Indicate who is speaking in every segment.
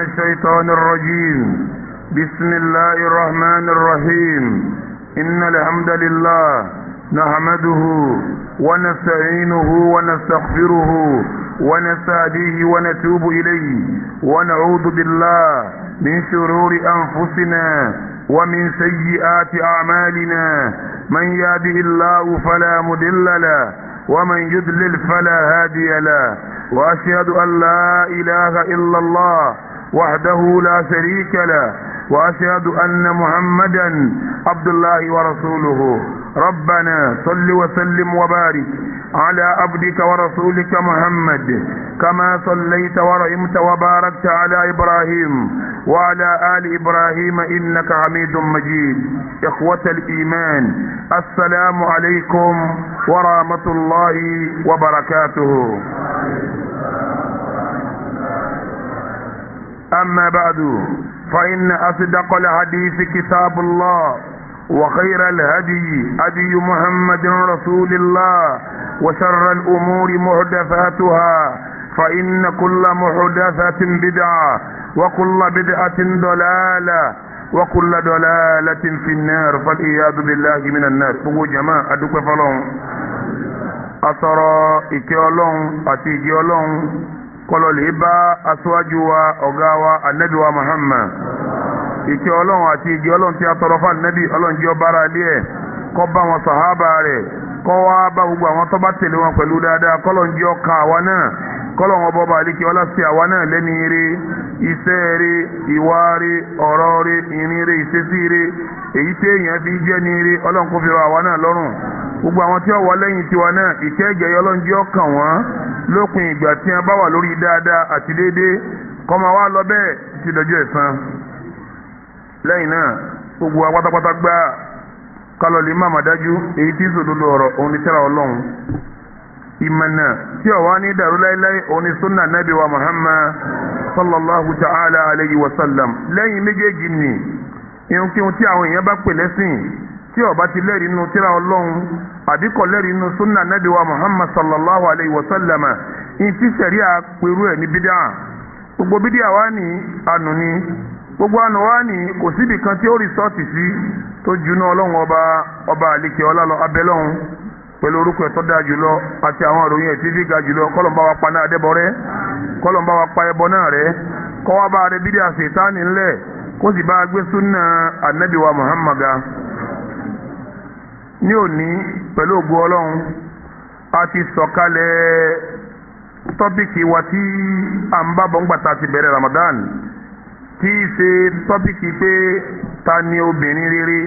Speaker 1: الشيطان الرجيم. بسم الله الرحمن الرحيم. إن الحمد لله نحمده ونستعينه ونستغفره ونستهديه ونتوب إليه ونعوذ بالله من شرور أنفسنا ومن سيئات أعمالنا. من يهده الله فلا مضل له ومن يضلل فلا هادي له. وأشهد أن لا إله إلا الله وحده لا شريك له وأشهد أن محمدا عبد الله ورسوله. ربنا صل وسلم وبارك على عبدك ورسولك محمد كما صليت ورحمت وباركت على إبراهيم وعلى آل إبراهيم إنك حميد مجيد. إخوة الإيمان، السلام عليكم ورحمة الله وبركاته. أما بعد، فإن أصدق الحديث كتاب الله، وخير الهدي هدي محمد رسول الله، وشر الأمور محدثاتها، فإن كل محدثة بدعة وكل بدعة ضلالة وكل ضلالة في النار، فالعياذ بالله من النار. فهو جماعة أدوك فلون أترى إكيولون أتيجيولون kọlọ lè bá aṣáájú wa ọ̀gá wa anabi wa Muhammad. ìkẹ́ ọlọ́run àti ìgẹ́ ọlọ́run tí a tọrọ fún anabi ọlọ́run jẹ́ ọba ara ilé ẹ̀ kó bá wọn sàhábà rẹ̀ kó wá bá gbogbo àwọn tó bá tẹ̀lé wọn pẹ̀lú dáadáa kọ́lọ́run jẹ́ ọkàn àwa náà kọ́lọ́run ọba ọba àlekè ọlá sí àwa náà lẹ́ni ire iṣẹ́ ire ìwà ire ọ̀rọ̀ ire ìrìn ire ìṣesí ire èyí tí èèyàn fi jẹ́ ní ire ọlọ́run kó fi rọ àwa náà lọ́rùn. gbogbo àwọn tí ó wà lẹ́yìn tiwa náà ìkẹ́ ìjẹ́yẹ ọlọ́run jẹ́ ọkàn wọn lópin ìgbà tí a bá wà lórí dáadáa àti déédéé kó máa wá lọ bẹ́ẹ̀ ti dọjọ́ ẹ̀san. lẹ́yìn náà gbogbo wa pátápátá gbá kálọ̀ lè má dájú èyí tí sòdodo ọ̀rọ̀ òun ni tẹ́ra ọlọ́run. ìmọ̀nà tí ó wà ní dàrú láéláé òun ni sunna nabi wa Muhammad sallallahu ta'ala alayhi wa sallam. lẹ́yìn méjèèjì ni ihunkihun tí àwọn èèyàn bá pè lẹ́sìn tí ó bá ti lẹ́rìí nínú tẹ́ra ọlọ́run àbí kò lẹ́rìí nínú sunna nabi wa Muhammad sallallahu alayhi wa sallam, ìtì sẹ̀ríà pẹ̀lú ẹ̀ ní bídíà. gbogbo bídíà wá ní ànú ni, gbogbo ànú wá ní kò síbi kan tí ó rìsọ́ọ̀tì sí tó juná ọlọ́run ọba àlekè ọlá lọ abẹ́lọ́run pẹ̀lú orúkọ ẹ̀tọ́ dáa jùlọ àti àwọn ìròyìn ẹ̀ tí fi ga jùlọ. kọ́lọ̀n bá wa pa náà dẹ́bọ rẹ́, kọ́lọ̀n bá wa pa ẹbọ náà rẹ́, kọ́ wá bá rẹ bídíà ṣètánì ńlẹ̀, kó sì bá gbé súnà ànábì wa Muhammad ga. ní òní pẹ̀lú ògo ọlọ́run a ti sọ̀kalẹ̀ tọ́pìkì wa tí a ń bá bọ̀ ń gbàtà ti bẹ̀rẹ̀ Ramadan, tí í ṣe tọ́pìkì pé ta ni obìnrin rere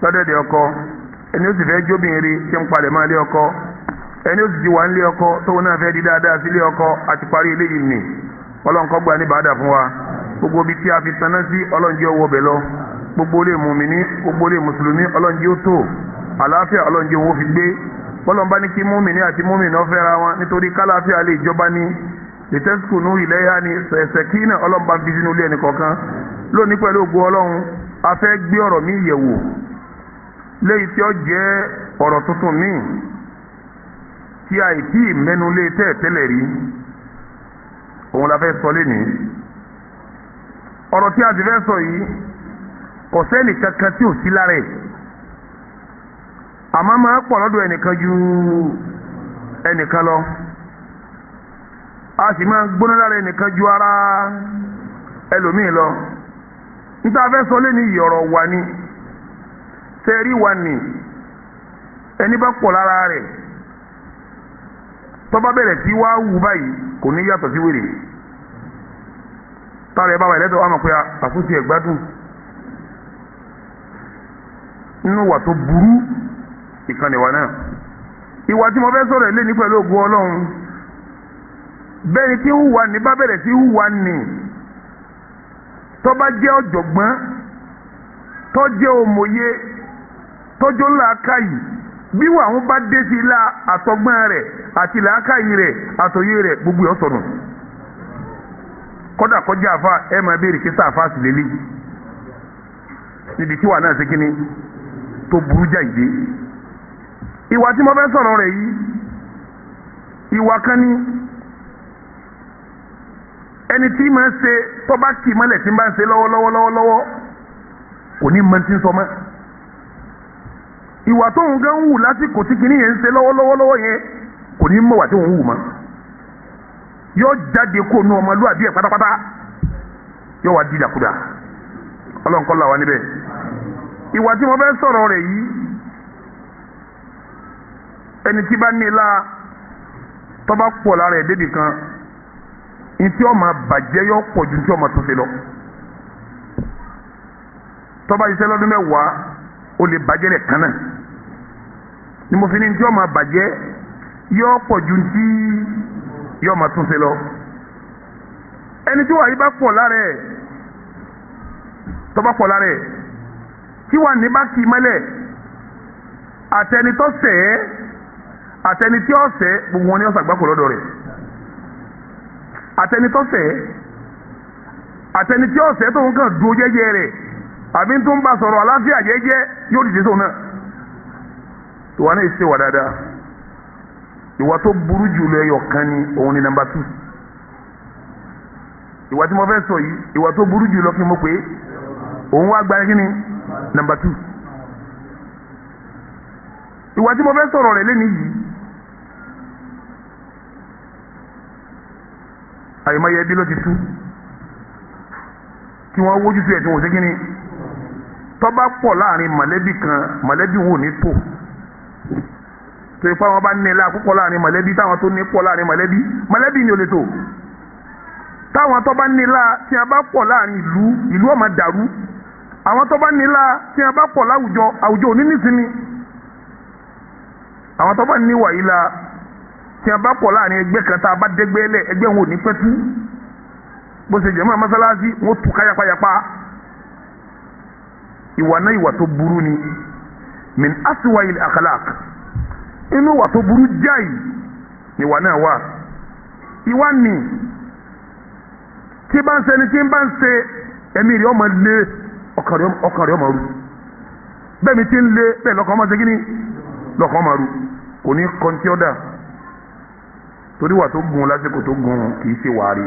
Speaker 1: lọ́dẹ̀dẹ̀ ọkọ, ẹni ó sì fẹ́ jóbìnrin rere tí ń palẹ̀ máa lé ọkọ, ẹni ó sì ti wà ń lé ọkọ tóun náà fẹ́ di dáadáa sí lé ọkọ. àti parí eléyìí nì ọlọ́run kó gbà ní bàdà fún wa. gbogbo ibi tí a fi taná sí ọlọ́run jẹ́ owó bẹ̀ lọ, gbogbo ilé mùmíní gbogbo ilé mùsùlùmí ọlọ́run jẹ́ ó tó àlàáfíà ọlọ́run jẹ́ owó fi gbé. bọ́lọ́n bá ní kí mùmíní àti mùmíní ọ̀fẹ́ ra wọn nítorí kálàáfíà lè jọba ní lẹ́tẹ̀sùkù nù ìlẹ́yà ní sẹ̀kínà ọlọ́run bá fi sínú ilé ẹnì kọ̀ọ̀kan. lónìí pẹ̀lú ògo ọlọ́run a fẹ́ gbé ọ̀rọ̀ mi yẹ̀wò léyìí tí ó jẹ́ ọ̀rọ̀ tuntun míì tí àìtí mẹ́nu lé tẹ́lẹ̀ rí, òun la fẹ́ sọ lénìí. ọ̀rọ̀ tí a ti fẹ́ sọ yìí kò sẹ́ni kankan tí ò sí lára ẹ̀, àmọ́ máa pọ̀ lọ́dọ̀ ẹnìkan ju ẹnìkan lọ, a sì máa gbóná lára ẹnìkan ju ara ẹlòmíì lọ. níta fẹ́ sọ lé ní ìyọ̀rọ̀ wa ni sẹ́rí wa ni ẹni bá pọ̀ lára rẹ̀ tó bá bẹ̀rẹ̀ sí wá wù báyìí kò ní yàtọ̀ sí wèrè. tára ẹ bá wà lẹ́tọ̀ wà mọ̀ pé àkútì ẹ̀ gbádùn. nínú wà tó burú ìkànnì wa náà, ìwà tí mo fẹ́ sọ̀rọ̀ lé ní pẹ̀lú ògo ọlọ́run, bẹ́ẹ̀ ni tí hùwà ní bá bẹ̀rẹ̀ sí hùwà ní tó bá jẹ́ ọ̀jọ̀gbọ́n tó jẹ́ òmòye tó jọ làákàyè, bí wà wọn bá dé sí ilá àtọgbọ́n rẹ̀ àti làákàyè rẹ̀ àtòyé rẹ̀ gbogbo ẹ̀ sọ̀nù. kọ́dà kọjá àfa ẹ̀ máa béèrè kí sáà sì lélẹ̀ níbi tí wà náà ṣe kíní tó burú jà ìdè. ìwà tí mo fẹ́ sọ̀rọ̀ rẹ̀ yìí ìwà kan ní ẹni tí máa ṣe tó bá kì í mọ́lẹ̀ tí ń bá ń ṣe lọ́wọ́lọ́wọ́ kò ní mọ tí ń sọ mọ́. ìwà tó ń gan wù lásìkò tí kìíní yẹn ń ṣe lọ́wọ́lọ́wọ́ yẹn kò ní mọ̀ wà tí òun wù mọ́. yóò jáde kó nu ọmọlúwàbí ẹ̀ pátápátá yóò wá di ìdàkudà ọlọ́nkọ́lá wa níbẹ̀. ìwà tí mo fẹ́ sọ̀rọ̀ rẹ̀ yìí ẹni tí bá ní ilá tó bá pọ̀ lára ẹ̀ débì kan ntí ọmọ bàjẹ́ yọ pọ̀ ju ntí ọmọ tó ṣe lọ. tó bá ṣiṣẹ́ lọ́dún mẹ́wàá ó lè bàjẹ́ lẹ̀ kánà ni mo fi ní ntí ọmọ bàjẹ́ yọ pọ̀ ju ntí yọ ọmọ tó ṣe lọ. ẹni tí wàá yí bá pọ̀ lára ẹ̀ tó bá pọ̀ lára ẹ̀ tí wàá ní bá kì í mọ́lẹ̀ àtẹnitọ́ sẹ̀ ẹ́ àtẹnití ọ̀sẹ̀ gbogbo wọn ni ọ̀sà gbáko lọ́dọ̀ rẹ̀. àtẹnitọ́sẹ̀ àtẹnití ọ̀sẹ̀ tó ń kàn dúró jẹ́jẹ́ rẹ̀ àbí tó ń bá sọ̀rọ̀ àlàáfíà jẹ́jẹ́ yóò dìde sóun náà. ìwà náà ṣe wà dáadáa. ìwà tó burú jù lọ ẹyọ kan ni òun ni nàmbà 2. ìwà tí mo fẹ́ sọ yìí ìwà tó burú jù lọ kí n mọ̀ pé òun wá gba kí ni nàmbà 2. ìwà tí mo fẹ́ sọ̀rọ̀ rẹ̀ lẹ́nu yìí àyèmáyé ẹbí ló ti tú tí wọ́n wójú sí ẹ̀ tí wọ́n ṣe kíni tó bá pọ̀ láàrin mọ̀lẹ́bí kan mọ̀lẹ́bí wò ní tò tó ipá wọn bá ní ilá púpọ̀ láàrin mọ̀lẹ́bí táwọn tó ní pọ̀ láàrin mọ̀lẹ́bí ni ò lè tò táwọn tó bá ní ilá tí a bá pọ̀ láàrin ìlú ó máa dàrú àwọn tó bá ní ilá tí a bá pọ̀ láwùjọ àwùjọ ò ní nísinmi àwọn tó bá ní wàyí la tí a bá pọ̀ láàrin ẹgbẹ́ kan tá a bá dẹ́gbẹ́ lẹ̀ ẹgbẹ́ wọn ò ní pẹ́tú bó ṣe jẹ́mọ́ mọ́sálásí wọn tú káyapáyapá. ìwà náà ìwà tó burú ni min aswa'il akhlaq inú ìwà tó burú jáì ìwà náà wà. ìwà ni tí bá ń ṣe ni tí bá ń ṣe ẹ̀mí rẹ̀ ọmọ lé ọkàn rẹ̀ ọmọ rú bẹ́ẹ̀ mi ti ń lé bẹ́ẹ̀ lọ́kàn ọmọ ṣe kí ni lọ́kàn ọmọ rú kò ní kọ́ńtì ọ̀dà torí wà tó gun lásìkò tó gun kì í ṣe wàárí.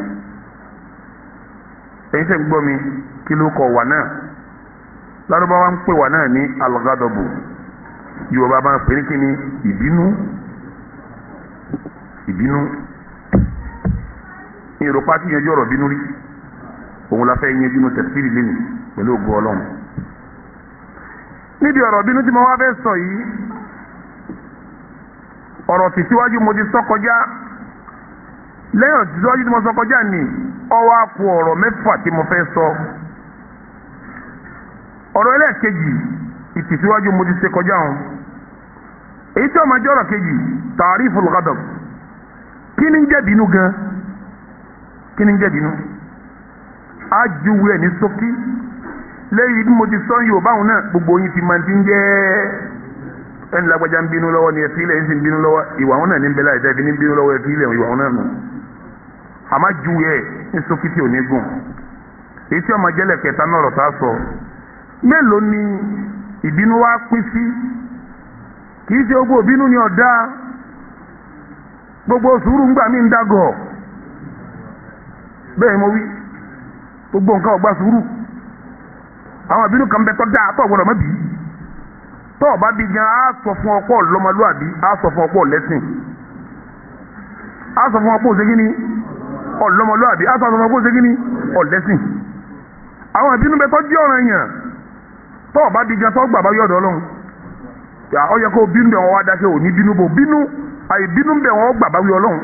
Speaker 1: ẹ̀yin tẹ́ ń gbọ́ mi kí ló kọ wà náà lárúbáwá ń pè wà náà ní alghadabu yorùbá bá ń pè ní kí ni ìbínú ìrọ̀pá tí yanjú ọ̀rọ̀ bínú rí òun la fẹ́ yanjú ní tẹ̀síìrì lẹ́nu pẹ̀lú ògo ọlọ́run. níbi ọ̀rọ̀ bínú tí mo wá fẹ́ sọ yìí ọ̀rọ̀ tìsíwájú mo ti sọ kọjá lẹ́yìn tìsíwájú tí mo sọ kọjá ni ọwọ́ àpò ọ̀rọ̀ mẹ́fà tí mo fẹ́ sọ. ọ̀rọ̀ ẹlẹ́ẹ̀kejì ìtìsíwájú mo ti ṣe kọjá wọn. èyí tí ó máa jẹ́ ọ̀rọ̀ kejì ta'riful ghadab kí ni ń jẹ́ bínú gan kí ni ń jẹ́ bínú. á juwe ẹ̀ ní ṣókí lẹ́yìn bí mo ti sọ Yorùbá òun náà gbogbo yín ti máa ti ń jẹ́ ẹni lágbájá ń bínú lọ́wọ́ ni ẹ̀fí ilẹ̀ ń sì ń bínú lọ́wọ́ ìwà wọn náà ní bẹ́lá ìfẹ́ fi ní bínú lọ́wọ́ ẹ̀fí ilẹ̀ ìwà wọn náà nù. àmọ́ ju ẹ̀ ní sókí tí ò ní gùn. èyí tí ọmọ jẹ́lẹ̀ kẹta náà rọ̀ tá a sọ. mélòó ni ìbínú wa pín sí? kì í ṣe gbogbo ìbínú ni ọ̀dá gbogbo sùúrù ńgbà mí ń dàgọ̀. bẹ́ẹ̀ mo wí gbogbo nǹkan ọ̀gbà sùúrù. àwọn ìbínú kan bẹ tọ́ dáa tó ọ̀gbọ́dọ̀ mọ́ bìí tọ́ ọba bí gan á sọ fún ọ̀pọ̀ lọ́mọlúwàbí á sọ fún ọ̀pọ̀ lẹ́sìn á sọ fún ọ̀pọ̀ òṣèkíní ọ̀lọ́mọlúwàbí á sọ fún ọ̀pọ̀ òṣèkíní ọ̀lẹ́sìn. àwọn ìbínú bẹ tọ́ jẹ́ ọ̀ràn yàn tọ́ ọba bí gan tọ́ gbà bá yọ̀dọ̀ ọlọ́run ó yẹ kó bínú bẹ̀ wọ́n wá dákẹ́ òní bínú bò bínú àìbínú bẹ̀ wọ́n gbà bá yọ ọlọ́run.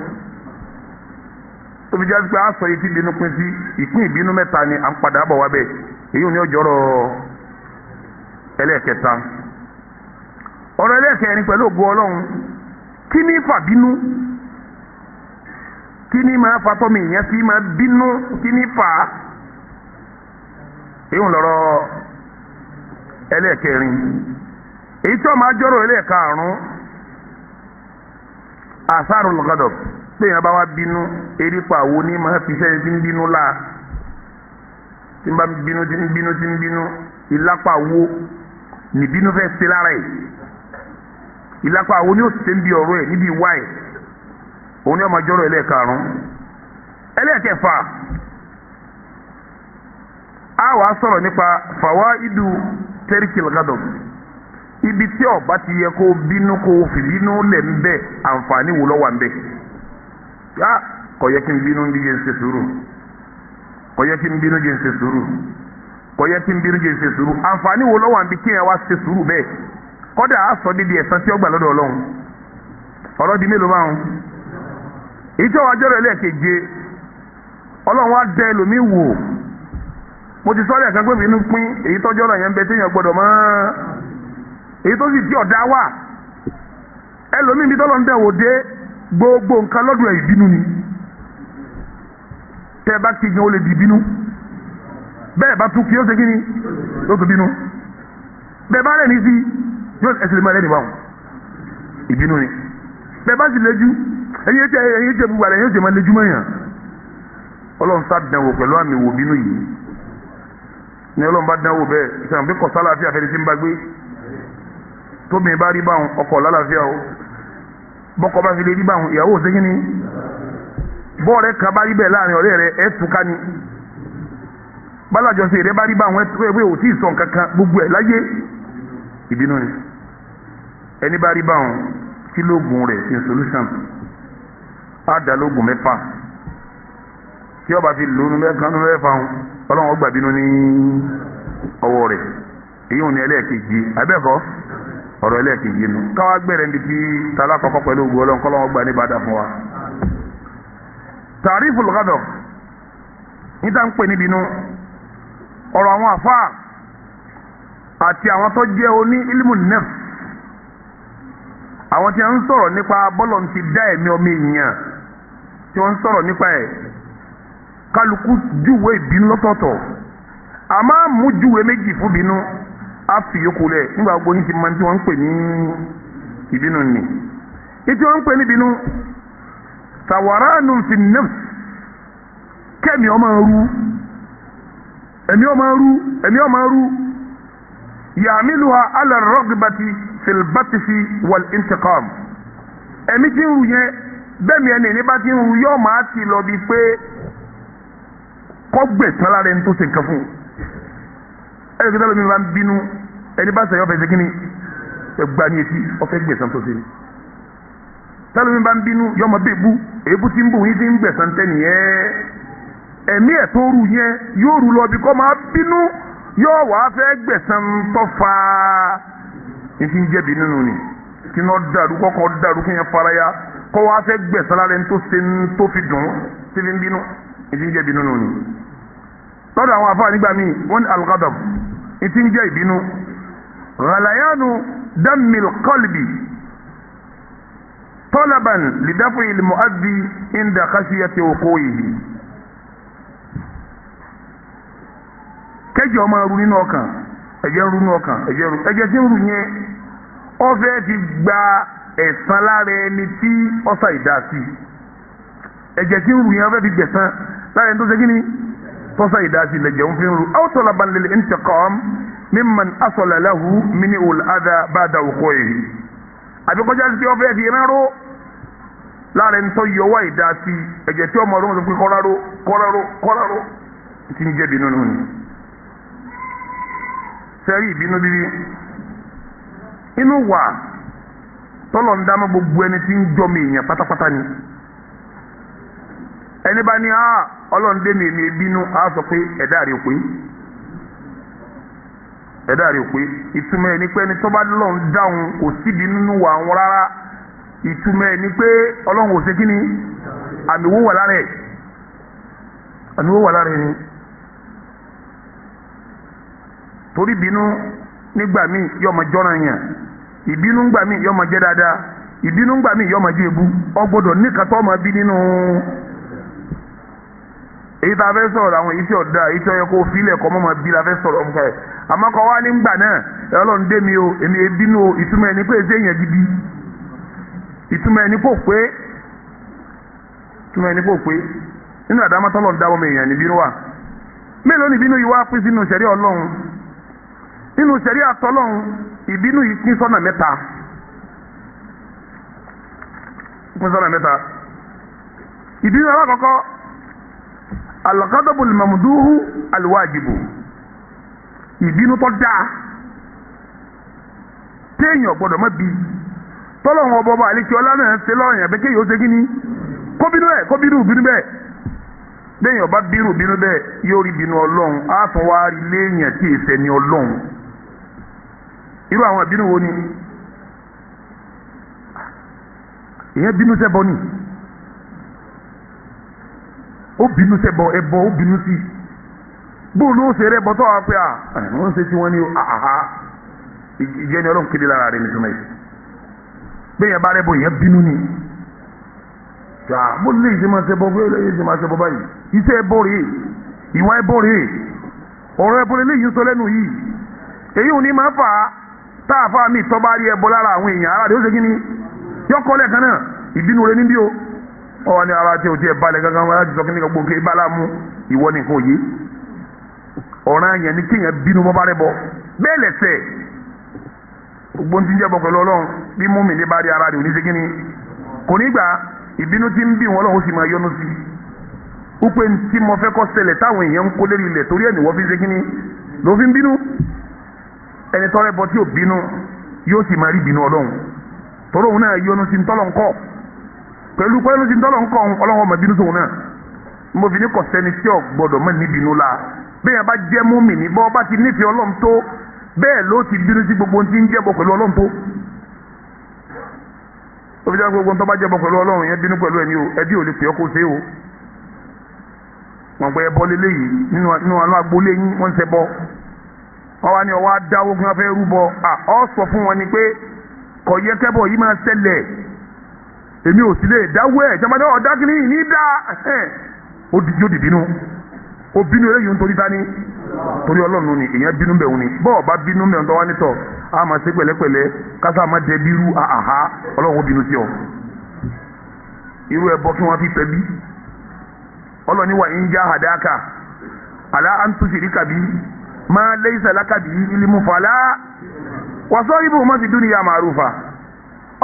Speaker 1: tó fi jásí pé á sọ etí bínú pín sí ìpín ìbínú mẹ́ta ni à ń padà bọ̀ wá bẹ́ẹ̀ èyí ò ní ọjọ́rọ̀ ẹlẹ́ẹ̀kẹta. ọ̀rọ̀ ẹlẹ́ẹ̀kẹrin pẹ̀lú ògo ọlọ́run kí ní fàbínú kí ní máa fatọ́mi ìyẹn kí máa bínú kí ní fà á. èyí ń lọ́rọ̀ ẹlẹ́ẹ̀kẹrin. èyí tí wọ́n máa jọ́rọ̀ ẹlẹ́ẹ̀karùn-ún asarul ghadab pé yẹn bá wá bínú erípa wo ní máa fi sẹ́yìn tí ń bínú láà tí ń bá bínú tí ń bínú tí ń bínú ìlápá wo nìbínú fẹ́ ṣe lára ẹ̀ ìlápá wo ni ó ṣe ń bi ọ̀rọ̀ ẹ̀ níbi ìwá ẹ̀ òun ni ọmọ jọ́rọ̀ ẹlẹ́ẹ̀karùn-ún. ẹlẹ́ẹ̀kẹfà a wá sọ̀rọ̀ nípa fawaidu terikil ghadab ibi tí ó bá ti yẹ kó bínú kó fi bínú lẹ̀ ń bẹ àǹfààní wo ló wà ń bẹ yá kò yẹ kí n bínú bí jẹ́ ń ṣe sùúrù kò yẹ kí n bínú jẹ́ ń ṣe sùúrù kò yẹ kí n bínú jẹ́ ń ṣe sùúrù àǹfààní wo ló wà ń bí kí ẹ wá ṣe sùúrù bẹ́ẹ̀ kọ́dà á sọ dídí ẹ̀san tí ó gbà lọ́dọ̀ ọlọ́run ọ̀rọ̀ di mélòó máa ń èyí tí wọ́n ajọ́rọ̀ ẹlẹ́ẹ̀keje ọlọ́run wá dẹ ẹlòmíì wò mo ti sọ́ọ́lẹ̀ kan pé bínú pín èyí tọ́jú ọ̀rọ̀ yẹn ń bẹ téèyàn gbọ́dọ̀ mọ́ èyí tó sì di ọ̀dá wà ẹlòmíì bí tọ́lọ́ ń dẹ̀ wò dé gbogbo nǹkan lọ́dún ẹ̀ ìbínú ni tẹ́ ẹ bá ti gan ó lè di ìbínú bẹ́ẹ̀ bá tún kí ó ṣe kí ni ló tún bínú bẹ́ẹ̀ bá rẹ̀ ní sí yóò ẹsẹ̀ lè máa rẹ́ni báwọn ìbínú ni bẹ́ẹ̀ bá sì lejú ẹ̀yin tẹ́ gbogbo àrẹ̀ yóò ṣe máa lejú mọ́yàn ọlọ́run sá dánwò pẹ̀lú àmì wò bínú yìí ní ọlọ́run bá dánwò bẹ́ẹ̀ ìṣàǹfẹ́ kọ̀ sálàáfíà fẹ́ni tí ń bá gbé tóbi bá rí báwọn ọkọ lálàáfíà o bọ́kọ bá fi lè rí báwọn ìyàwó òsèkí ni bọ́ọ̀rẹ́ kan bá rí bẹ́ẹ̀ láàrin ọ̀rẹ́ rẹ ẹ̀ túká ni bálàjọsẹ̀ rẹ bá rí báwọn ẹ̀ túká ò tí ì sọ nǹkan kan gbogbo ẹ̀ láyé ìbínú ni ẹni bá rí báwọn tí lóògùn rẹ̀ sin solution á dá lóògùn mẹ́fà tí ọba fi lónú mẹ́fà ọlọ́run ọgbà bínú ní ọwọ́ rẹ̀ èyí ò ní ẹlẹ́ẹ̀kejì abẹ́ẹ̀kọ́ ọ̀rọ̀ ẹlẹ́ẹ̀kejì nù káwá gbẹ̀rẹ̀ níbi tí tala kọ́kọ́ pẹ̀lú ògùn ọlọ́run kọ́lọ́wọ́ gbà ní ìbàdàn fún wa. Ta'riful ghadab níta ń pè níbi inú ọ̀rọ̀ àwọn àfáà àti àwọn tó jẹ́ oní ilmu nafs àwọn tí wọ́n ń sọ̀rọ̀ nípa bọ́lọ̀ ti dá ẹ̀mí ọmọ èèyàn tí wọ́n ń sọ̀rọ̀ nípa ẹ̀ kálukú júwe ìbínú lọ́tọ̀ọ̀tọ̀ àmọ́ mú júwe méjì fún bínú á fi yókù lẹ̀ nígbà gbogbo yín ti mọ tí wọ́n ń pè ní ìbínú ni ìtí wọ́n ń pè ní ìbínú sawaranun fi nafs kẹ́mi ọmọ rú ẹ̀mí ọmọ rú yàmílùhà ala ragbati fil batshi wal intiqam ẹ̀mí tí ń rú yẹn bẹ́ẹ̀ mi ẹni bá ti ń rú yóò máa ti lọ bí pé kọ́ gbẹ̀sán lára ẹni tó ṣe nǹkan fún un ẹni kí tẹ́lẹ̀ mi bá ń bínú ẹni bá sẹ̀yọ́ fẹ́ ṣe kí ni ẹgbà ní etí ọfẹ́ gbẹ̀sán tó ṣe ni tẹ́lẹ̀ mi bá ń bínú yọmọ bẹ́ẹ̀ bú èébú tí ń bù yín ti ń gbẹ̀sán tẹ́nì yẹn ẹ̀mí ẹ̀ tó rú yẹn yóò rú lọ bí kọ́ máa bínú yóò wá fẹ́ gbẹ̀sán tó fa ní ti ń jẹ́ bínú nù ni kí ní dàrú kọ́kọ́ dàrú kí yẹn fara ya kọ́ wá fẹ́ gbẹ̀sán lára ẹni tó ṣe tó fi dùn tí fi ń bínú ní ti ń jẹ́ bínú nù ni lọ́dọ̀ àwọn afáà nígbà míì wọ́n ní al-ghadab ní ti ń jẹ́ ìbínú ghalayanu dammil qalbi talaban lidafi al-mu'addi inda khashiyati wuqu'ihi kẹ́jẹ́ ọmọ ru nínú ọkàn ẹ̀jẹ̀ ń ru nínú ọkàn ẹ̀jẹ̀ tí ń ru yẹn ó fẹ́ ti gba ẹ̀san lára ẹni tí ọ̀sà ìdá sí ẹ̀jẹ̀ tí ń ru yẹn ó fẹ́ ti gbẹ̀san lára ẹni tó ṣe kí ni tọ́sà ìdásí lè jẹun fi ń ru aw talaban lil intiqam mimman asala lahu minhu al-adha ba'da wuqu'ihi àbíkọ́jà tí wọ́n fẹ́ fi ráró lára ẹni tó yọwọ́ ìdásí ẹ̀jẹ̀ tí ọmọ ọdún tó fi kọ́ráró ti ń jẹ́ bínú nù ni. sẹ́rí ìbínú bíbí inú wà tọ́lọ̀ ń dámọ́ gbogbo ẹni tí ń jọmọ èèyàn pátápátá ni ẹni bá ní ọlọ́run dé mi ní bínú á sọ pé ẹ̀dá rẹ̀ pé ìtumọ̀ ẹ̀ ní pé ẹni tó bá lọ́n dáhùn kò síbi nínú wà wọn rárá ìtumọ̀ ẹ̀ ní pé ọlọ́run ò ṣe kí ni àmì wó wà lára ẹ̀ ni torí bínú nígbà míì yọmọ jọ́nà yàn ìbínú ńgbà míì yọmọ jẹ́ dáadáa ìbínú ńgbà míì yọmọ jẹ́ ebú ọgbọ́dọ̀ níkàtọ́ ọmọ bí nínú èyí tá a fẹ́ sọ̀rọ̀ àwọn èyí tí ọ̀dà èyí tí ọ̀yẹ́ kó filẹ̀ kọ́ mọ́ bí la fẹ́ sọ̀rọ̀ ọ̀mùkà ẹ̀ àmọ́ kọ́ wá nígbà náà ẹ̀ ọlọ́run dé mi o èmi ebínú o ìtumọ̀ ẹni pé èsì èèyàn gidi ìtumọ̀ ẹni kò pé nínú àdámọ́tọ́lọ̀ ń dáwọ́ mi èèyàn níbí wà mélòó ni ìbínú yìí wá pín sínú ṣẹ̀rí ọlọ́run nínú ṣẹ̀rí àtọ́lọ́run ìbínú yìí pín sọ́nà mẹ́ta ìbínú alákọ̀ọ́kọ́ al-ghadabu al-mamduhu al-wajibu ìbínú tó dáa téèyàn gbọ́dọ̀ má bí tọ́lọ́wọ́n ọba àlekí ọlá náà ṣe lọ́rùn yẹn pé kéèyàn ó ṣe kí ni kó bínú bínú bẹ́ẹ̀ béèyàn bá bínú bẹ́ẹ̀ yóò rí bínú ọlọ́run á tún wá rí léèyàn tí èsẹ̀ ní ọlọ́run irú àwọn ìbínú wo ni ìyẹn bínú ṣẹbọ ni ó bínú ṣẹbọ ẹbọ ó bínú sí bóòlù ó ṣe rẹ bọ́tọ̀ wá pé wọ́n ṣe tí wọ́n ní ìjẹ́ ni ọlọ́run kéde lára rẹ̀ nítorí béèyàn bá rẹ bọ ìyẹn bínú ni bó lè ṣe máa ṣẹbọ bó lè ṣe máa ṣẹbọ báyìí iṣẹ́ ẹbọ rèé ìwà ẹbọ rèé ọ̀rọ̀ ẹbọ lélẹ́yìí ń sọ lẹ́nu yìí èyí ò ní máa fà á táàfà mi tọ́ bá rí ẹbọ lára àwọn èèyàn ara rẹ̀ ó ṣe kí ni yọkọ lẹ́ẹ̀kan náà ìbínú rẹ̀ níbí o ọwọ́ ni ara tí o ti ẹ̀ balẹ̀ gangan wọn láti sọ kí ní gbogbo kí bala mú ìwọ nìkan òye ọ̀ràn yẹn ni kéèyàn bínú bọ́ bá rẹ̀ bọ bẹ́ẹ̀ lẹ̀sẹ̀ gbogbo ti ń jẹ́ bọ pẹ̀lú ọlọ́run bí mú mi ní bá rí ara rẹ̀ ò ní ṣe kí ni kò ní gbà ìbínú tí ń bí wọn lọ́wọ́ sì máa yọnu sí i ó pé tí mo fẹ́ kọ́ ṣẹlẹ̀ táwọn èèyàn ń kó lérí ilẹ̀ torí ẹ̀ ní wọ́n fi ṣe kí ni ló fi ń bínú ẹni tọ́rẹ́ bọ tí ò bínú yóò sì máa rí bínú ọlọ́run torí òun náà yọnu sí ntọ́lọ̀ ńkọ́ pẹ̀lú pẹ́lú sí ntọ́lọ̀ ńkọ́ ọlọ́run ọmọ bínú sóun náà mo fi ní kò sẹ́ni tí ò gbọ́dọ̀ mọ́ ní bínú la bẹ́ẹ̀ bá jẹ́ mùmínì bọ́ bá ti nífẹ̀ẹ́ ọlọ́run tó bẹ́ẹ̀ ló ti bínú sí gbogbo ohun tí ń jẹ́bọ pẹ̀lú ọlọ́run tó ó fi jẹ́ gbogbo ohun tó bá jẹ́bọ pẹ̀lú ọlọ́run yẹn bínú pẹ̀lú ẹni o ẹbí ò lè pè ọ́ kó ṣe o wọn gbé ẹbọ lélẹ́yìí nínú àwọn agboolé yín wọ́n ń ṣẹbọ wọ́n wá ní ọwọ́ adáwó kí wọ́n fẹ́ rúbọ ọ sọ fún wọn ni pé kò yẹ kẹ́bọ̀ yìí máa ṣẹlẹ̀ èmi ò sì lè dáwọ́ ẹ̀ jọmọdé ọ̀dá kìíní ní dá ó di bínú ó bínú eléyìí nítorí ta ni torí ọlọ́run ni èèyàn bínú bẹ̀rù ni bọ́ọ̀ bá bínú bẹ̀rù tó wá nítọ̀ a máa ṣe pẹ̀lẹ́pẹ̀lẹ́ kásá máa dẹ bírú àhá ọlọ́run ó bínú sí ọ irú ẹbọ kí wọ́n fi pẹ́ bí ọlọ́ni wà ń já àdáka àlá àǹtúṣìríkà bí máa laysa laka bí ilmu fàlá wàsó ibù mọ́ ti dúnìyà màrúfà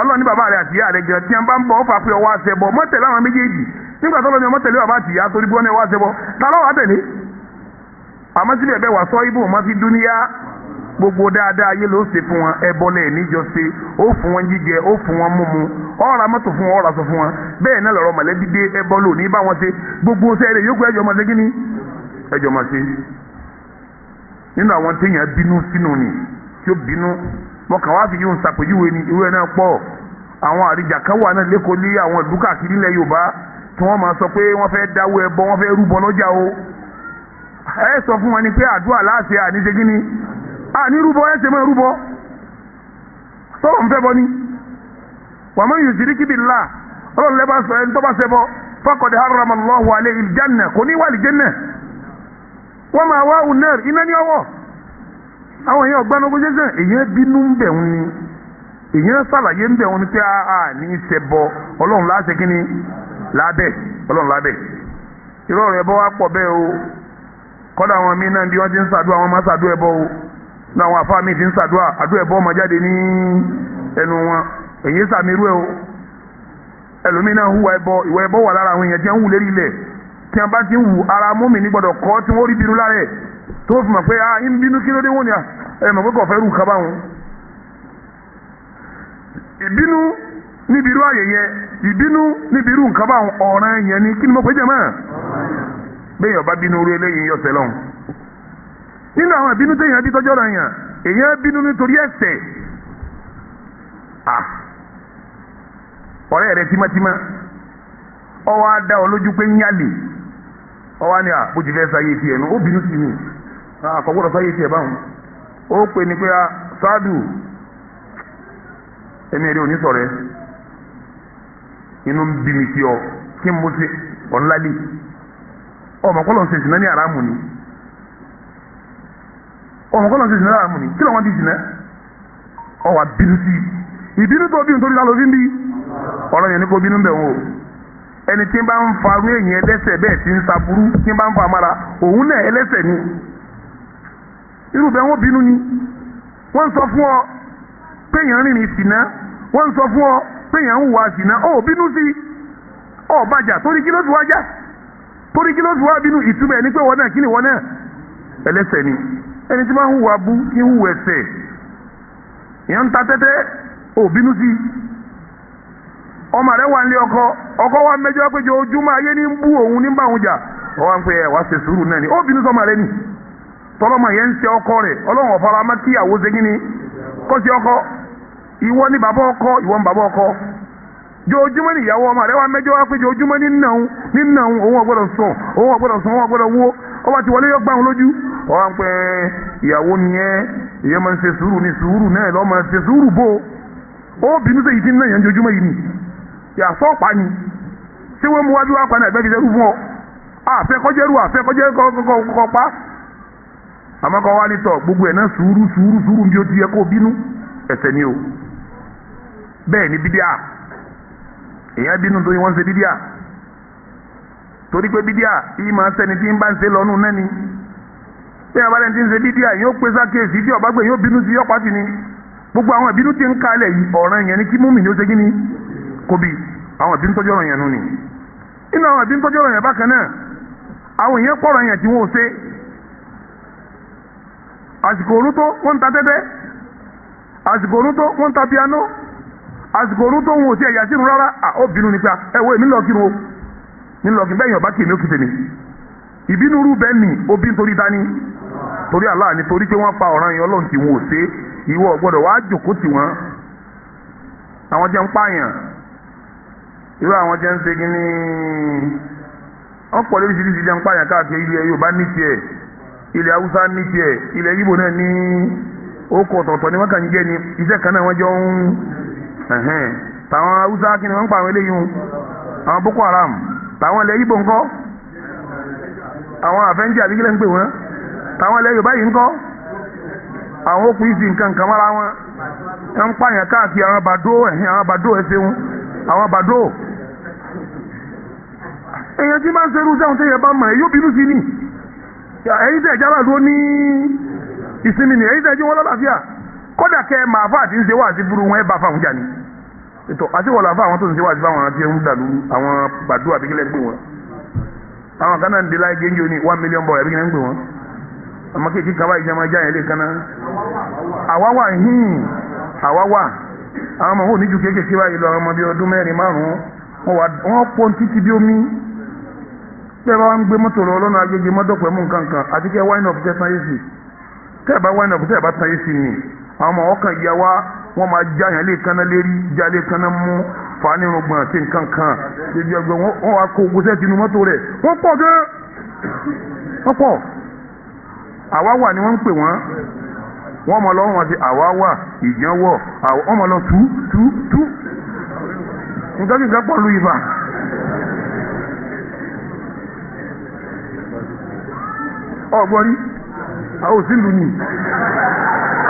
Speaker 1: ọlọ́ni bàbá rẹ̀ àti ìyá rẹ̀ gan tí wọ́n bá ń bọ̀ ọ́fà pé ọwọ́ àṣẹ bọ̀ mọ́tẹ̀lẹ́ àwọn méjèèjì nígbà tó lọ́ni mọ́tẹ̀lẹ́ bàbá àti ìyá torí bí wọ́n ní ọwọ́ àṣẹ bọ̀ ta lọ́wọ́ àtẹ̀lé àmọ́ síbẹ̀ bẹ́ẹ̀ wàsó ibù mọ́ ti dúnìyà gbogbo dáadáa ayé ló ṣe fún wọn ẹbọ lẹ níjọ ṣe ó fún wọn jíjẹ ó fún wọn mímu ọ̀rọ̀ mọ́tò fún wọn ọ̀rọ̀ sọ fún wọn bẹ́ẹ̀ náà lọ́rọ̀ mọ̀lẹ́bí dé ẹbọ lò ní bá wọn ṣe gbogbo sẹ́ẹ̀rẹ̀ yókù ẹjọ́ máa ṣe kí ni ẹjọ́ máa ṣe nínú àwọn téèyàn bínú sínú ni tí ó bínú wọn kàn wá fi yóò ṣàpèjúwe ni irú ẹ̀ náà pọ̀ àwọn àríjà kan wà náà lẹ́kọ̀ọ́ lé àwọn ìlú káàkiri ilẹ̀ Yorùbá tí wọ́n máa sọ pé wọ́n fẹ́ dáwọ́ ẹbọ wọ́n fẹ́ rúbọ lọ́jà o ẹ sọ fún wọn ni pé àdúrà láàṣẹ àníṣe kí ni ní rúbọ ẹ ṣe máa rúbọ tọ́wọ́ ń fẹ́ bọ́ ni wa man yushrik billah ọlọ́run lẹ́bàá sọ ẹni tó bá ṣẹbọ faqad harrama Allahu alayhi al-janna kò ní wà al-janna wa ma'wahu an-nar iná ní ọwọ́ àwọn èèyàn ọgbà nogo jẹ́sẹ̀ èèyàn bínú ń bẹ̀ wọn ni èèyàn sàlàyé ń bẹ̀ wọn ni pé ní ṣẹbọ ọlọ́run láṣẹ kí ni lábẹ́ ọlọ́run lábẹ́ ìrọ̀rùn ẹbọ wa pọ̀ bẹ́ẹ̀ o kọ́dà àwọn míín náà bí wọ́n ti ń ṣàdúrà wọn máa ṣàdúrà ẹbọ o ní àwọn àfáà mi ti ń ṣàdúrà àdúrà ẹbọ ọmọ jáde ní ẹnu wọn èyí sàmì irú ẹ o ẹlòmíín náà hùwà ẹbọ ìwà ẹbọ wà lára àwọn èèyàn tí wọ́n ń hù lérí ilẹ̀ tí wọ́n bá ti ń hù ara mọ́mì ní gbọ́dọ̀ kọ́ tí wọ́n rí bínú lára ẹ̀ tó fi mọ̀ pé ń bínú kí ló dé wọ́n ni ẹ mọ̀ pé kò fẹ́ rú kaba wọn. ìbínú níbi irú àyè yẹn ìbínú níbi irú nǹkan bá ọ̀ràn yẹn ni kí ni mo pè jẹ́ mọ́ bẹ́ẹ̀ yọ̀ọ́ bá bínú orí eléyìí yọ̀ sẹ́lọ̀n nínú àwọn ìbínú téèyàn bí tọ́jọ́ rẹ̀ yàn èèyàn bínú nítorí ẹ̀ṣẹ̀ ọ̀rẹ́ rẹ̀ tímọ́tímọ́ ọwọ́ á dá ọ lójú pé ń yálè ọwọ́ á ní bó ti fẹ́ sáyé tiẹ̀ nù ó bínú sí mi àkọ́gbọ́dọ̀ sáyé tiẹ̀ báwọn ó pè ní pé sáádù ẹ̀mí ẹ̀rẹ́ òní sọ̀rẹ́ inú ń bí mi sí ọ kí n mú sí ọ̀nlálì ọmọ kọ́lọ̀ ń ṣe ìsìnà ní àràmù ni ọmọ kọ́lọ̀ ń ṣe ìsìnà ní àràmù ni kí ló wọ́n ti ìsìnà ọwà bínú sí ìbínú tó bí nítorí lálọ́ fi ń bí ọ̀rọ̀ yẹn ní kó bínú bẹ̀ wọ́n o ẹni tí ń bá ń farú èyàn ẹlẹ́sẹ̀ bẹ́ẹ̀ tí ń saburú tí ń bá ń fa amára òun náà ẹlẹ́sẹ̀ ni irú bẹ́ẹ̀ wọ́n bínú ni wọ́n sọ fún ọ pé èèyàn rìnrìn ìsìnà wọ́n sọ fún ọ pé èèyàn ń hùwà ìsìnà ó bínú sí ọ bàjá torí kí ló fi wá já torí kí ló fi wá bínú ìtumọ̀ ẹ̀ ní pé wọ́n náà kí ni wọ́n náà ẹlẹ́sẹ̀ ni ẹni tí máa ń hùwà bú kí ń hùwà ẹ̀ṣẹ̀ ìyẹn ń ta tẹ́tẹ́ ò bínú sí ọmọ rẹ̀ wà nílé ọkọ wa mẹ́jọ péjọ ojúmọ́ ayé ní ń bú òun ní bá òun jà ọwọ́ ń pè ẹ̀ wá ṣe sùúrù náà ni ó bínú sọmọ rẹ̀ ni tọ́lọ́mọ yẹn ń ṣe ọkọ rẹ̀ ọlọ́run ọ̀fọ́ra má kíyàwó ṣe kí ni kó ṣe ọkọ ìwọ ni bàbá ọkọ ìwọ ni bàbá ọkọ jojúmọ́ ni ìyàwó ọmọ rẹ̀ wá mẹ́jọ wá péjọ ojúmọ́ nínú òun ọgbọ́dọ̀ sùn òun ọgbọ́dọ̀ wó ọba ti wọlé yọ gbà wọn lójú ọwọ́ ń pẹ́ ìyàwó nìyẹn ìyẹn máa ń ṣe sùúrù ní sùúrù náà lọ́ máa ṣe sùúrù bò ó bínú sèyí tí ń náà yẹn jojúmọ́ yìí ni yàtọ̀ ọ̀pá ni ṣé wọ́n mú wájú wá pa náà ẹgbẹ́ fi ṣerú fún ọ àfẹ́kọ́jẹ́rú àfẹ́kọ́jẹ́ pa àmọ́ kọ́ wá nítọ̀ gbogbo ẹ̀ náà sùúrù bí ó ti yẹ kó bínú ẹ̀ṣẹ̀ ni o bẹ́ẹ̀ ni bídíà èèyàn bínú torí wọ́n ń ṣe bídíà torí pé bídíà yìí máa sẹ́ni tí ń bá ń ṣe lọ́nù náà ni bí abalẹ̀ ti ń ṣe bídíà yóò pé sákèésí tí ọba gbé yóò bínú sí yọ́pá sí ni gbogbo àwọn ìbínú tí ń kalẹ̀ yìí ọ̀ràn yẹn ni kí múmi ni ó ṣe kí ni kò bí àwọn ìbínú tọ́jú ọ̀ràn yẹn nù ni nínú àwọn ìbínú tọ́jú ọ̀ràn yẹn bákan náà àwọn èèyàn pọ̀rọ̀ yẹn tí wọ́n ò ṣe àsìkò òru tó wọ́n ń ta tẹ́tẹ́ àsìkò òru tó wọ́n ń ta piano àsìkò òru tó wọn ò tiẹ̀ yà sínú rárá ó bínú nípa ẹ̀wọ́ èmi lọ kírun o nílò kí bẹ́ẹ̀ yàn bá kì mí ó kì tèmi ìbínú rú bẹ́ẹ̀ ni obì nítorí dání torí Allah ni torí pé wọ́n pa ọ̀ràn yẹn ọlọ́run tí wọn ò ṣe ìwọ gbọ́dọ̀ wá jòkó tì wọ́n àwọn jẹ́ ń pààyàn irú àwọn jẹ́ ń ṣe kí ní wọ́n pọ̀ lóríṣiríṣi jẹ́ ń pààyàn káàkiri ilẹ̀ Yorùbá ní tiẹ̀ ilẹ̀ Haúsá ní tiẹ̀ ilẹ̀ Yíbò náà ní ókò ọ̀tọ̀ọ̀tọ̀ ni wọ́n kàn ń jẹ́ ni iṣẹ́ kan náà wọ́n jọ ń tàwọn Haúsá kí ni wọ́n ń pa àwọn eléyìí àwọn Boko Haram tàwọn ilẹ̀ Yíbò ńkọ́ àwọn àfẹ́ńjì àbíkílẹ̀ ń pè wọ́n tàwọn ilẹ̀ Yorùbá yìí ńkọ́ àwọn òkú ìsì nǹkan kan mọ́ra wọn ẹ̀ ń pààyàn káàkiri àwọn bàdó ẹ̀ṣẹ̀hún àwọn bàdó èèyàn tí bá ń ṣerú sẹ́wọ̀n tẹ́yẹ bá mọ̀ ẹ̀ yóò bínú sí ni ẹ̀yin tẹ̀ jábà ló ní ìsinmi ni ẹ̀yin tẹ̀ jí wọn lọ́láfíà kódà kẹ́ máa fà àti ń ṣe wà àti burú wọn ẹ̀ bá fáwọn jà ní ètò àti wọ̀lá fún àwọn tó ń ṣe wà àti fáwọn àti ń dàlú àwọn bàdó àbíkílẹ̀ ń pè wọn àwọn kan náà ń de láì géńjó ní 1 million boy àbíkílẹ̀ ń pè wọn àmọ́ kéèké kan báyìí jẹ́ máa já yẹn lè kan náà àwáwà àwọn ọmọ wọn ò ní ju kéékèèké báyìí lọ àwọn ọmọ bíi ọdún 4-5 wọ́n pọ̀ títí bí omi tẹ́ bá wá ń gbé mọ́tò lọ lọ́nà Agége mọ́dọ̀pẹ́ mú nǹkan kan àti kẹ́ wine up tẹ́ tán yé sí tẹ́ bá wine up tẹ́ bá tán yé sí ni àwọn ọmọ ọkàn ìyá wa wọ́n máa já yẹn lè kanna lérí já lè kanna mú fanirungbọ̀n àti nǹkan kan ṣèjì ọgbẹ́ wọ́n wá kó ogun sẹ́ẹ̀tì inú mọ́tò rẹ̀ wọ́n pọ̀ gan wọ́n pọ̀ àwáwà ni wọ́n ń pè wọ́n mọ̀ lọ́wọ́ wọn ti àwáwà ìjánwọ̀ wọ́n mọ̀ lọ tú nǹkan kí nǹkan pọ̀ lu ìfà ọgbọ́rí àwọn òsìlú ni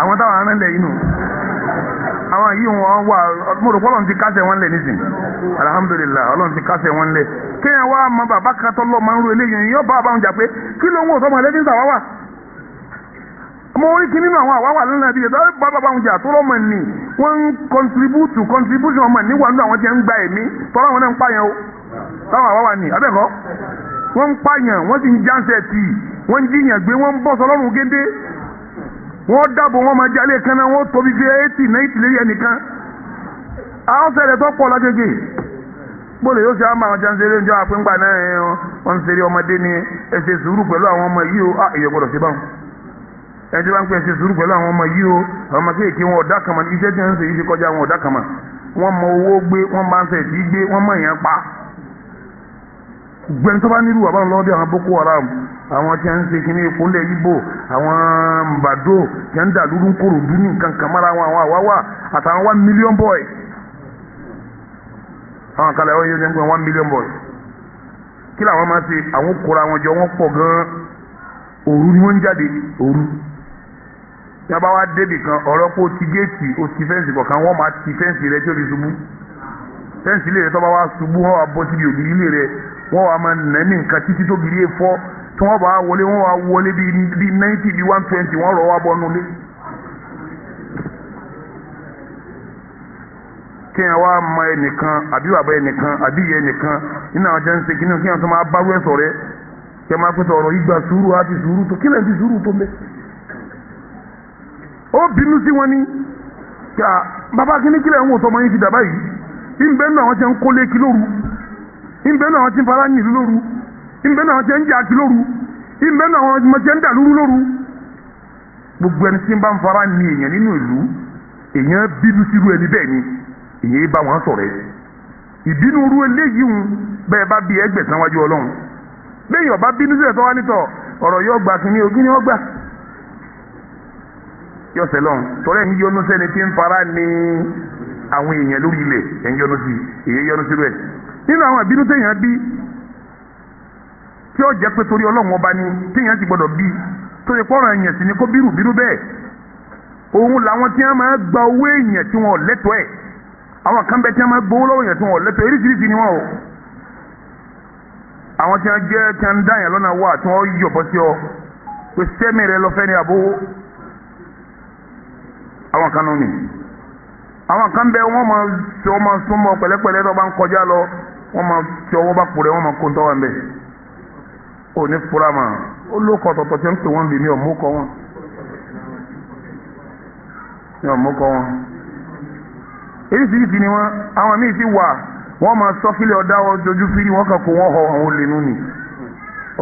Speaker 1: àwọn táwọn aránlẹ̀ inú àwọn yìí wọ́n wà mọ̀rọ̀pọ̀ ọlọ́run ti kásẹ̀ wọn lẹ̀ nísìn alhamdulillah ọlọ́run ti kásẹ̀ wọn lẹ̀ kéèyàn wá mọ bàbá katọ́ lọ́ máa ń ro eléyìí yóò bá àbáwọn jà pé kí ló ń wò sọmọ ẹlẹ́dín sàwáwà ọmọ orí kí nínú àwọn àwáwà lónìí àbí ìyẹn tó bá àbáwọn jà tó lọ́mọ ní wọ́n ń contribution ọmọ níwà nínú àwọn jẹ́ ń gba ẹ̀mí tọ́lá àwọn náà ń pààyàn o táwọn àwáwà ní abẹ́kọ́ wọ́n ń pààyàn wọ́n sì ń jáǹsẹ̀ tì wọ́n ń jiyàn gbé wọ́n ń bọ́ sọlọ́run gédé wọ́n dáàbò wọ́n máa jalè kan náà wọ́n tóbi fi 80-90 lérí ẹnìkan àwọn sẹ̀rẹ̀ tó pọ̀ lágbègbè gbọ́dọ̀ yóò ṣe àmà àwọn jáǹsẹ̀rẹ̀ ń jọ àpéǹgbà náà wọ́n ń ṣeré ọmọdé ní ẹ ṣe sùúrù pẹ̀lú àwọn ọmọ yìí o èyí gbọ́dọ̀ ṣe báwọn ẹni tí wọ́n ń pè ṣe sùúrù pẹ̀lú àwọn ọmọ yìí o ọmọ kéèké wọn ọ̀dà kàmá iṣẹ́ tí wọ́n ń ṣe yìí ti kọjá wọn ọ̀dà kàmá wọ́n mọ owó gbé wọ́n máa ń ṣe ìdí gbé wọ́n mọ èèyàn pa gbẹ̀ni tó bá nílùú àbáwọn lọ́wọ́ bí àwọn Boko Haram àwọn tí wọ́n ń ṣe kíní ìpínlẹ̀ Ìgbò àwọn mbàdó tí wọ́n ń dà lúrú kòrò dú ní nǹkan kan mára wọn àwọn àwáwà àtàwọn 1 million boy àwọn kalẹ̀ ọ̀yọ́ yẹn ń pè 1 million boy kí làwọn máa ṣe àwọn kóra wọn jọ wọ́n pọ̀ gan-an òru ni wọ́n ń jáde òru tí wọ́n bá wá débì kan ọ̀rọ̀ pé ó ti géètì ó ti fẹ́ǹsì kọ̀ọ̀kan wọ́n máa ti fẹ́ǹsì rẹ tí ó fi ṣubú fẹ́ǹsì ilé rẹ tó bá wá ṣubú wọ́n wá bọ́ síbi ògiri ilé rẹ wọ́n wá máa nà ní nǹkan títí tó giri fọ́ tí wọ́n bá wọlé wọ́n wá wọlé bíi 90 bíi 120 wọ́n rọ̀ wá bọ́ nulẹ̀. kí ẹ wá mọ ẹnìkan àbí bàbá ẹnìkan àbí ìyá ẹnìkan nínú àwọn jẹ́ ń ṣe kíní kí ẹ tó máa bá wẹ́ sọ̀rẹ́ kí ẹ máa pèsè ọ̀rọ̀ ìgbà sùúrù àti sùúrù tó kí lẹ́yìn ti sùúrù tó mẹ́ ó bínú sí wọn ní kí bàbá kí ní kílẹ̀ ń wò tọmọ yín ti dàbá yìí ìbẹ́ náà wọ́n ti ń kólé kí lóru ìbẹ́ náà wọ́n ti ń fara yìn lóru ìbẹ́ náà wọ́n ti ń jà kí lóru ìbẹ́ náà wọ́n ti ń dà lóru lóru. gbogbo ẹni tí ń bá ń fara ní èèyàn nínú ìlú èèyàn bínú sírú ẹni bẹ́ẹ̀ ni èèyàn bá wọn sọ̀rọ̀ ẹ̀ ìbínú ru eléyìí ń bẹ́ẹ̀ bá bí ẹgbẹ̀sán wájú ọlọ́run bẹ́ẹ̀ yọ̀ bá bínú sílẹ̀ tó wá nítọ̀ ọ̀rọ̀ yóò gbà kí ni ogún ni wọ́n gbà yọ sẹlọn torí ẹ̀yin yọnu sẹ́ni tí ń fara ní àwọn èèyàn lórí ilẹ̀ ẹ̀yin yọnu sí èyí yọnu sí rẹ̀ nínú àwọn ìbínú téèyàn bí tí ó jẹ́ pé torí ọlọ́run ọba ni téèyàn ti gbọ́dọ̀ bí tó ṣe pọ́nrọ̀ ẹ̀yàn sì ni kó bírù bírú bẹ́ẹ̀ òun làwọn tí wọ́n máa gba owó èèyàn tí wọ́n lẹ́tọ̀ọ́ ẹ̀ àwọn kan bẹ tí wọ́n máa gbowó lọ́wọ́ èèyàn tí wọ́n lẹ́tọ̀ọ́ eríṣiríṣi ni wọ́n o àwọn tí wọ́n jẹ́ tí wọ́n dá yẹn lọ́nà wà tí wọ́n yọ̀bọ sí ọ pé sẹ́mi rẹ lọ fẹ́ ní àbówó àwọn kan nù ní àwọn kan bẹ wọ́n máa súnmọ́ pẹ̀lẹ́pẹ̀lẹ́ tó bá ń kọjá lọ wọ́n máa tí ọwọ́ bá kúrẹ́ wọ́n máa kó ń tọ́wọ́ ń bẹ̀ ò ní fura mà ó ló kọ tọ̀tọ̀ tí ń pè wọ́n lè mi ò mú kọ wọn eríṣiríṣi ni wọn àwọn míì sì wà wọ́n máa sọ kílẹ̀ ọ̀dá ojú fírí wọ́n kàn kó wọ́n họ àwọn olè nù ní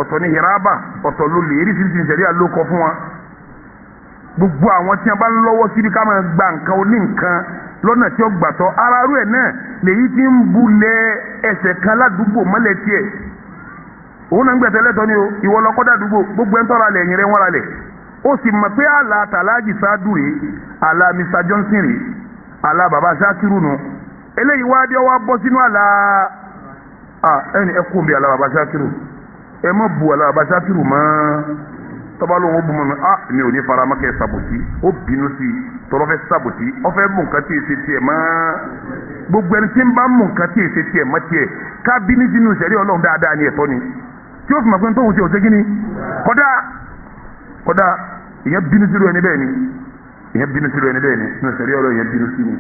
Speaker 1: ọ̀tọ̀ ní hiraba ọ̀tọ̀ ló lè eríṣiríṣi ìṣẹ̀rí àlókọ fún wa gbogbo àwọn tí wọ́n bá ń lọ́wọ́ síbi ká máa gba nǹkan oní nǹkan lọ́nà tí ó gbàtọ́ aráàlú ẹ̀ náà lèyí tí ń bulẹ̀ ẹsẹ̀ kan ládùúgbò mọ́lẹ̀ tiẹ̀ òun náà ń gbẹ̀sẹ̀ lẹ́tọ́ ni o ìwọ lọ́kọ́ dàdúgbò gbogbo ẹ̀ ń tọ́ra lẹ̀ ẹ̀yìn rẹ̀ wọ́n ra lẹ̀ ó sì mọ̀ pé àlà tàlájì sáádù rèé àlà Mr Johnson rèé àlà bàbá Sakiru nù eléyìí wá dé wá bọ́ sínú àlà ẹni ẹ kún bí àlà bàbá Sakiru ẹ má bu àlà bàbá Sakiru mọ́ tọ́ba ló ń bú mọ́ mi ò ní fara mọ́ kẹ́ sàbòtí ó bínú sí i tọ́lọ́ fẹ́ sàbòtí ọ fẹ́ mú nǹkan tí èsì tiẹ̀ mọ́ gbogbo ẹni tí ń bá mú nǹkan tí èsì tiẹ̀ mọ́ tiẹ̀ ká bínú sínú ìṣẹ̀rí Ọlọ́run dáadáa ni ẹ̀tọ́ ni tí ó fi mọ̀ pé tóun ti òṣèkí ni kódà ìyẹn bínú sírú ẹni bẹ́ẹ̀ ni nínú ìṣẹ̀rí Ọlọ́run ìyẹn bínú sí ni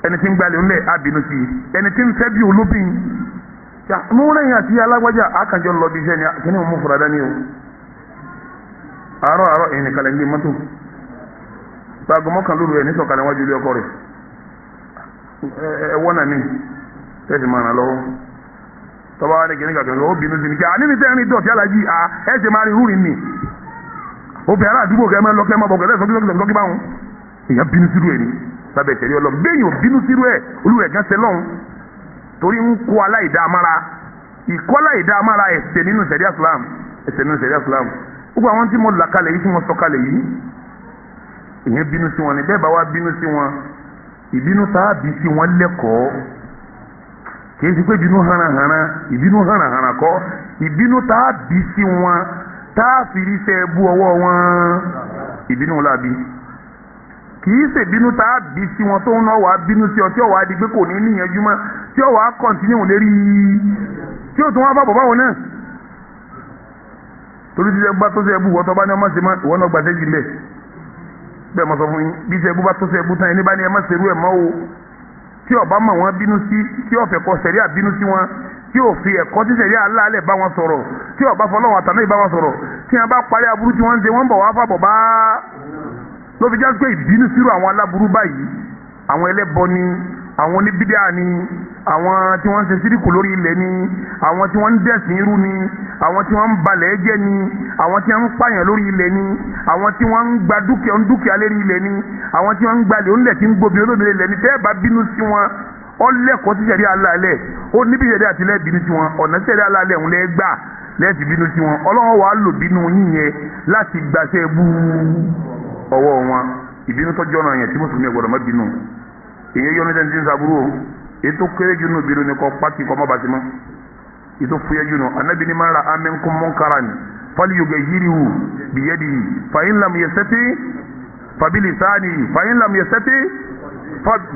Speaker 1: ẹni tí ń gbalẹ̀ ńlẹ̀ á bínú sí i ẹni tí ń fẹ́ bí olóbìn mo rẹ̀yìn àti alágbájá àkànjọ lọ bí iṣẹ́ ni kí ni mo mú fura dání o àárọ̀ ẹ̀yìn nìkan lẹ́yìn mọ́tò gbàgbọ́ mọ́kàn lóru ẹ̀ ní sọ̀kalẹ̀ wájú ilé ọkọ rẹ̀ ẹ wọ́n náà mi tẹ́sí máa ràn lọ́wọ́ tọ́ba wa ní kìnnìkà kan ó bínú sí ni kí àní mi tẹ́ ẹni dọ̀tí alájí ẹ ṣe máa rí rúrin ni obìnrin ará àdúgbò kẹ́ ẹ máa lọ kẹ́ ẹ máa bọ̀ kẹ́lẹ́ sọ́kí báwọn èèyàn bínú sírú ẹ̀ ni lábẹ́ ìtẹ̀lé ọlọ́run bẹ́ẹ̀ ò bínú sírú ẹ̀ olúwẹ̀ gán ṣe lọ́hùn torí ń kó aláìdá amára ìkọ́ aláìdá amára ẹ̀ṣẹ̀ nínú ìṣẹ̀rí Islam gbogbo àwọn tí mo là kalẹ̀ yìí tí mo sọ kalẹ̀ yìí ìyẹn bínú sí wọn ni bẹ́ẹ̀ bá wá bínú sí wọn ìbínú tá a bí sí wọn lẹ́kọ̀ọ́ kì í ti pé ìbínú hànàhànà kọ́ ìbínú tá a bí sí wọn tá a fi rí sẹ́ bú ọwọ́ wọn ìbínú la bí kì í ṣe ìbínú tá a bí sí wọn tó ń náà wàá bínú sí ọ tí ó wàá di pé kò ní níyànjú mọ́ tí ó wàá kọ̀ntínú lérí tí ó tún wá bá bọ̀ báwọn náà torí tí ẹbú bá tó ṣe ẹbú wọ́n tó bá ní ọmọ ṣe máa ìwọ́n náà gbà sẹ́yìn lẹ̀ bẹ́ẹ̀ mọ̀ sọ fún yín bí ṣe ẹbú bá tó ṣe ẹbú tán ẹni bá ní ẹ má ṣerú ẹ̀ mọ́ o tí ọba mọ̀ wọ́n bínú sí tí ọ̀fẹ́ kọ sẹ̀rí àbínú sí wọn tí òfin ẹ̀kọ́ tí sẹ̀rí aláàlẹ̀ bá wọn sọ̀rọ̀ tí ọba fọlọ́wọn àtàná ìbá wọn sọ̀rọ̀ tí wọn bá parí aburú tí wọ́n ń ṣe wọ́n bọ̀ wá fàbọ̀ bá ló fi já pé ìbínú sírò àwọn aláburú báyìí àwọn ẹlẹ́bọ ni àwọn oníbídà ni àwọn tí wọ́n ń ṣe síríkù lórí ilẹ̀ ni àwọn tí wọ́n ń dẹ̀sìn irú ni àwọn tí wọ́n ń balẹ̀ jẹ́ ni àwọn tí wọ́n ń pààyàn lórí ilẹ̀ ni àwọn tí wọ́n ń gba dúkìá lérí ilẹ̀ ni àwọn tí wọ́n ń gbalẹ̀ onílẹ̀ tí ń gbóbi olómi ilẹ̀ ni tẹ́ẹ̀ bá bínú sí wọn ọlẹ́kọ̀ọ́ tí sẹ̀rí aláàlẹ̀ ó níbi sẹ̀rí àtìlẹ́ bínú sí wọn ọ̀nà sẹ̀rí aláàlẹ̀ ń lẹ́ gbà lẹ́ẹ̀tì bínú sí wọn ọlọ́wọ́ wàá lò bínú yín yẹn láti gbàṣẹ́ bú ọwọ́ wọn ìbínú tọ́jú ọ̀nà yẹn tí mùsùlùmí gbọ́dọ̀ má bínú èyí yọ ní tẹ́ntì ń sàbúrò ètò kéré jù nù bínú ni kò pàtì kọ́ mọ́ bàtí mọ́ ètò fúyẹ́ jù nù anabi ni mara aminkum munkaran falyughayyirhu biyadihi fa in lam yastati fa bilisanihi fa in lam yastati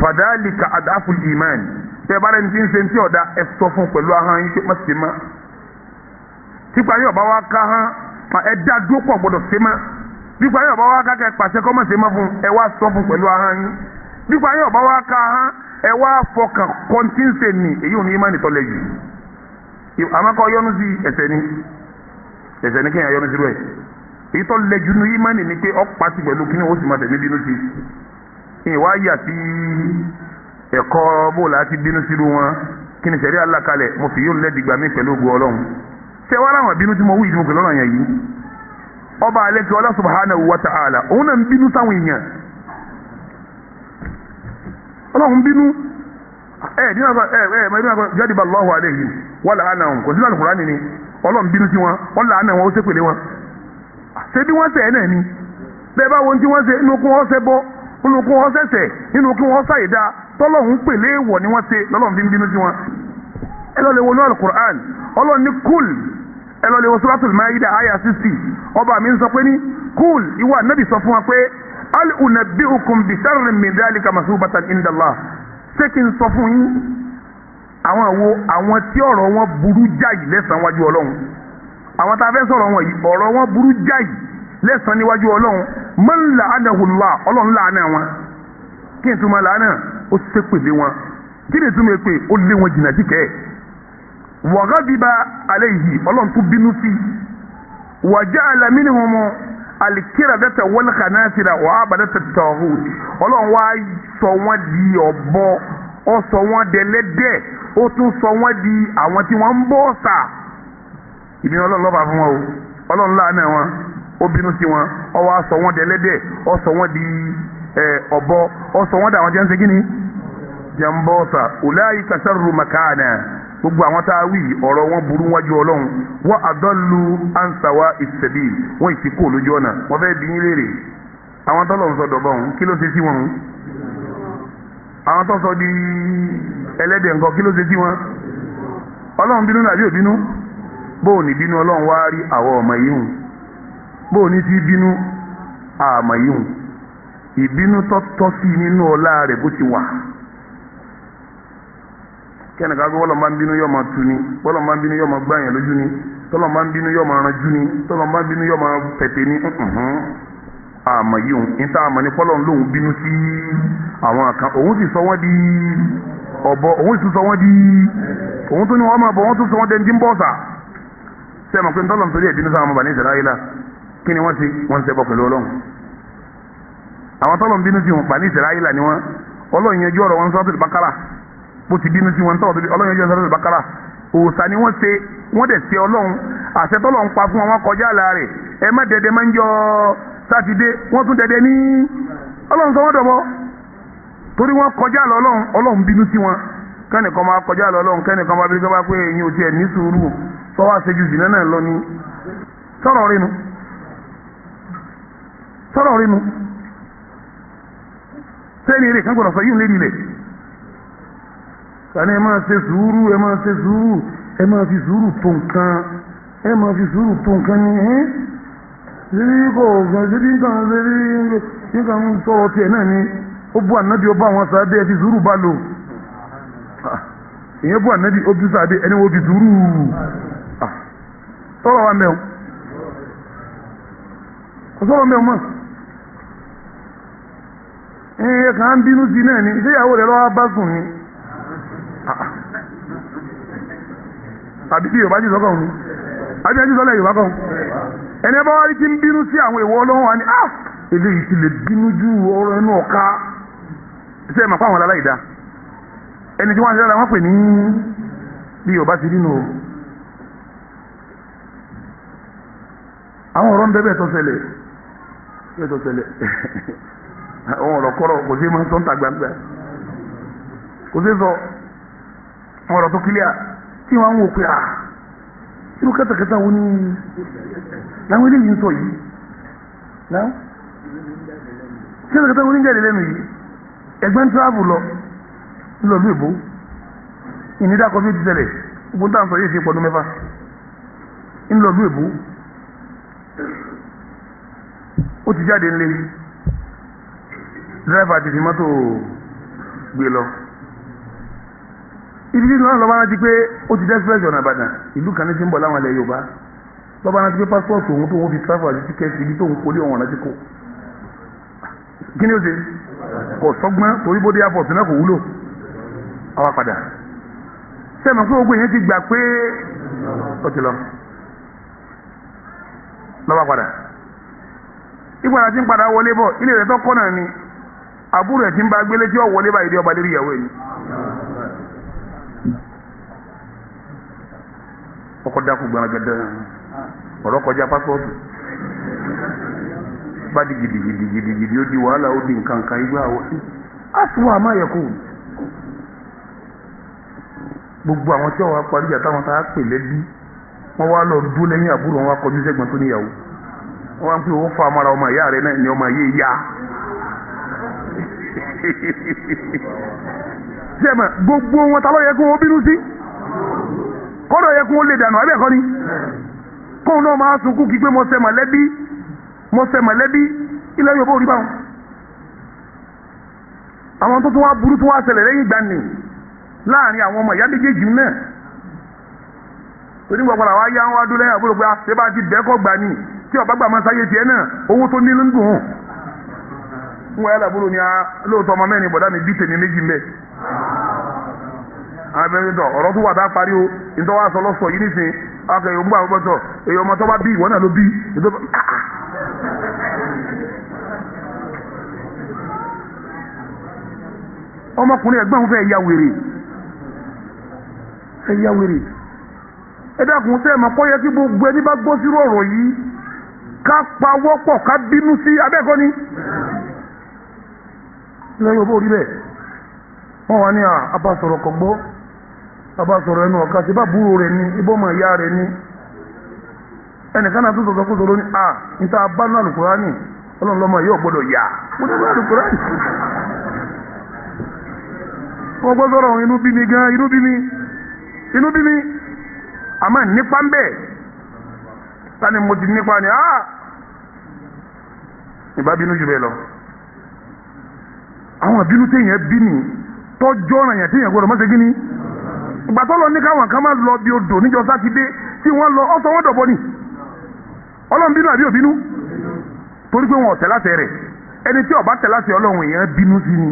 Speaker 1: fadhalika ad'afu al-iman tẹ́ bá rẹ̀ ní ti ń ṣe ní tí ọ̀dà ẹ̀ sọ fún pẹ̀lú ahọ́n yín pé má ṣe má tipa yóò bá wá ká hán ẹ dá dúró pọ̀ gbọ́dọ̀ ṣe má tipa yóò bá wá ká kẹ́ pàṣẹ kọ́ má ṣe má fún ẹ wá sọ fún pẹ̀lú ahọ́n yín nípa yóò bá wá ká hán ẹ wá fọkàn kọ́ńtíǹsẹ̀ ni èyí ò ní má nìtọ́lẹ̀ jù àmọ́ kọ́ yọnu sí ẹsẹ̀ ni kéèyàn yọnu sí rẹ̀ èyí tó lẹ́jú ní ìmánì ni pé ọ̀pá ti pẹ̀lú kíní ó sì máa tẹ̀lé bínú sí ìwà yà sí ẹ̀kọ́ bóòlù àti bínú sírú wọn kí ni sẹ̀rí alákalẹ̀ mo fi yóò lẹ́dìgbà mí pẹ̀lú ògùn ọlọ́run ṣé wàá láwọn bínú tí mo wí ìdí mo pè lọ́nà yẹn yìí ọba alẹ́kẹ́ ọlá subhanahu wa ta'ala òun náà ń bínú sáwọn èèyàn ọlọ́run bínú jadiba Allahu alayhim wa la'anahum kò sí láti Kùránì ni ọlọ́run bínú sí wọn wọ́n làánà wọn ó ṣépèlé wọn ṣé bí wọ́n ṣẹ̀ ẹ́ náà ni bẹ́ẹ̀ bá wo tí wọ́n ṣe inú kún wọ́n ṣẹ́ bọ́ inú kún wọ́n ṣẹ̀ṣẹ̀ inú kún wọ́n ṣàyẹ̀dá tọ́lọ́run pèlé èèwọ̀ ni wọ́n ṣe lọ́lọ́run fi ń bínú sí wọn. ẹ lọ lè wo ní al-Qur'an ọlọ́run ní kúl ẹ lọ lè wo Suratul Maida àyà 60 ọba mi ń sọ pé ní kúl ìwà nábì sọ fún wa pé al unabbi'ukum bi sharrin min dhalika masubatan inda Allah ṣé kí n sọ fún yín àwọn tí ọ̀rọ̀ wọn burú jáì lẹ́sàn-án wájú ọlọ́run àwọn tá a fẹ́ sọ̀rọ̀ wọn yìí ọ̀rọ̀ wọn burú jáì lẹ́sàn-án níwájú ọlọ́run man la'anahu Allah ọlọ́run láàánà wọn kí n túmọ̀ láàánà ó ṣépèlé wọn kí ni túmọ̀ pé ó lé wọn jìnnà síkẹ́ wa ghadiba alayhi ọlọ́run tún bínú sí wa ja'ala minhum al-qiradata wal khanasira wa abadata at-taghut ọlọ́run wá sọ wọn di ọ̀bọ ó sọ wọn dẹlẹ́dẹ̀ ó tún sọ wọn di àwọn tí wọ́n ń bọ òòṣà ìbínú ọlọ́run lọ́ba fún wọn o ọlọ́run láàánú wọn ó bínú sí wọn ó wá sọ wọn dẹlẹ́dẹ̀ ó sọ wọn di ọ̀bọ ó sọ wọn dà wọn jẹ́ ń ṣe kí ni jẹ́ ń bọ òòṣà ulaika sharru makana gbogbo àwọn tá a wí ọ̀rọ̀ wọn burú wájú ọlọ́run wa adallu an sawa'is sabil wọ́n ìsìnkú olójú ọ̀nà wọ́n fẹ́ bí yín léèrè àwọn tọ́lọ̀ ń sọ dọ̀bọ̀ ọ̀hún kí ló ṣe sí wọn àwọn tó sọ di ẹlẹ́dẹ̀ nǹkan kí ló ṣe sí wọn ọlọ́run bínú nàbí ò bínú bóò ní bínú ọlọ́run wá rí àwọ̀ ọmọ yìí hùn bóò ní ti bínú àmọ̀ yìí hùn ìbínú tọ́tọ́ sí nínú ọlá rẹ̀ bó ti wà kẹ́ni ká gbọ́ bọ́lọ̀ máa ń bínú yọ̀ máa tu ni bọ́lọ̀ máa ń bínú yọ̀ máa gbáyàn lójú ni tọ́lọ̀ máa ń bínú yọ̀ máa ranjú ni tọ́lọ̀ máa ń bínú yọ̀ máa pẹ̀tẹ̀ ni àmọ̀ yìí hùn níta àmọ̀ ní pọ́lọ̀ lóhùn bínú sí àwọn kan òun sì sọ wọ́n di ọ̀bọ òun sì sọ wọ́n di òun tó ní wọ́n máa bọ̀ wọ́n tún sọ wọ́n dẹni tí ń bọ̀ ọ̀sà ṣé ẹ mọ̀ pé ntọ́lọ̀ nítorí ẹ̀dínú sáwọn ọmọbà ní Ísírẹ́lì kí ni wọ́n ti ṣẹbọ pẹ̀lú Ọlọ́run àwọn tọ́lọ̀ ń bínú sí wọn pa ní Ísírẹ́lì ni wọ́n Ọlọ́run yanjú ọ̀rọ̀ wọn Suratul Baqara bó ti bínú sí wọn tọ́lọ̀ Ọlọ́run yanjú Suratul Baqara òòṣà ni wọ́n ṣe wọ́n dẹ̀ ṣe Ọlọ́run àṣẹ tọ́lọ̀ ń pa fún wọn kọjá àlà rẹ̀ ẹ má dẹdẹ máa ń jọ sátidé wọ́n tún dẹdẹ ní Ọlọ́run sọ wọ́n dọ̀bọ́ torí wọ́n kọjá lọ Ọlọ́run bínú sí wọn kẹ́nìkan máa kọjá lọ Ọlọ́run kẹ́nìkan máa bí gbọ́ pé èyí ò tiẹ̀ ní sùúrù sọ́wọ́ àṣejù sí náà lọ ní sọ̀rọ̀ rinu sẹ́ni eré kan gbọ́dọ̀ sọ yìí ń lérí lẹ̀ sani ẹ máa ṣe sùúrù ẹ máa ṣe sùúrù ẹ máa fi sùúrù tó nǹkan ẹ máa fi sùúrù tó nǹkan ní ṣíbí kò gbọ́n ṣíbí nǹkan ń sọ̀rọ̀ tiẹ̀ náà ni ó bú ànábì ó bá àwọn sáadé ẹ fi sùúrù bá lò ìyẹn bú ànábì ó bí sáadé ẹni wo fi sùúrù sọ̀rọ̀ wa mẹ́wọ̀n kò sọ̀rọ̀ mẹ́wọ̀n mọ́ ẹ kàn ń bínú sí náà ni ṣé ìyàwó rẹ lọ́wọ́ bá sùn ni àbí bí yorùbá jù sọ́kọ̀ òun àbí ẹjú sọ́lẹ̀ yorùbá kan ẹni ẹbá wá rí tí ń bínú sí àwọn ìwọ ọlọ́run wa ni eléyìí ti lè bínú ju ọ̀rọ̀ ẹnu ọ̀ka ṣe é mà fáwọn aláìda ẹni tí wọ́n ṣe lára wọ́n pè ní bí yorùbá ti rí nù o àwọn ọ̀rọ̀ ń bẹ́ẹ̀ tó ṣẹlẹ̀ àwọn ọ̀rọ̀ kọ́rọ̀ kò sí máa ń tọ́ta gbangba kò sí sọ àwọn ọ̀rọ̀ tó kílíà tí wọ́n ń wò pé irú kẹtàkẹtà wo ni láwọn eléyìí ń sọ yìí láwọn kẹtàkẹtà wo ni ń jáde lẹ́nu yìí ẹgbẹ́ ń tíráàbù lọ ńlọlú èbó ìnídàkọ bí ó ti ṣẹlẹ̀ gbogbo táwọn sọ yìí ṣe pọ̀dún mẹ́fà ńlọlú èbó ó ti jáde ńlẹ̀ dírẹ́fà ti fi mọ́tò gbé lọ ibi tí náà lọ́ba rántí pé ó ti dẹ́sípẹ́sì ọ̀nà Ìbàdàn ìlú kan ní ti ń bọ̀ láwọn ilẹ̀ Yorùbá lọ́ba rántí pé pásítọ̀tù òun tó wọ́n fi tíráfà àti tíkẹ́ẹ̀tì ibi tó ń kólé ọ̀hún rántí kò kí ni ó ṣe kò sọ́gbọ́n torí bóde airport náà kò wúlò àwa padà sẹ́mi pé ogun yẹn ti gbà pé ó ti lọ lọ́ba padà ìgbà tí ń padà wọlé bọ̀ ilé rẹ̀ tó kọ́ náà ni àbúrò ẹ̀ tí ń bá gbélé tí ó wọlé báyìí dé ọba lérí ìyàwó ẹ̀ ni. ọkọ̀ dákú gbàgàdà ọ̀rọ̀ kọjá pásọ̀tù bá di gidigidi ó di wàhálà ó di nǹkan kan igbá wọ àfúwà má yẹ kó gbogbo àwọn tí wọ́n parí ìjà táwọn tá a pè lẹ́bí wọ́n wá lọ dúró lẹ́yìn àbúrò wọn wá kọjú sẹ́gbọ̀n tó níyàwó wọ́n wá ń pè owó fa amara ọmọ ìyá rẹ̀ náà ni ọmọ yé ya jẹ́mọ̀ gbogbo wọn ta ló yẹ kó wọ́n bínú sí kọ́dọ̀ yẹ kó wọ́n lè dànù abẹ́ ẹ̀kọ́ ni kóun náà máa sunkún kí pé mo ṣe mọ̀lẹ́bí ilẹ̀ Yorùbá ò rí báwọn àwọn tó tún wá burú tó wá ṣẹlẹ̀ lẹ́yìn ìgbà nì láàrin àwọn ọmọ ìyá méjèèjì náà onígbàgbọ́n àwọn ayé àwọn adúlẹ̀ àbúrò pé ṣé bá ti bẹ́ẹ̀kọ́ gbà ní tí ọba gbà máa sáyé tiẹ̀ náà owó tó ní ló ń dùn hàn ń wáyà làbúrò ni lóòótọ́ ọmọ mẹ́rin bọ̀dá mi bí tèmi méjì mbẹ́ abẹ́rẹ́dọ̀ ọ̀rọ̀ tó wà tá a parí o nítorí wàá sọ lọ́sọ̀ yìí nísìn akẹ́ yòó ń gbà wọ́pọ̀ tọ̀ èyí ọmọ tó bá bí ìwọ náà ló bí ọmọkùnrin ẹ̀gbọ́n òun fẹ́ ya wèrè ẹ dákun sẹ́ ẹ̀ mọ̀ pọ́ yẹ kí gbogbo ẹni bá gbọ́ sírò ọ̀rọ̀ yìí ká pawọ́pọ̀ ká bínú sí abẹ́ẹ̀kọ́ ni ilẹ̀ Yorùbá ò rí bẹ́ẹ̀ wọ́n wá ní abasọ̀rọ̀ kọ̀ gbọ́ abasọ̀rọ̀ ẹnu ọ̀ka tí bá búrò rẹ̀ ní ibọ́mọ̀ ìyá rẹ̀ ní ẹnìkan náà tó sọ̀tọ̀ kó sọ̀rọ̀ ní níta abánú Àlùkùránì Ọlọ́run lọ́mọ yóò gbọ́dọ̀ yà mo ní bá Àlùkùránì wọ́n gbọ́ sọ̀rọ̀ inú bí mi gan inú bí mi àmọ́ nípa ń bẹ̀ tani mo ti nípa ni ìbá bínú jù bẹ́ẹ̀ lọ àwọn ìbínú téèyàn bí ni tọ́jọ́ ọ̀ràn yẹn téèyàn gbọ́dọ̀ mọ́sẹ̀ gíní ìgbà tó lọ ní káwọn kan máa lọ bí odò níjọ́ sátidé tí wọ́n lọ ọ̀sọ̀ wọ́n dọ̀bọ ni Ọlọ́run bínú àbí òbínú torí pé wọn ò tẹ̀ láṣẹ rẹ̀ ẹni tí ó bá tẹ̀ láṣẹ Ọlọ́run èèyàn bínú sí ni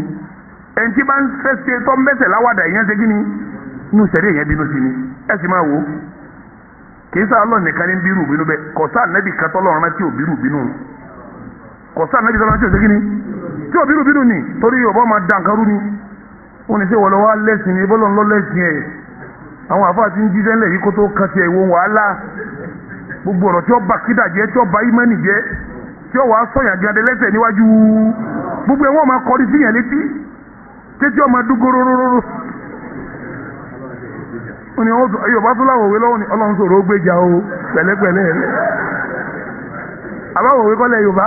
Speaker 1: ẹni tí bá ń fẹ́ ṣe tọ́ mẹ́sẹ̀ láwàdà èèyàn ṣe gíní inú sẹ̀rí èèyàn bínú sí ni ẹ sì máa wò ó kì í sáà Ọlọ́run nìkan ní bírù bínú bẹ́ẹ̀ kọ̀sá nẹ́bì kẹtọ́ lọ́run rántí ò bírù bínú kọ̀sá nẹ́bì kẹtọ́ rántí ò ṣe gíní tí ò bírù bínú ni torí Yorùbá máa dá nǹkan rú ni wọ́n ní sẹ́ wọ́n lọ wá lẹ́sìn ní bọ́lọ̀ ńlọ lẹ́sìn ẹ̀ àwọn àfáà ti ń jí sẹ́lẹ̀ yìí kó tó kan ti ẹ̀wọ̀n wàhálà gbogbo ọ̀rọ̀ tí ó bá kídà jẹ́ tí ó bá ìmánì jẹ́ tí ó wàá sọ̀yàn gẹ́gẹ́ lẹ́sẹ̀ níwájú gbogbo ẹ̀wọ̀n máa kọrí sí yẹn létí títí ọmọ dúgóróróró wọ́n ní Yorùbá tó láwọ̀ òwe lọ́wọ́ ni Ọlọ́run sọ̀rọ̀ ó gbéjà o pẹ̀lẹ́pẹ̀lẹ́ rẹ̀ àbáwọ̀ òwe kọ́lẹ̀ Yorùbá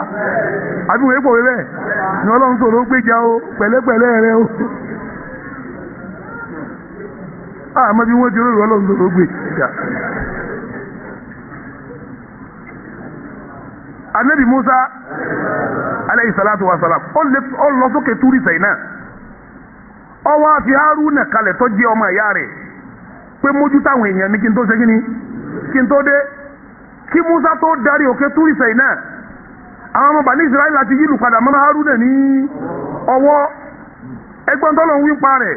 Speaker 1: àbí òwe pòwe bẹ́ẹ̀ ni Ọlọ́run sọ̀rọ̀ ó gbéjà o pẹ̀lẹ́pẹ̀lẹ́ rẹ̀ o àmọ́ bí wọ́n ti rí Ọlọ́run sọ̀rọ̀ ó gbéjà. Ànábì Musa alayhi salatu wa salam ó lọ sókè túrì sẹ́yìn náà ọwọ́ àti Haruna kalẹ̀ tó jẹ́ ọmọ ìyá rẹ̀ pé mójú táwọn èèyàn ní kí n tó ṣe kí ni kí n tó dé kí Musa tó darí òkè túrì sẹ́yìn náà àwọn ọmọ bàní Israẹli láti yílù padà mọ́nà Haruna ní ọwọ́ ẹgbọ́n tó lọ ń wí pa rẹ̀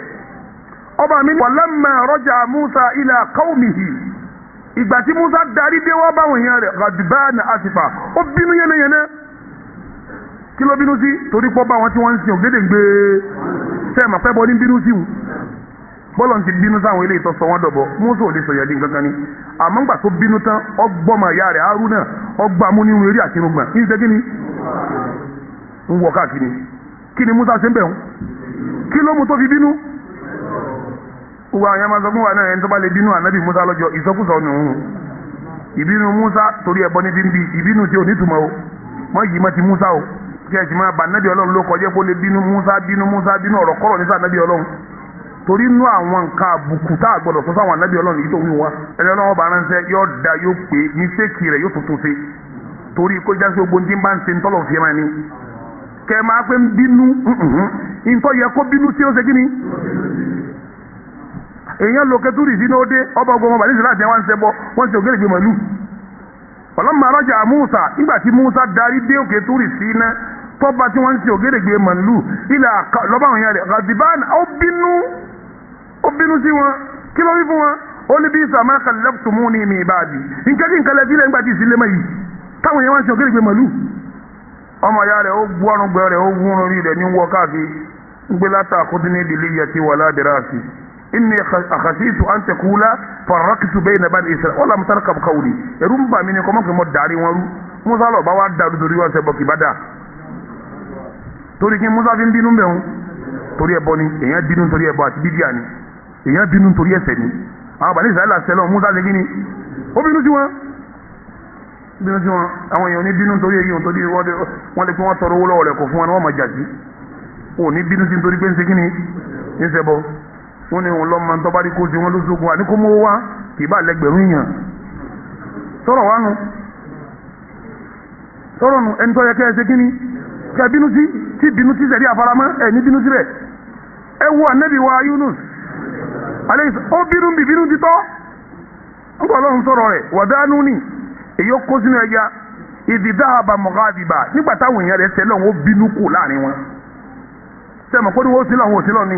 Speaker 1: ọba mi ní walamma raja Musa ila qawmihi ìgbà tí Musa darí dé wọ́n báwọn èèyàn rẹ̀ ghadbana asifa ó bínú yẹnẹyẹnẹ kí ló bínú sí torí pọ́ bá wọn tí wọ́n ń sin ògédèǹgbé sẹ́ẹ̀mà pẹ́ bọ́ ní bínú sí wọn bọ́lọ̀ ti bínú sáwọn ilé ìtọ́sọ wọn dọ̀bọ̀ Musa ò lè sọ yẹ̀dín kankan ni àmọ́ ńgbà tó bínú tán ọgbọ́mọ ìyá rẹ̀ Haruna ọgbà mú nínú eré àti irùngbọ̀n ní ṣe kíni ń wọ káàkiri kí ni Musa ṣe ń bẹ̀ wọn kí ló mú tó fi bínú gbogbo àwọn yàrá sọ fún wa náà ẹni tó bá lè bínú ànábì Musa lọ́jọ́ ìsọkúsọ nù ìbínú Musa torí ẹbọ ní bíbí ìbínú tí ò ní túmọ̀ o mọ yìí mọ ti Musa o kí ẹ sì máa bà ànábì Ọlọ́run ló kọjá kó lè bínú Musa bínú ọ̀rọ̀ kọ́rọ̀ nísà ànábì Ọlọ́run torí inú àwọn nǹkan àbùkù tá a gbọdọ̀ sọ sáwọn ànábì Ọlọ́run yìí tó wí wọn ẹni Ọlọ́run bá ránṣẹ́ yóò da yóò pé ní séèkì rẹ̀ yóò tuntun ṣe torí kó jásí gbogbo ní bá ń ṣe ńtọ́lọ̀ fi máa ní kẹ máa pé ń bínú nǹkan yẹ kó bínú tí ó ṣe kí ni èèyàn lo kẹtùrì sínú ó dé ọba ogun ọmọ àdìsí láti wọn ṣe bọ wọn ṣe ògèrè gbé màlúù ọlọ́mọ arájà Musa nígbà tí Musa darí dé òkè túrì sí iná tọ́ba tí wọ́n ń ṣe ògèrè gbé màlúù ilẹ̀ lọ́ba àwọn èèyàn rẹ̀ gàdìbán ó bínú sí wọn kí ló wí fún wọn ó ní bí sàmá kàlẹ́kùtùmù ní mi ìbàdí nǹkan kí nǹkan lẹ́bí lẹ́yìn gbà tí ìsílẹ̀ mọ́ yìí táwọn èèyàn wọ́n ń ṣe ògèrè gbé màlúù ọmọ ya rẹ̀ ó gbú ọrùngbẹ́ rẹ̀ ó wú orí rẹ̀ ní wọ́ káàkiri ń gbé látà kó dín ní ìdílé yẹ ti wà ládìrásì inni akhasitu an taqula farraqtu bayna bani isra'il wala mutarkab qawli ẹ̀rù ń bà mí ni ko mo ke mo dari wọn rú Musa ló bá wá dàrú torí wọ́n ṣe bọ kibada torí kí Musa fi ń bínú be hun torí ẹbọ ni èyàn bínú torí ẹbọ àti bidia ni èyàn bínú torí ẹ̀ṣẹ̀ ni àwọn bani Isra'il selo Musa le gini ó bínú sí wọn àwọn èyàn ní bínú torí èyí torí wọ́n lè pé wọ́n tọrọ owó lọ́wọ́ rẹ̀ kò fún wọn wọ́n máa jàjí ó ní bínú sí torí pé ń ṣe gini ń ṣe bọ wọ́n ní wọn lọ́mọ tó bá rí kó sí wọn lóṣogún àní kó mówó wá kì í bá lẹ́gbẹ̀rún èèyàn sọ̀rọ̀ wá nu sọ̀rọ̀ nu ẹni tó yẹ kẹ́ ẹ ṣe kíni kẹ́ ẹ bínú sí tí bínú sí sẹ̀rí àfaramọ́ ẹ̀ ní bínú síbẹ̀ ẹ wo ànábì wa Yunus alẹ́ ó bínú bí bínú ti tọ́ ń bọ̀ lọ́run sọ̀rọ̀ rẹ̀ wàdánù ni èyí ó kó sínú ẹja ìdí dáhàbà mọ̀gáàdìbà nígbà táwọn èèyàn rẹ̀ tẹ́lọ̀ ó bínú kù láàrin wọn sẹ́mọ̀ kó ní wọ́n sílọ̀ wọn ò sílọ̀ ni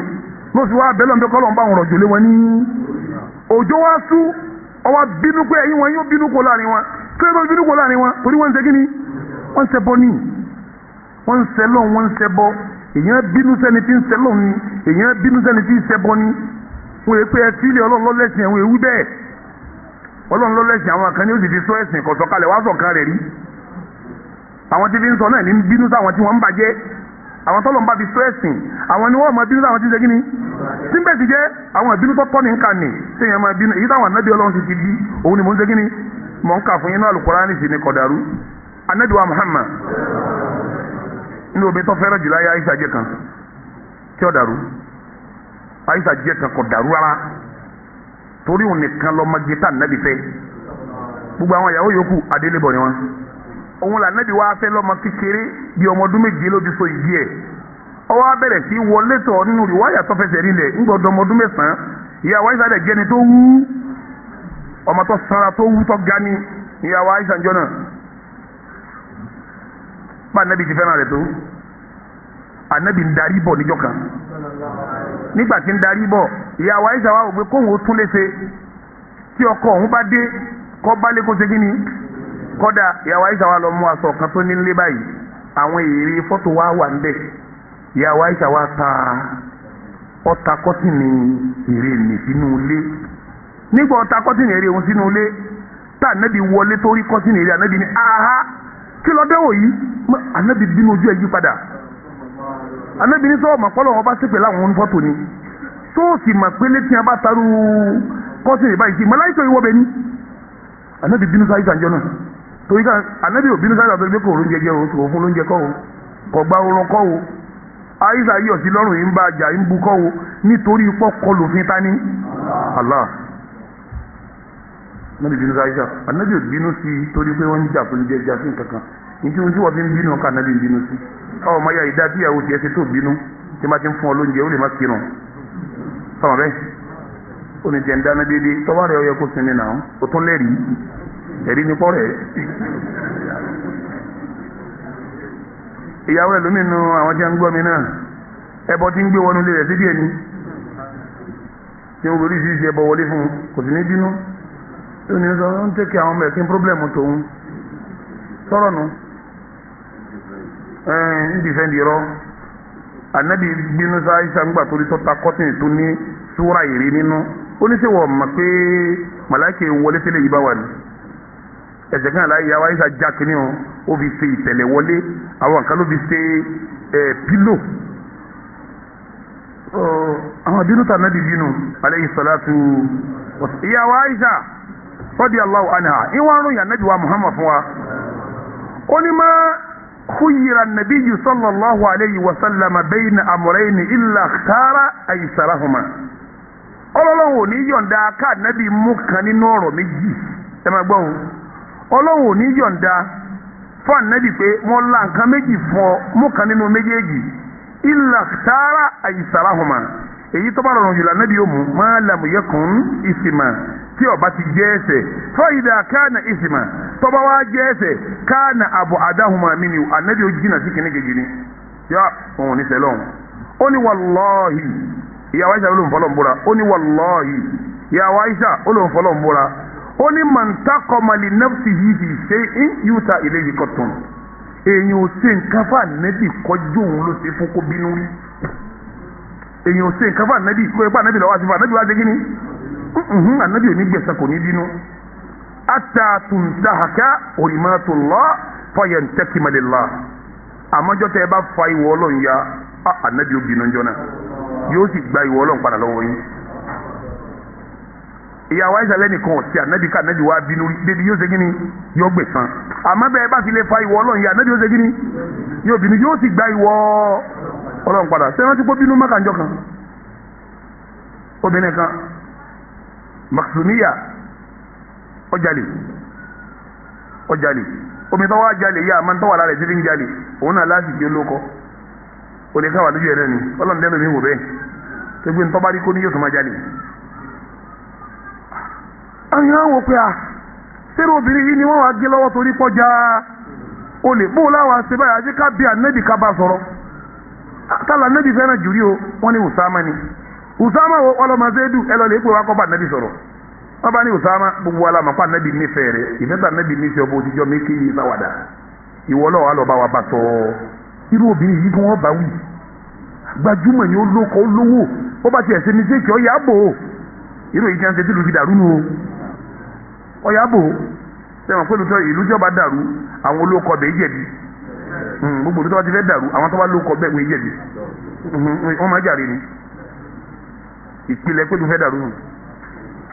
Speaker 1: ló fi wá bẹ́lọ̀ ń bẹ́ kọ́lọ̀ ń bá wọn rọ̀jò lé wọn ní òjò wá sú ọwọ́ bínú pé ẹ̀yin wọn yóò bínú kó láàrin wọn kí ló bínú kó láàrin wọn torí wọ́n ń ṣe kí ni wọ́n ń ṣe bọ́ ní wọ́n ń ṣe lọ́n wọ́n ń ṣe bọ́ èèyàn bínú sẹ́ni tí ń ṣe lọ́n ni èèyàn bínú sẹ́ni tí ń ṣe bọ́ ní wọ́n yẹ pé ẹ sílẹ̀ ọlọ́run lọ́lẹ́sìn ẹ̀wọ̀n ewu bẹ́ẹ̀ ọlọ́run lọ́lẹ́sìn àwọn kan ní ó sì fi sọ ẹ̀sìn kọ̀sọ̀kalẹ̀ wá sọ̀kan rẹ̀ rí àwọn tí fi ń sọ náà ní bínú sáwọn tí wọ́n ń bàjẹ́ àwọn tọ́lọ̀ ń bá fi sọ ẹ̀sìn àwọn ni wọ́n máa bínú sáwọn tí ń ṣe kí ni síbẹ̀ sì jẹ́ àwọn ìbínú tó tọ́ ní nǹkan nì sẹ́yìn máa bínú èyí táwọn anábì ọlọ́run ti bí òun ni mò ń ṣe kí ni mò ń kà fún yín náà Al-Qur'ani sì ni kọ̀dàrú anábì wa Muhammad ní obìnrin tó fẹ́ràn jùlọ ayé Aisha jẹ́ kan tí ó dàrú Aisha jẹ́ kan kò dàrú rárá torí òun nìkan lọ́mọge tá anábì fẹ́ gbogbo àwọn ìyàwó yòókù adélébọ̀ ni wọn òun là anábì wa fẹ́ lọ́mọ kékeré bí ọmọ ọdún méje ló ti so ìdí ẹ̀ ọwọ́ abẹ́rẹ́ sí wọlé tọ̀ nínú ìwáyà tó fẹsẹ̀ rinlẹ̀ ńgbọ́dọ̀ ọmọ ọdún mẹ́sàn-án ìyàwó Aisha dẹ̀ jẹ́ni tó wú ọmọ tó sanra tó wú tó ga ní ìyàwó Aisha njọ́ náà bá anabi ti fẹ́ràn rẹ̀ tó anabi ń darí bọ̀ níjọ́ kan nígbà tí ń darí bọ̀ ìyàwó Aisha wa wò pé kóhùn ó tún léṣe tí ọkọ òun bá dé kọ́ bá lé kó ṣe kí ni kọ́dà ìyàwó Aisha wa lọ mú aṣọ kan tó ní nílé báyìí àwọn èrè fọ́tò wa wà ń bẹ̀ ìyàwó Aisha wa ta ọta kọ́tìnì èrè nì sínú ilé nígbà ọta kọ́tìnì èrè òun sínú ilé tá anabi wọlé tó rí kọ́tìnì èrè anabi ní aha kí lọ dẹ́wọ̀ yìí anabi bínú ojú ẹ̀ yí padà anabi ní sọ́wọ́ màpọ́lọ́ wọn bá ṣépè láwọn onífọ́tò ni sóòsì mà pé létí abá tarú kọ́sìnì báyìí sí màláìkà ìwọ́ bẹ ní anabi bínú sáyé sànjọ́ náà torí ká anabi ò bínú sáyé sànjọ́ pé kò oúnjẹ jẹ o kò fún lóúnjẹ kọ́ o kò gba oorun kọ́ o àyíṣà yíyọ̀ sí lọ́rùn yìí ń bá jà ń bu kọ́ o nítorí pọ́ kọlù fi ta ní Allah anabi bínú sáyé sà anabi ò bínú sí torí pé wọ́n ń jà tó ń jẹ jà sí nǹkan kan nti ohun tí wọ́n fi ń bínú ọkọ anabi ń bínú sí ọ ọmọ ya ìdá tíyàwó tiẹ̀ ṣe tó bínú tí ma ti ń fún ọ lóúnjẹ ó lè má kírun sọmọ bẹ́ẹ̀ ó ní jẹ́ ń dáná déédéé tọ́wọ́ rẹ̀ ó yẹ kó sinmi náà ó tún lẹ́rìí ẹ̀rí ní pọ́ rẹ̀ ìyàwó ẹ̀ lómi nu àwọn tí a ń gbọ́ mi náà ẹbọ tí ń gbé wọnú ilé rẹ̀ sí díẹ̀ ni tí wọ́n borí ṣíṣe ẹbọ wọlé fún un kò sì ní bínú tó ní sọ ń tẹ́kẹ̀ àwọn ọmọ ẹ̀ kí n pírọ́blẹ̀mù tòun sọ̀rọ̀ nu ń dìfẹ́ǹdì rọ anabi bínú sáà ìsàǹgbà torí tọ́ta kọ́tìnì tó ní súra ìrì nínú ó ní sèwọ̀ mọ̀ pé màláìkè wọlé tẹ́lẹ̀ yìí bá wà ní ẹ̀sẹ̀ kan láyé yàwá ìsà já kínní o ó fi ṣe ìtẹ̀lẹ̀ wọlé àwọn nǹkan ló fi ṣe pílò àwọn bínú tà nábì bínú alayhi salatu ìyàwó Aisha radiyallahu anha ìwọ̀n ròyìn anabi wa Muhammad fún wa ó ní máa خير النبي صلى الله عليه وسلم بين أمرين إلا اختار أيسرهما Ọlọ́run ò ní yọ̀ǹda ká nábì mú kan nínú ọ̀rọ̀ méjì ẹ máa gbọ́ Ọlọ́run ò ní yọ̀ǹda fún ànábì pé wọ́n la nǹkan méjì fún ọ mú kan nínú méjèèjì إلا اختار أيسرهما èyí tó bá rọrùn jùlọ ànábì yóò mú ما لم يكن إثما tí ó bá ti jẹ́ ẹ̀ṣẹ̀ fa'idha kana isma tó bá wá jẹ́ ẹ̀ṣẹ̀ kana ab'adahuma minhu ànábì ó jìnnà sí kìíní kejì ni yá òun ní sẹ́lọ̀n ó ní wallahi ìyàwó Aisha olóhùn fọlọ́ ń búra ó ní wallahi ìyàwó Aisha olóhùn fọlọ́ ń búra ó ní man taqama li nafsihi fi shay'in yuta ilayhi qattun èèyàn ò ṣe nǹkan fún ànábì kọjú òun ló ṣe fún kó bínú rí èèyàn ò ṣe nǹkan fún ànábì kó ipá ànábì lọ́wọ́ àti fún ànábì wá ṣe kí ni ànábì ò ní gbẹ̀sẹ̀ kò ní bínú. ata tuntahaka hurimatullah fayantakima lillah àmọ́jọ́ tẹ́ ẹ bá fa ìwọ ọlọ́run ya ànábì ó bínú jọ náà yóò sì gba ìwọ ọlọ́run padà lọ́wọ́ yín. ìyàwó àìsàn lẹ́nìkan ọ̀sẹ̀ ànábì ká ànábì wá bínú débi yóò ṣe kí ni yóò gbẹ̀san àmọ́ bẹ́ẹ̀ bá ti lè fa ìwọ ọlọ́run ya ànábì yóò ṣe kí ni yóò bínú yóò sì gba ìwọ ọlọ́run padà sẹ́wọ́n ti kó bínú mọ́kànjọ́ kan obìnrin kan Makhzumiya ọjàlè omi tó wá jalè yá àmọ́ tó wà lára ẹ̀ tí fi ń jalè òun náà láti gbé lóko o lè káwà lójú ẹ̀rẹ́ ni ọlọ́run dẹ́nu mi wò bẹ́ẹ̀ tó gbé nítorí bá rí kó ní yóò tó máa jalè. àwọn yàrá wò pé sẹ́rù obìnrin yìí ni wọ́n wá gé lọ́wọ́ torí pọ́jà o lè bó láwa ṣe báyìí àti ká bí ànẹ́bì ká bá sọ̀rọ̀ tálà ànẹ́bì fẹ́ràn jù rí o wọ́n ní Usama ni Usama wo ọlọ́mọ Zaidu ẹ lọ lè pè wá kọ́ bá ànẹ́bì sọ̀rọ̀ wọ́n bá ní Usama gbogbo ala mọ̀ pé ànẹ́bì nífẹ̀ẹ́ rẹ̀ ìfẹ́ta ànẹ́bì nífẹ̀ẹ́ ọba òtijọ́ méjì yìí sáwàdà ìwọ lọ́wọ́ á lọ bá wa bá tọ́ irú obìnrin yìí kí wọ́n bá wí gbajúmọ̀ ni ó lóko ó lówó ó bá tiẹ̀ ṣe ní sèkì ọ̀yà bò ó irú èyí tí wọ́n ṣe tí lu fi dàrú nu o ọ̀yà bò ó sẹ́wọ̀n pé lóòótọ́ ìlú jọba dàrú àwọn olóko ọbẹ̀ jẹ̀bi gbogbo olùtọ́ bá ti fẹ́ dàrú àwọn tó bá lóko ọbẹ̀ wọ́n jẹ̀bi wọ́n máa jàre ni ìpìlẹ̀ pé ló fẹ́ dàrú nù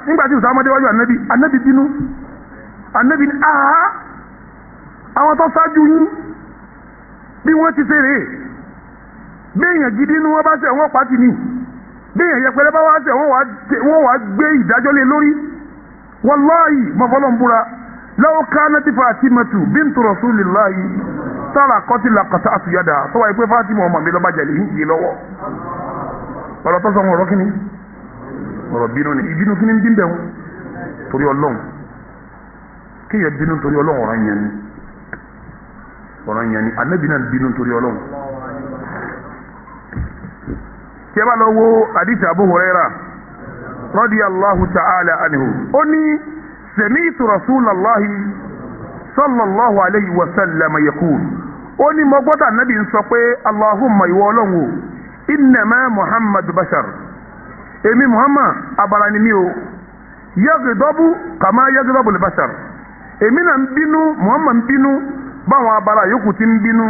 Speaker 1: nígbà tí Usama dé wájú ànábì bínú ànábì ní àwọn tó ṣáájú yín bí wọ́n ti ṣeré béèyàn gidi inú wọn bá ṣe wọ́n pàtì ní béèyàn yẹpẹrẹ bá wá ṣe wọ́n wá gbé ìdájọ́ lé lórí wallahi mọ̀fọ́lọ́ ń búra law kanat Fatimatu bintu rasulillahi saraqat laqata'tu yadaha tó wáyé pé Fatima ọmọ mi lọ́ba jẹ̀lẹ̀ yìí lọ́wọ́ ọ̀rọ̀ tó sọ wọn ọ̀rọ̀ kíni ọ̀rọ̀ bínú ni ìbínú kíni ń dín bẹ̀ wọn torí ọlọ́run kéèyàn bínú torí ọlọ́run ọ̀rọ̀ yẹn ni Ànábì náà bínú torí ọlọ́run. tí a bá lọ wo hadith Abu Hurairah radiyallahu ta'ala anhu ó ní sami'tu rasulallahi sallallahu alayhi wa sallam yaqul ó ní mo gbọ́dọ̀ Ànábì ń sọ pé Allahumma ìwọ ọlọ́run o innama Muhammad bashar èmi Muhammad abara ni mi o yaghdabu kama yaghdabu al-bashar èmi náà ń bínú Muhammad ń bínú báwọn abara yòókù ti ń bínú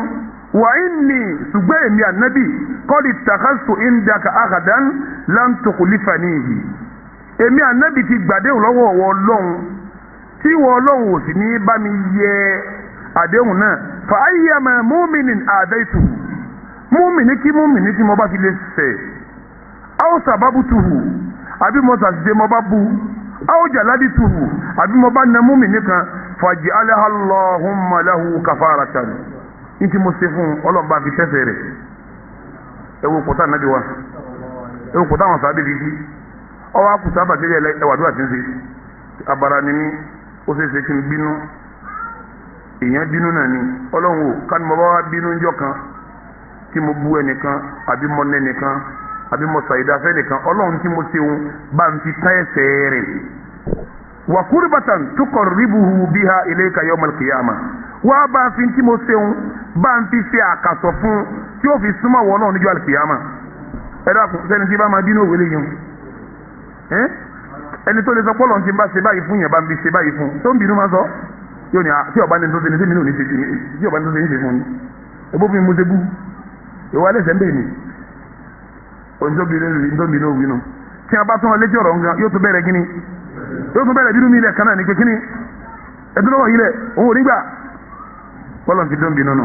Speaker 1: wà inni ṣùgbọ́n èmi Ànábì qad ittakhadhtu indaka ahadan lan tukhlifanihi èmi Ànábì ti gbàdéhùn lọ́wọ́ ọ̀wọ́ ọlọ́run tí ìwọ ọlọ́run ò sì ní bá mi yẹ àdéhùn náà fa ayyama mu'minin adaytuhu múmìnì kí múmìnì tí mo bá fi lè ṣẹ̀ aw sababutuhu àbí mo ṣàṣìṣe mo bá bu aw jaladituhu àbí mo bá na múmìnì kan faj'alha Allahumma lahu kafaratan ní tí mo ṣe fún ọlọ́mọba fi tẹ́sẹ̀ rẹ̀ ewu kọ́tà nàbí wa ewu kọ́tà àwọn sábẹ́ fi sí ọwọ́ akùsà bàtẹ́rẹ́ ẹwàdúrà tí ń ṣe abara ni mí ó ṣe é ṣe kí n bínú èèyàn bínú náà ni ọlọ́run ò ká ní mo bá wá bínú ńjọ́ kan tí mo bú ẹnìkan àbí mo nẹ nìkan àbí mo ṣàìdá fẹ́ nìkan ọlọ́run tí mo ṣeun bá ń fi tán ẹ̀ṣẹ̀ rẹ̀ wa kurbatan tuqarribuhu biha ilayka yawm al-qiyamah wá bá ń fi tí mo ṣeun bá ń fi ṣe àkàsọ̀ fún tí ó fi súnmọ́ wọ náà níjọ́ al-qiyamah ẹ dákun sẹ́ni tí bá máa dínú òwe léyìn ẹni tó lè sọ pọ́lọ́n tí ń bá ṣe báyìí fún yẹn bá ń fi ṣe báyìí fún tó ń bínú máa sọ yóò ní tí ọba ní tó ṣe ní sẹ́mi náà ní ṣe tí ọba ní tó ṣe ní ṣe fún ni ebófin mo ṣe bú ìwà ẹlẹ́sẹ̀ ń bẹ̀ ni òǹtóbìnrin òwìnú tí a bá tún ọlẹ́jọ́ ọ̀rọ̀ nǹkan yóò tún bẹ̀rẹ̀ gíní yóò tún bẹ̀rẹ̀ bínú mi ilẹ̀ kan náà ní pé kíní ẹdún lọ́wọ́ ilẹ̀ òun ò nígbà bọ́lọ̀ ti dún bínú nù.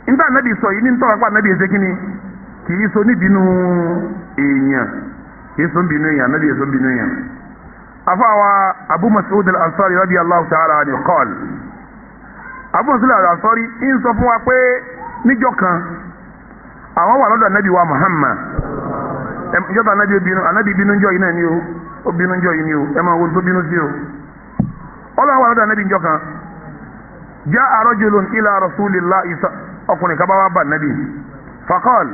Speaker 1: nígbà nábì sọ yìí ní tọ́wọ́ pa nábì ẹsẹ̀ kíní kì í so níbínú èèyàn kì í so bínú èèyàn nábì ẹsẹ̀ bínú èèyàn. afáwa Abu Mas'ud al-Ansari radiyallahu ta'ala anhu qala Abu Mas'ud al-Ansari ń sọ fún wa pé níjọ́ kan àwọn wà lọ́dọ̀ anabi wa Muhammad ìjọba anabi bínú njọ́ yìí náà ni o ó bínú njọ́ yìí ni o ẹ máa wo tó bínú sí o ọlọ́wọ́ wà lọ́dọ̀ anabi njọ́ kan ja'a rajulun ila rasulillahi ọkùnrin kaba wa bá anabi faqal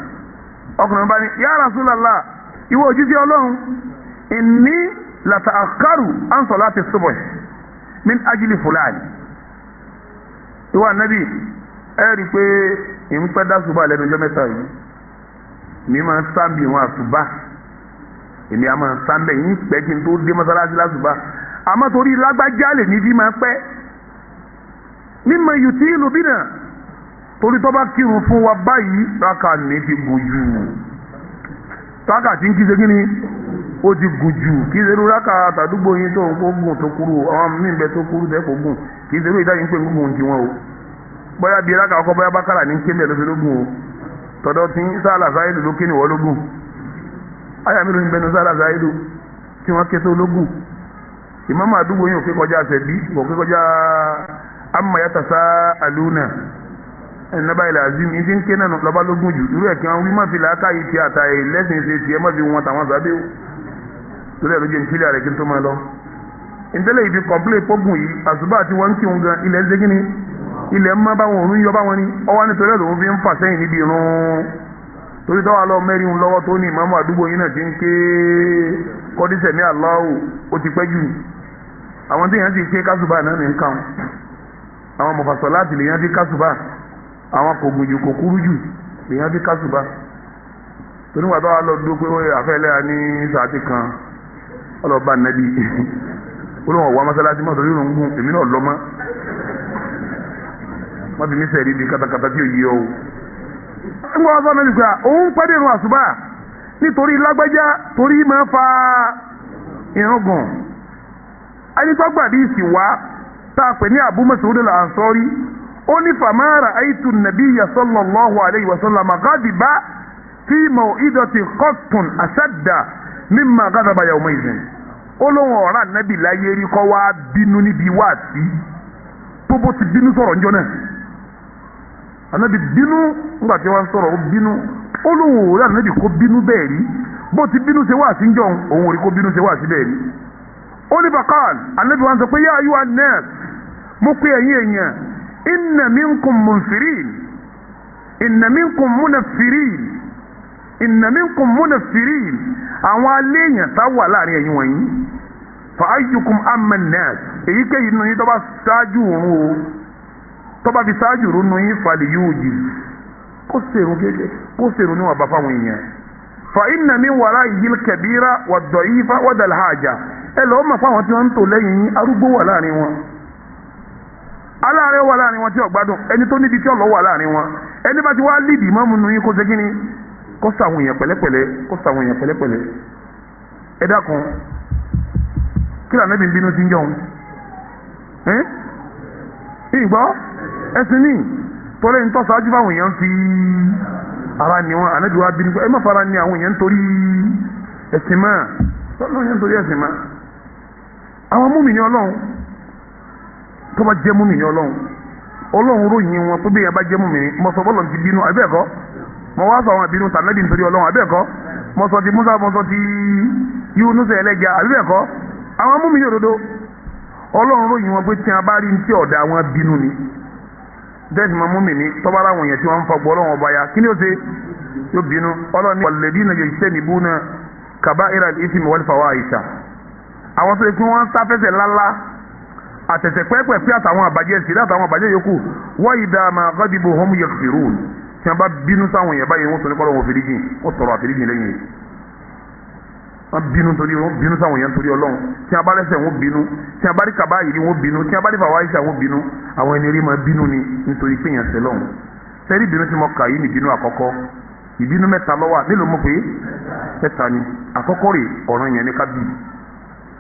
Speaker 1: ọkùnrin bá ní ya rasulallah ìwọ òjíṣẹ́ Ọlọ́run inni lata'akkaru an salati subh min ajli fulani ìwà ànábì ẹ rí i pé ìmúpẹ́ dásùbà lẹ́nu ọjọ́ mẹ́ta yìí mi máa ń sábì wọn àsùbà èmi àmọ́ sábẹ̀ yín pẹ́ kí n tó dé mọ́sálásí lásùbà àmọ́ torí lágbájá lè ní bí máa pẹ́ mímọ yìí tí ìlú bí náà torí tó bá kírun fún wa báyìí rákà ní ti gùn jù rákà tí ń kí ṣe kí ni ó ti gùn jù kí ṣe irú rákà àtàdúgbò yín tó ń kó gùn tó kúrú àwọn míì bẹ tó kúrú tẹ́ kó gùn kì í ṣe irú ìdáyìí ń pè ń gùn ti wọn o bóyá bíi rákà ọkọ bóyá bákàrà ní kéde ló fi lógún o tọ̀dọ̀ tí sáàlà sáyédù ló kí ni wọ́n lógún àyà mi ló ń bẹnu sáàlà sáyédù tí wọ́n ké tó lógún ìmáàmù àdúgbò yín ò ké kọjá àṣẹbí ò ké kọjá amma yatasaaluna ẹnìnàbà ilẹ̀ azim ìdí ń ké náà lọ́ba lógún jù irú ẹ̀kí wọn wí má fi làákà yìí ti àtà ẹlẹ́sìn ṣe tiẹ̀ má fi wọn tàwọn sábẹ́ o torí ẹ̀ ló jẹ́ ìfilẹ̀ rẹ̀ kí n tó máa lọ. ìdílé ibi kọ̀m̀plé pọ́gùn yìí àṣùbà tí wọ́n ń kí wọn gan ilẹ̀ ń ṣe kí ni ilẹ̀ ń má báwọn òun yọ báwọn ni ọwọ́ nítorí ẹ̀ lòun fi ń fà sẹ́yìn níbi irun torí tọ́wọ́ lọ mẹ́rin lọ́wọ́ tó ní ìmáàmù àdúgbò yìí náà ti ń ké kọ́dísẹ̀ ní Allahu ó ti pẹ́ jù àwọn tí yẹn ti ké kásùbà náà ní nǹkan àwọn mọ̀fàsọ̀ láti lèyàn fi kásùbà àwọn kò gùnjù kò kúrú jù lèyàn fi kásùbà torí wà tó wà lọ dúró pé àfẹ́lẹ́ra ní sàátì kan ọlọ́ba nẹ́bí olóhùn ọ̀wá mọ́sálásí mọ́tò yóò ń gùn èmi náà lọ́mọ́ wọ́n fi mí sẹ́ẹ̀rí di katakata tí ò yí ọ́ o. ń gbọ́ sọ́nà nígbà òun pẹ́ dé irun àsùbà nítorí lágbájá torí máa fa irùngbọ̀n ẹni tó gbàdí ìsìn wá tá a pè ní Abu Mas'ud al-Ansari ó ní fama ra'aytu an-nabiyya sallallahu alayhi wa sallam ghadiba fi maw'idati qattun ashadda mimma ghadaba yawmaydhin ó lóun ọ̀rá nàbì láyé rí kọ́ wá bínú níbi wáàsí tó bó ti bínú sọ̀rọ̀ njọ́ náà ànábì bínú nígbà tí wọ́n sọ̀rọ̀ ó bínú ó lóun ọ̀rá nàbì kó bínú bẹ́ẹ̀ rí bó ti bínú ṣe wáàsí njọ́ òun ò rí kó bínú ṣe wáàsí bẹ́ẹ̀ rí ó ní bàkàl ànábì wọn sọ pé yá ayú an-nas mo pe ẹ̀yin èèyàn inna minkum munfirin inna minkum munaffirin inna minkum munaffirin àwọn aléèyàn tá wà láàrin ẹ̀yin wọ̀nyí fa ayyukum amma an-nas èyíkéyìí nínú yín tó bá ṣáájú òun o tó bá fi ṣáájú òun nínú yín falẹ̀ yóò jì kó sèrò kéde kó sèrò níwọ̀n bá fáwọn èèyàn fa inna min wara'ihi al-kabira wad-da'ifa wa dal-haja ẹ lọ́ọ́ mọ̀ fún àwọn tí wọ́n ń tò lẹ́yìn yín arúgbó wà láàrin wọn aláàrẹ wà láàrin wọn tí ọgbádùn ẹni tó níbi tí ọlọ wà láàrin wọn ẹni bá ti wá lídìí mọ́mú nu yín kó ṣe kí ni kó sàwọn èèyàn pẹ̀lẹ́pẹ̀lẹ́ kó sàwọn èèyàn pẹ̀lẹ́pẹ̀lẹ́ ẹ dákun kí lànà bí n bínú sí ń jọun ìgbọ́ ẹsìn ní torí ń tọ́sàájú fáwọn èèyàn fi ara ni wọn ànájú wa bínú ẹ má fara ní àwọn èèyàn nítorí ẹ̀sìn máa tọ́lọ́ yẹn nítorí ẹ̀sìn máa àwọn mùmínì Ọlọ́run tó bá jẹ́ mùmínì Ọlọ́run ròyìn wọn pé bí yẹn bá jẹ́ mùmínì mọ̀sọ̀ bọ́lọ̀ ti bínú àbẹ́ẹ̀kọ́ mọ̀ wá sọ àwọn ìbínú tànàbí nítorí Ọlọ́run àbẹ́ẹ̀kọ́ mọ̀sọ̀ ti Musa mọ̀sọ̀ ti Yunus ẹlẹ́jà àbẹ́ẹ̀kọ́ àwọn mùmínì òdodo Ọlọ́run ròyìn wọn pé tí a bá rí ní tí ọ̀dà wọn bínú ni dẹ́sì mọ́ mùmínì tọ́ba láwọn èèyàn tí wọ́n ń fọgbọ́ Ọlọ́run ọba ya kí ni ó ṣe yóò bínú Ọlọ́run ní walladhina yajtanibuna kaba'ira al-ithmi wal fawahisha àwọn tó yẹ kí wọ́n sáfẹ́sẹ̀ lálá àtẹ̀tẹ̀ pẹ́pẹ́ àtàwọn àbàjẹ́ sí àtàwọn àbàjẹ́ yòókù wa idha ma ghadibu hum yaghfirun tí wọ́n bá bínú sáwọn èèyàn báyìí wọ́n sọ ní kọ́lọ́ wọn fèrèjì ó tọrọ àfèrèjì lẹ́yìn wọ́n bínú torí wọ́n bínú sáwọn èèyàn torí Ọlọ́run tí wọ́n bá lẹ́sẹ̀ wọ́n bínú tí wọ́n bá rí kaba yìí wọ́n bínú tí wọ́n bá rí fàwáyíṣà wọ́n bínú àwọn ẹni rí máa bínú ni nítorí pé èèyàn sẹ́lọ̀ sẹ́rí ìbínú tí mo kà yìí ní ìbínú àkọ́kọ́ ìbínú mẹ́ta ló wà nílò mọ̀ pé mẹ́ta ni àkọ́kọ́ rè ọ̀ràn yẹn ní ká bí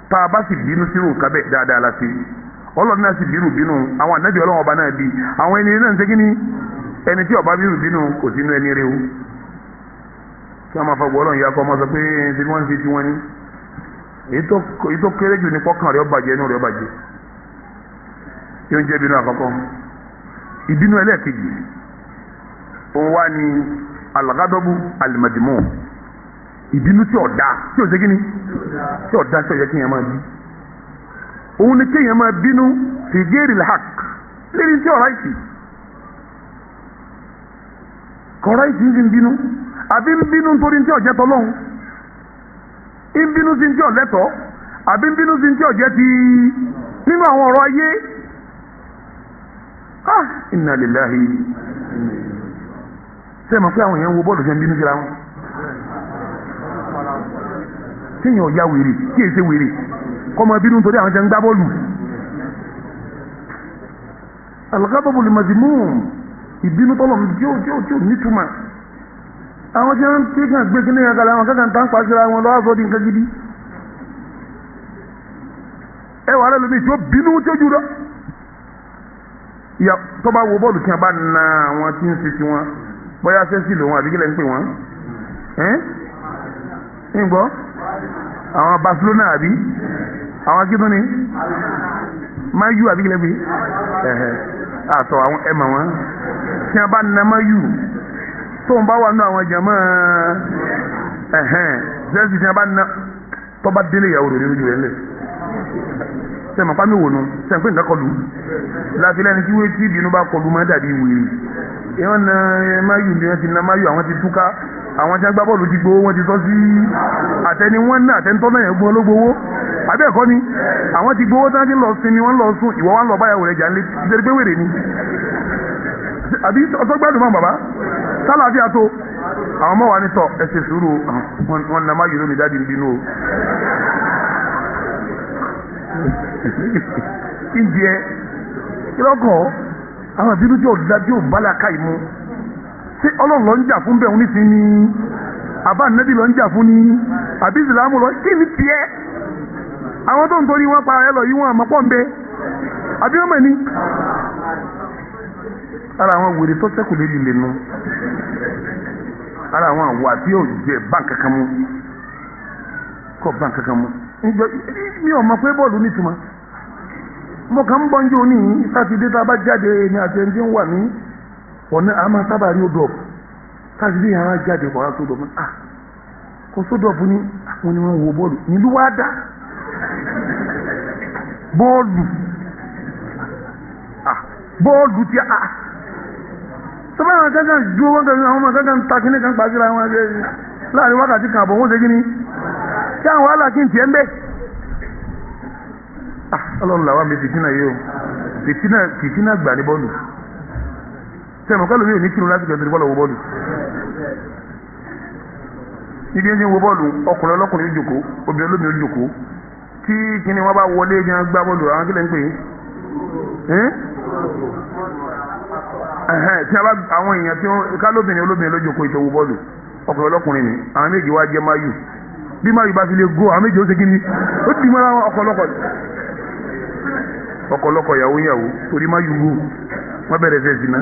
Speaker 1: tá a bá sì bínú sírò nǹkan bẹ́ẹ̀ dáadáa la ṣe Ọlọ́run náà sì bínú àwọn ànábì Ọlọ́run ọba náà bí àwọn ẹni náà ń ṣe kí ni ẹni tí ọba bínú kò sínú ẹni rẹ o kí wọ́n máa fọwọ́ Ọlọ́run ya kọ́ ọmọ sọ pé ṣe wọ́n ń ṣe tí wọ́n ní èyí tó kéré jù ní pọ́kàn rẹ̀ ó bàjẹ́ inú rẹ̀ ó bàjẹ́ tí ó ń jẹ́ bínú àkọ́kọ́ ìbínú ẹlẹ́ẹ̀kejì òun wá ní alagádọ́bù alimadimu ìbínú tí ọ̀dà tí ò ṣe kí ni tí ọ̀dà tí ò yẹ kí yẹn máa bí òun ni kéèyàn máa bínú fi ghairi al-haq lérí tí ọ̀rá ìsì kọ̀ọ̀rá ìsì ń bínú àbí ń bínú nítorí tí ọ̀jẹ́ tọ́lọ́hún ń bínú sí tí ọ̀lẹ́tọ̀ àbí ń bínú sí tí ọ̀jẹ́ ti nínú àwọn ọ̀rọ̀ ayé inna lillahi ṣé mọ̀ pé àwọn èèyàn wo bọ́ọ̀lù ṣe ń bínú síra wọn téèyàn ya wèrè kí èsè wèrè kọ́ mọ bínú nítorí àwọn jẹ́ ń gbá bọ́ọ̀lù al-ghadabu al-madhmum ìbínú tọ́lọ̀ tí ó nítumọ̀ àwọn tí wọ́n tí kàn gbé kíní ẹ̀ka làwọn kankan tán pa síra wọn lọ́wọ́ sọ́ọ́ di nǹkan gidi ẹ wà lẹ́nu bí tí ó bínú tí ó jù lọ ìyá tó bá wo bọ́ọ̀lù tí wọ́n bá na àwọn tí ń ṣe ti wọn bóyá sẹ́ńsì lòun àbí kílẹ̀ ń pè wọ́n ń gbọ́ àwọn Barcelona àbí àwọn akíndún ni mayu àbí kílẹ̀ pé àtọ̀ àwọn ẹ̀mà wọn tí wọ́n bá na mayu tó ń bá wà nínú àwọn jàmọ́ sẹ́ńsì tí wọ́n bá na tó bá délé ìyàwó rẹ̀ lójú rẹ̀ lẹ̀ sẹ́mi apá mi wò nu sẹ́mi pé nǹkan kọlu láti lẹ́ni tí wọ́n ti bínú bá kọlu máa dàbí wèrè ìwọ́n na mayu ni wọ́n ti na mayu àwọn ti túká àwọn tí wọ́n gbá bọ́ọ̀lù ti gbowó wọ́n ti sọ sí àtẹni wọ́n ná àtẹnitọ́ náà yẹn gbọ́ ló gbowó àbẹ́ ẹ̀kọ́ ni àwọn ti gbowó tí wọ́n ti lọ sinmi wọ́n lọ sùn ìwọ́ wọn lọ báyàwó rẹ̀ jà ń lé ìdẹ́rẹ́ pé wèrè ni àbí ọtọ́gbádùn mọ́ bàbá sálàáfíà tó àwọn ọmọ wa ní tọ ẹsẹ̀ sùúrù wọn nà mayu lónìí dáàdi ń bínú o ìjẹ kílọ́kọ̀ àwọn ìbínú tí ò dájú ò bá làákà ìmú tí ọlọ́run lọ ń jà fún bẹ́ẹ̀ ní sí ni àbá nẹ́bí lọ ń jà fún ni àbí ìsìlámù lọ kí ni tiẹ̀ àwọn tó ń torí wọn pa ẹ lọ yí wọn àmọ́ pọ̀ ń bẹ àbí wọn mọ̀ ní. ara àwọn wèrè tó sẹ́kù lè lè nu ara àwọn àwọ̀ àti òjò báǹkì kankan mú kọ́ báǹkì kankan mú mi ò mọ̀ pé bọ́ọ̀lù nítumọ̀ mo kàn ń bọ́njú ní sátidé tá a bá jáde ní àti ẹni tí ń wà ní ọ̀nà àmà sábà rí odò sátidé yẹn á jáde kọ́ sódò fún kò sódò fún ní àwọn ni wọ́n wo bọ́ọ̀lù nílùú wá dá bọ́ọ̀lù tí sọ́bà àwọn kankan ju owó kankan àwọn ọmọ kankan ta kíní kan gbàgbéra wọn láàrin wákàtí kan àbọ̀ wọ́n ṣe kíní tí àwọn wàhálà kí n tiẹ̀ ń bẹ́ ọlọ́run làwọn mi fìtínà yìí o fìtínà gbà ní bọ́ọ̀lù sẹ́mu kálù mi ò ní kírun láti kẹ́tọ́ ní bọ́ọ̀lù wo bọ́ọ̀lù níbi ẹni wo bọ́ọ̀lù ọkùnrin ọlọ́kùnrin yóò jòkó obìnrin olómi yóò jòkó tí kíni wọn bá wọlé yẹn gbá bọ́ọ̀lù àwọn kílẹ̀ ń pè é tí àwọn èèyàn tí kálóbìnrin olóbìnrin ló jòkó ìtòwò bọ́ọ̀lù ọkùnrin ọlọ́kùnrin ni àwọn méjì wá jẹ́ máyù bí máa yìí bá fi lè go àwọn méjì ó ṣe kí ni ó ti mọ́ra ọ̀kọ̀lọ́kọ̀ yàwó torí máa yùgbò wọ́n bẹ̀rẹ̀ sẹ́sì náà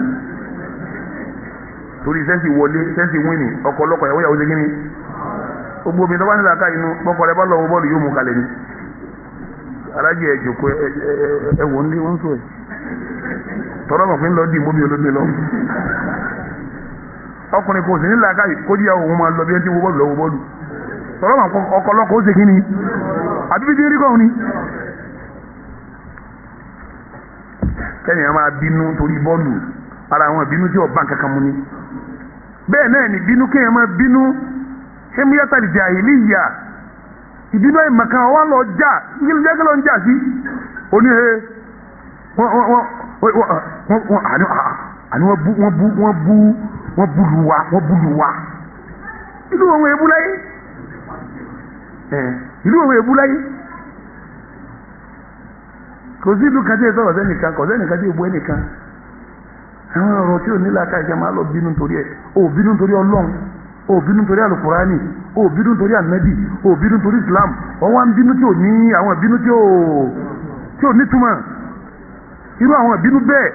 Speaker 1: torí sẹ́sì wọlé sẹ́sì wíìnì ọ̀kọ̀lọ́kọ̀ yàwó ṣe kí ni gbogbo omi tó bá nílà ká inú pọ́kọ̀ rẹ bá lọ́wọ́ bọ́ọ̀lù yóò mú kalẹ̀ ni alájẹ ẹ̀jọ̀kọ̀ ẹ̀wọ̀n ní wọ́n sọ ẹ̀ tọ́rọ mọ̀ pé ń lọ dì mómi olómi lọ ọkùnrin kò sí nílà ká kó díyàwó òun máa lọ bí ẹni tí wọ́n bọ́ọ̀lù lọ́wọ́ bọ́ọ̀lù tọ́lọ́mà ọkọlọ́kọ̀ ó ṣe kí ni àbíbí tí ń rí kọ́ ni kẹ́nìyàn máa bínú torí bọ́ọ̀lù ara àwọn ìbínú tí ọba kankan mú ni bẹ́ẹ̀ náà ni bínú kéèyàn máa bínú ṣé mú yàtàlì jàhílíyà ìbínú àìmọ̀kan wà lọ jà yíyí jẹ́ kí ló ń jà sí oníhe wọ́n búlù wa ìlú òun èébú láyé ìlú òun èébú láyé kò sí ìlú kan tí èso ọ̀sẹ̀ nìkan kò sẹ́nìkan tí èbú ẹnìkan àwọn ọ̀rọ̀ tí ò ní làákà ìṣẹ́ máa lọ bínú torí ẹ̀ ò bínú torí ọlọ́run ò bínú torí alukurani ò bínú torí anabi ò bínú torí islam wọ́n wá ń bínú tí ò ní àwọn ìbínú tí ò nítumọ̀ irú àwọn ìbínú bẹ́ẹ̀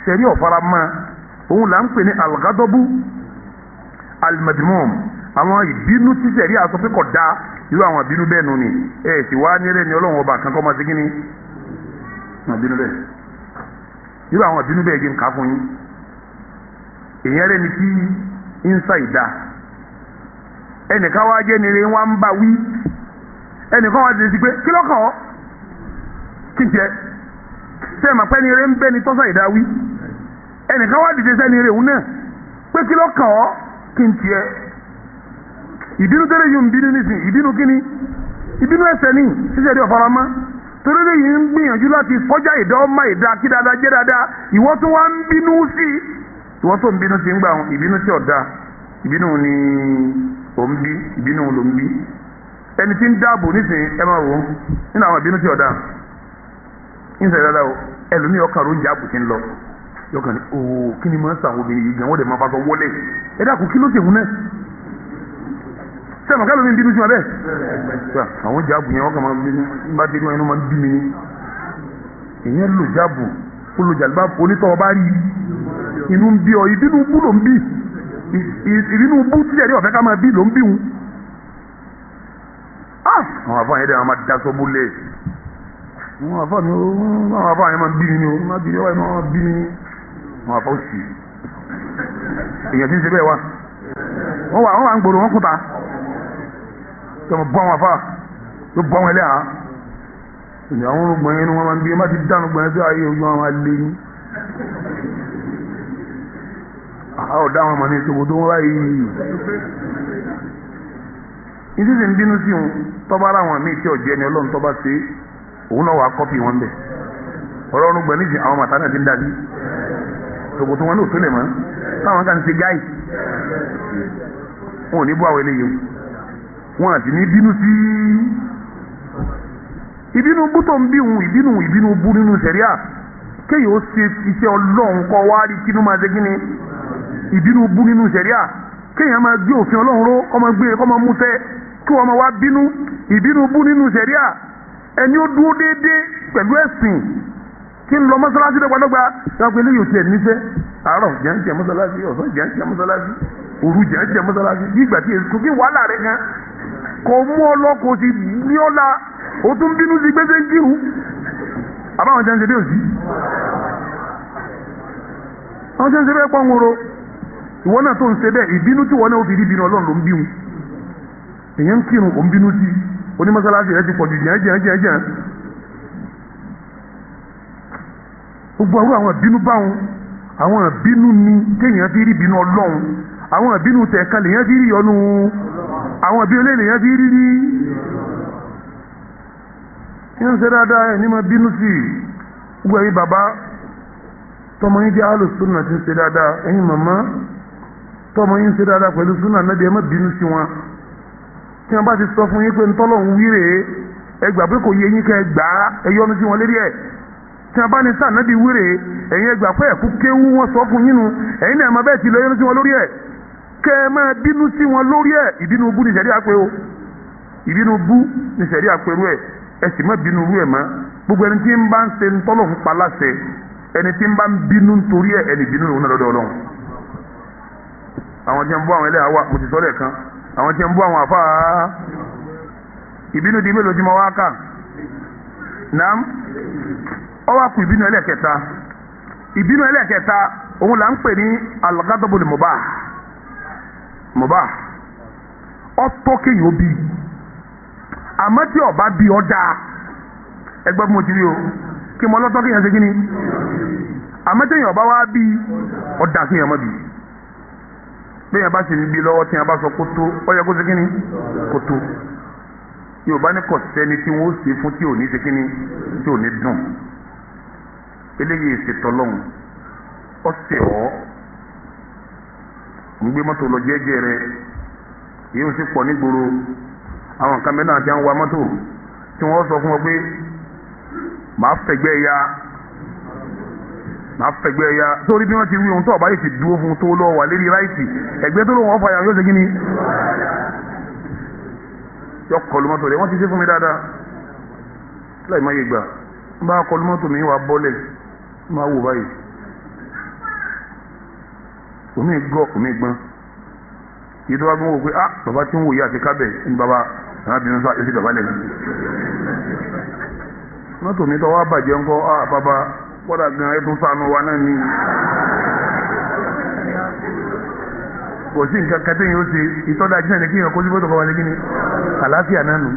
Speaker 1: sẹ̀rí ọ̀fara mọ́ òun là ń pè ní alghadabu almadmum àwọn ìbínú tí sẹ̀rí àsọ pé kò dáa irú àwọn ìbínú bẹ́ẹ̀ nù ni ẹ̀ sì wá nílẹ̀ ní ọlọ́run ọba kankan máa ṣe kí ni ìbínú bẹ́ẹ̀ irú àwọn ìbínú bẹ́ẹ̀ jẹ́ nǹkan fún yín èèyàn rẹ̀ ni tí ń sa ìdá ẹnìkan wá jẹ́ nire wá ń bá wí ẹnìkan wá dé sí pé kí lọ́kàn ọ́ kí n jẹ́ sẹ́ẹ̀ mà pẹ́ nire ń bẹ́ ni tọ́sà ìdá wí ẹnìkan wá dìde sẹ́ni rẹ̀ òun náà pé kí lọ́kàn ọ́ kí n tiẹ̀ ìbínú tẹ́lẹ̀ yóò ń bínú nísìn ìbínú kíni ìbínú ẹsẹ̀ ní ṣíṣe rí ọ̀faramá torí lẹ́yìn ń gbìyànjú láti kọjá ìdá ọmọ ìdá kí dáadáa jẹ́ dáadáa ìwọ tó wá ń bínú sí ìwọ tó ń bínú sí ń gbà ìbínú tí ọ̀dà ìbínú ni ò ń bí ìbínú ló ń bí ẹni tí ń dáàbò nísìnyí ẹ máa wò ó nínú àwọn ìbínú tí ọ̀dà ń sẹ̀ dáadáa o ẹlòmíì ọkàn ló ń jà àbùtí ń lọ yọkàn ní ooo kí ni máa ń sàwọn obìnrin yìí gan wọ́n dẹ̀ máa bá sọ wọlé ẹ dákun kí ló ṣe wù náà sẹ́mi kálọ̀ mi ń bínú sí wọn bẹ́ẹ̀ àwọn jáàbù yẹn wọ́n kàn máa ń bínú bá dé inú máa ń bí mi ní ìyẹn lò jáàbù ó lò jàlúbà onítọ̀ ọba rí inú ń bí ọ ìbínú bú ló ń bí ìbínú bú tí ẹ̀rí ọ̀fẹ́ ká máa bí ló ń bí wọn. àwọn àfáà yẹn dẹ̀ máa da sọ búlẹ̀ àwọn àfáà yẹn máa ń bí mi ní o máa bí mi ní àwọn àfáà ó sì èèyàn ti ń ṣe bẹ́ẹ̀ wá wọ́n wà ń gbòòrò wọ́n kúta tọmọ bọ́ àwọn afá ló bọ́ àwọn ẹlẹ́hà ìní àwọn olùgbọ̀n yẹn ni wọ́n máa ń bí ẹ má ti dánù gbọ̀n yẹn sí ayé ojú àwọn alẹ́ ní àwọn ọ̀dá àwọn ọmọ ní ìṣòwò tó wọ́n báyìí ní sísè ń bínú sí òun tọ́ba ara àwọn míì tí ọ̀jẹ́ ni ọlọ́run tọ́ba ṣe òun náà wà á kọ́pì wọn bẹ̀ ọ̀rọ̀ ọ̀run gbọ̀n níjì àwọn màtá náà ti ń dàbí tòkò tó wọn náà tó lè mọ́ táwọn kan ti gáì wọn ò ní bú àwọn eléyìí wọn àti ní bínú sí ìbínú bú tó ń bí òun ìbínú bú nínú sẹ̀ríà kéèyàn ó ṣe iṣẹ́ ọlọ́run kọ́ wá rí kínú máa ṣe kíni ìbínú bú nínú sẹ̀ríà kéèyàn máa gbé òfin ọlọ́run ró kọ́ máa gbé kọ́ máa múṣẹ́ kí wọ́n máa wá bínú ìbínú bú nínú sẹ̀ríà ẹni ó dúró déédéé pẹ̀lú ẹ̀sìn kí ń lọ mọ́sálásí dọ́gbadọ́gba yàrá pé eléyìí ò tiẹ̀ níṣẹ́ àárọ̀ jẹ́ mọ́sálásí ọ̀sán jẹ́ mọ́sálásí òru jẹ́ mọ́sálásí bí ìgbà tí èso kí wàhálà rẹ̀ gan kò mú ọ lọ kò sì ní ọ la o tún bínú sí gbèsè ń kírun àbáwọn jẹ́ ń ṣe dé òsì àwọn jẹ́ ń ṣe bẹ́ẹ̀ pọ́n woro ìwọ náà tó ń ṣe bẹ́ẹ̀ ìbínú tí wọ́n náà ó fi rí bínú ọlọ́run ló ń bí wọn èyàn ń kírun kò ń bínú sí onímọ̀sálásí rẹ̀ ti pọ̀ jù jẹ́ gbogbo àwọn ìbínú báwọn àwọn ìbínú ni téèyàn fi rí bínú ọlọ́run àwọn ìbínú tẹ̀kan lèyàn fi rí ọnu àwọn ìbínú lèyàn fi rí yín ṣe dáadáa ẹ̀ ní ma bínú sí gbogbo ẹ̀yin bàbá tọmọ yín jẹ́ alùsùnà ti ń ṣe dáadáa ẹ̀yin màmá tọmọ yín ṣe dáadáa pẹ̀lú súnà náà bí ẹ má bínú sí wọn tí wọn bá ti sọ fún yín pé ntọ́lọ́hún wíre ẹ gbà pé kò yé yín kẹ́ ẹ gbà á ẹ yọ́nú sí wọn lérí ẹ̀ tí wọn bá ní sáà nábì wíre ẹ̀yin ẹ gbà pé ẹ̀kú kéwú wọn sọ fún yín nu ẹ̀yin náà ẹ má bẹ́ẹ̀ ti lọ yọ́nú sí wọn lórí ẹ̀ kẹ́ ẹ máa bínú sí wọn lórí ẹ̀ ìbínú bú ní sẹ̀rí àpé o ìbínú bú ní sẹ̀rí àpérú ẹ̀ ẹ sì má bínú rú ẹ̀ mọ́ gbogbo ẹni tí ń bá ń ṣe ntọ́lọ́hún pa láṣẹ ẹni tí ń bá ń bínú nítorí ẹ̀ ẹni bínú lòun náà lọ́dọ̀ Ọlọ́run àwọn tí ń bú àwọn ẹlẹ́yà wa mo ti sọ lẹ́ẹ̀kan àwọn tí ń bú àwọn àfáà ìbínú di mélòó tí mo wá kà nàám ọwọ́ àkù ìbínú ẹlẹ́kẹta òun là ń pè ní al-ghadabul mubah ọ̀tọ̀ kéèyàn bí àmọ́ tí ọba bí ọjà ẹgbẹ́ bí mo ti rí o kí mo lọ́tọ́ kéèyàn ṣe kí ni àmọ́ tí èèyàn ọba wá bí ọjà kéèyàn mọ́ bí bẹ́ẹ̀ bá sì ń bí lọ́wọ́ tí a bá sọ kótó ó yẹ kó ṣe kíni kótó Yorùbá ní kò sẹ́ni tí wọ́n ó ṣe fún tí ò ní ṣe kíni tí ò ní dùn eléyìí ìṣètò ọlọ́run ọ̀sẹ̀ ọ́ ń gbé mọ́tò lọ jẹ́jẹ́ rẹ èyí ò sì pọ̀ nígboro àwọn nǹkan mẹ́ta àti àwọn wa mọ́tò tí wọ́n sọ fún ọ pé màá fẹ̀gbẹ́ ya torí bí wọ́n ti wí ohun tó ọ̀bá yìí ti dúró fún tó lọ́wọ́ wà lérí ráìtì ẹgbẹ́ tó lọ́wọ́ ọ̀fà yóò ṣe kí ni yọ kọlu mọ́tò rẹ̀ wọ́n ti ṣe fún mi dáadáa láì má yé gbà ń bá kọlu mọ́tò mi wà bọ́lẹ̀ máa wò báyìí omi gbọ́ omi gbọ́n yìí tó wá gbọ́n wò pé ah bàbá tí ń wòye àti kábẹ̀ ní bàbá arábìnrin sọ àti bàbá lẹ́nu mọ́tò mi tó wá bàjẹ́ ńkọ́ ah bàbá kọ́dà gan ẹ tún sànù wa náà ni kò sí nǹkan kan téèyàn ó ṣe ìtọ́jà jíjìn ní kéèyàn kó sí fótó kọ́ wọlé kíni àlàáfíà náà nù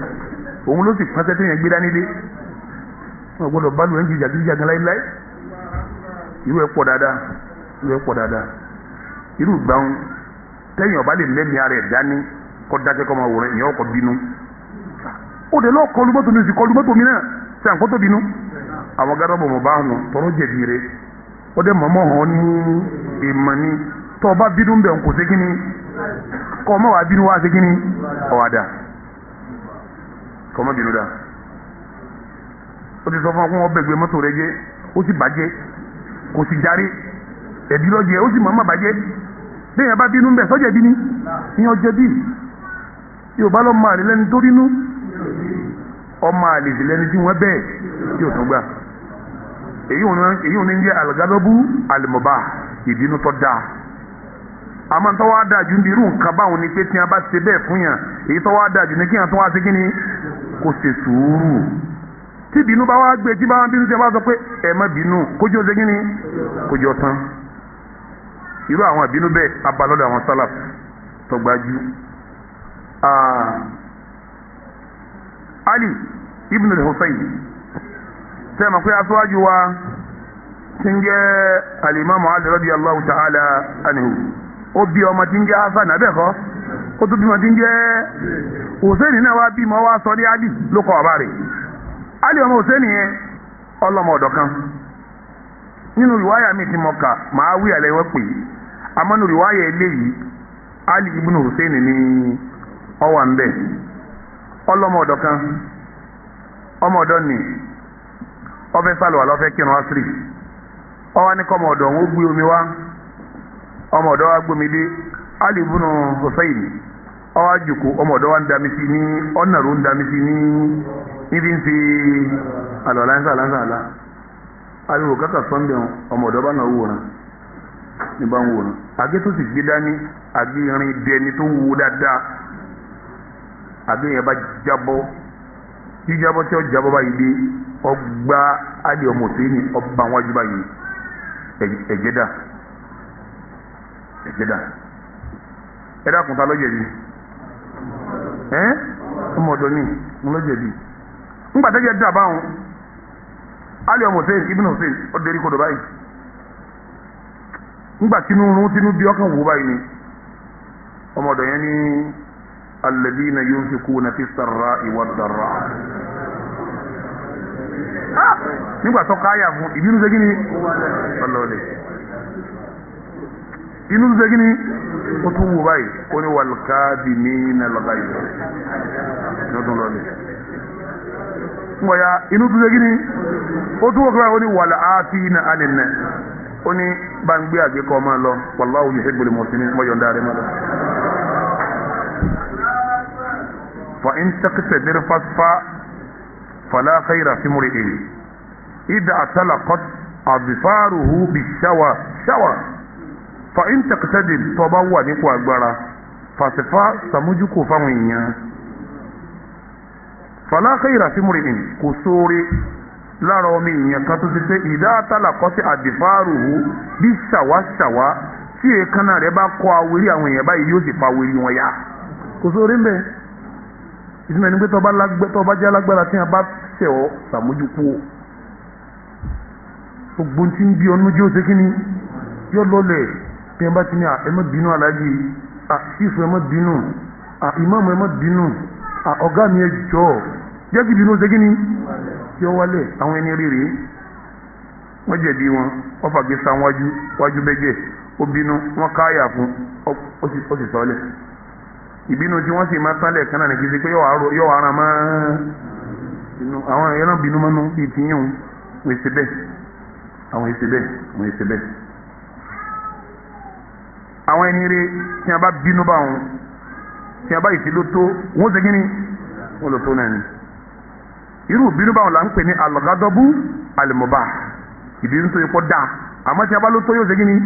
Speaker 1: òun ló sì pàṣẹ téèyàn gbé dání dé wọn gbọ́dọ̀ bá lùwẹ̀ ń jìjà jíjà gan láíláí irú ẹ̀ pọ̀ dáadáa irú gbàùn téèyàn bá lè lẹ́mìí ara ẹ̀ dání kọ́ dákẹ́ kọ́ máa wòrán ìyẹn ọkọ̀ bínú ó dé lọ́ọ́ kọlu mọ́tò mi sì kọlu mọ́tò mi náà sẹ́yìn kó tó bínú àwọn gádọ́bù mọ̀ bá nù tọrọ jẹ̀bi rẹ̀ ó dẹ̀ mọ̀mọ́ hàn ní ìmọ̀ ni tọ́ ọba bínú bẹ̀ ń kò sí kíní kọ́ ọmọ wa bínú wá sí kíní ọ̀wádà kọ́ ọmọ bínú dà ó ti sọ fún ọkùnrin ọbẹ̀ gbé mọ́tò rẹ̀ jẹ́ ó sì bàjẹ́ kò sì járe ẹ̀bí lọ́jẹ́ ó sì mọ̀ọ́mọ́ bàjẹ́ bẹ́ẹ̀ bá bínú bẹ̀ sọ́jẹ̀ bí ní ìyẹn ọjẹ́ bí Yorùbá lọ́ máa rí lẹ́ni tó rínú ọmọ àlèsì lẹ́ni tí wọ́n bẹ́ẹ̀ tí ò tún gbà èyí ò ní jẹ́ àlùgádọ́bù àlùmọ̀bá ìbínú tó dáa àmọ́ tó wá dáa jù ní irú nǹkan báwọn ni pé tí a bá ṣe bẹ́ẹ̀ fún yàn èyí tó wá dáa jù ní kí yàn tó wá sí kí ni kò ṣe sùúrù tí bínú bá wá gbé tí bá wá bínú tí a bá sọ pé ẹ má bínú kójú ó ṣe kí ni kójú ó tán irú àwọn ìbínú bẹ́ẹ̀ abalọ́dọ̀ àwọn sálàf tó gbájú. Ali ibn al-Husayn sẹ́yìn mọ̀ pé aṣáájú wa tí ń jẹ́ al-Imam Ali radiyallahu ta'ala anhu ó bí ọmọ tí ń jẹ́ Hasan abẹ́kọ́ ó tún bímọ tí ń jẹ́ Hussein náà wá bímọ wá sọ ní Ali ló kọ ọba rẹ̀ Ali ọmọ Hussein yẹn ọlọmọ ọ̀dọ̀ kan nínú ìwáyà mi ti mọ̀ ká màá wí àlẹ́ wọ́n pè àmọ́ nínú ìwáyà eléyìí Ali ibn Hussein ní ọwà ń bẹ̀ ọlọmọ ọ̀dọ̀ kan ọmọ ọ̀dọ̀ ni ọfẹ sálọ àlọfẹ kírun asiri ọwọ ní kọmọ ọ̀dọ̀ wọn ó gbé omi wá ọmọ ọ̀dọ̀ wa gbómi dé Ali ibn Hussein ọwọ àjòkó ọmọ ọ̀dọ̀ wa ń dami sí ní ọ̀nàró ń dami sí ní níbi ń fi àlọ́ láńsàlá ariwo kàkà sọ́ndẹ̀ ọmọ ọ̀dọ̀ bá náà wòran ní bá ń wòran àgé tó sì gbé dání àgé irin dẹni tó wúwo dáadáa àgé yẹn bá jábọ́ jíjábọ́ tí ó jábọ́ báyìí dé ọgbà Ali ọmọ Hussein ọba wájú báyìí ẹ̀jẹ̀dà ẹ̀dá kùntà lọ́jẹ̀bi ọmọ ọ̀dọ̀ ní lọ́jẹ̀bi ńgbàtẹ́jẹ̀ dà báwọn Ali ọmọ Hussein ibn Hussein ó dérí kodò báyìí ńgbà tinú bí ọkàn wò báyìí ni ọmọ ọ̀dọ̀ yẹn ní alladhina yunfiquna fi sarra'i wad-dharra'i nígbà tó káyà fún ìbínú ṣe gíní ọlọ́ọ̀lẹ̀ inú ṣe gíní ó tún wò báyìí ó ní wal-kadhimina al-ghayz lọ́dún lọ́lẹ̀ ńgbà ya inú tún ṣe gíní ó tún wò báyìí ó ní wal-'afina 'anin nas ó ní bá ń gbé àgbékọ́ máa lọ wallahu yuhibbul muhsinin mọ́yọ̀ ń darí máa lọ. fa in taqtadir fasfa فلا خير في امرئ إذا اعتلقت أظفاره بالشوى فإن تقتدر تبوى نقوى أكبر فصفا سمجك فميا فلا خير في امرئ كسوري لا رومي يكتسي إذا اعتلقت أظفاره بالشوى tí èékánná rẹ̀ bá kọ awérí àwọn èèyàn báyìí yóò sì pa awérí wọn yá kò sóore ń bẹ ìtumọ̀ ẹni pé tọba jẹ́ alágbára tí a bá tẹ̀ ọ́ sàmójúkú o gbogbo tí ń bí ọnú jẹ́ òsè kíní yóò lọlẹ̀ tí a bá ti ní ẹ má bínú aláàjì ìfọ̀ ẹ má bínú ìmáàmù ẹ má bínú ọ̀gá mi ẹ jọ̀ọ́ jẹ́ kí bínú òsè kíní tí ó wálẹ̀ àwọn ẹni rere wọ́n jẹ̀bi wọn wọ́n fàgbé sa wájú bẹ́jẹ̀ ó bínú wọ́n káyà fún ó sì sọ́lẹ̀ ìbínú tí wọ́n sì máa tálẹ̀ kan náà ní kí n ṣe pé yóò ara máa àwọn ẹran bínú mọ́nú bíi ti yín wọ́n ṣe bẹ́ẹ̀ àwọn ṣe bẹ́ẹ̀ àwọn ẹni rẹ̀ tí a bá bínú bá wọn tí a bá ìtì ló tó wọ́n ṣe kí ni wọ́n lò tó náà ni irú bínú bá wọn là ń pè ní al-ghadabu al-mubah ìbínú tó yẹ kó dáa àmọ́ tí a bá ló tó yóò ṣe kí ni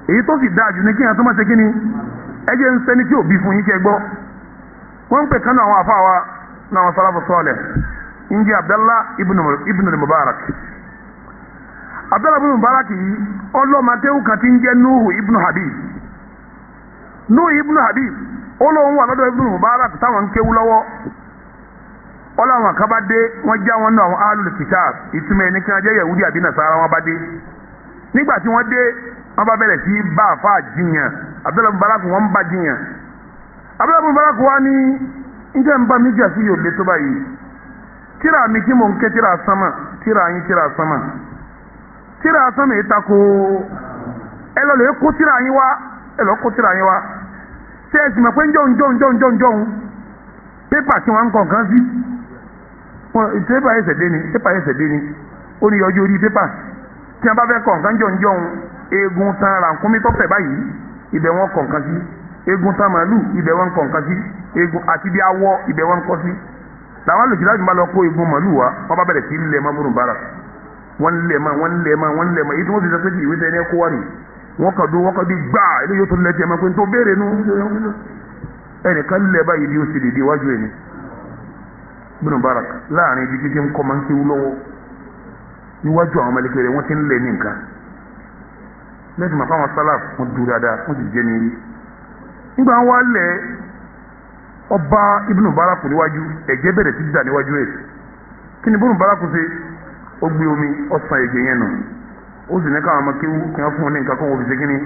Speaker 1: èyí tó sì dáa jù ní kí n tó máa ṣe kí ni ẹjẹ ń sẹni tí ò bí fún yín kẹ gbọ́ wọ́n ń pè kánú àwọn afáwa náà wọn sọlá sọọlẹ ń jẹ Abdallah ibn al-Mubarak Abdallah ibn al-Mubarak yìí ọlọ́màkéwù kan ti ń jẹ́ Nuhu ibn Habib olóhùn wà lọ́dọ̀ ibn al-Mubarak táwọn ń kéwú lọ́wọ́ ọlọ́wọ́n kan bá dé wọ́n já wọn náà àwọn ahlul kitab ìtumọ̀ ẹni kí wọ́n jẹ́ Yahudi àbí Nasara wọn bá dé nígbà tí wọ́n dé wọ́n bá bẹ̀rẹ̀ sí bá àfa jiyàn Abdullahi Mubarak wọ́n bá jiyàn Abdullahi Mubarak wá ní njẹ́ ń bá mi jà sí yóò lé tó báyìí tíra mi tí mo ń ké tíra sánmà tíra yín tíra sánmà yìí tako ẹ lọ lè kó tíra yín wá ṣé ẹ sì mọ̀ pé njọ́hun pépà tí wọ́n ń kọ̀ kan sí pépà ẹsẹ̀ dé ni ó ní ọjọ́ orí pépà tí wọ́n bá fẹ́ kọ̀ nǹkan njọ́hun eegun tan rànkúnmí tó fẹ̀ báyìí ibẹ̀ wọ́n kọ̀ nǹkan sí eegun tan màálù ibẹ̀ wọ́n kọ̀ nǹkan sí eegun àti bí awọ ibẹ̀ wọ́n kọ́ sí làwọn lòdì láti máa lọ kó eegun màálù wa wọ́n bá bẹ̀rẹ̀ sí lẹ̀ mọ́ múrùn bára wọ́n lẹ̀ mọ́ èyí tí wọ́n ti sọ pé kí ìwé sẹ́ni ẹ̀kọ́ wà ní wọ́n kàn dé gbáà ilé yóò tó lẹ́tì ẹ̀mọ́ pé tó béèrè nù ẹnìkan lẹ̀ báyìí bí ó sì lè dé iwájú ẹ̀ ní múrùn bára láàrin ibi títí ń kọ́ máa ń kéwú lọ́wọ́ níwájú àwọn ọmọlẹ́kẹ́ rẹ̀ wọ́n ti ń lẹ̀ ní nǹkan lẹ́sìn máa fáwọn sálàf wọn dúró dáadáa wọ́n sì jẹ́ ní rí nígbà wọn wá lẹ̀ ọba Ibnu Baraku níwájú ẹ̀jẹ̀ bẹ̀rẹ̀ sí dà níwájú ẹ̀ kí ni Ibnu Baraku ṣe ó gbé omi ọ̀sán ẹ̀jẹ̀ yẹn nù ó sì ní káwọn ọmọ kéwú kí wọ́n fún wọn ní nǹkan kó wọn fi ṣe kíní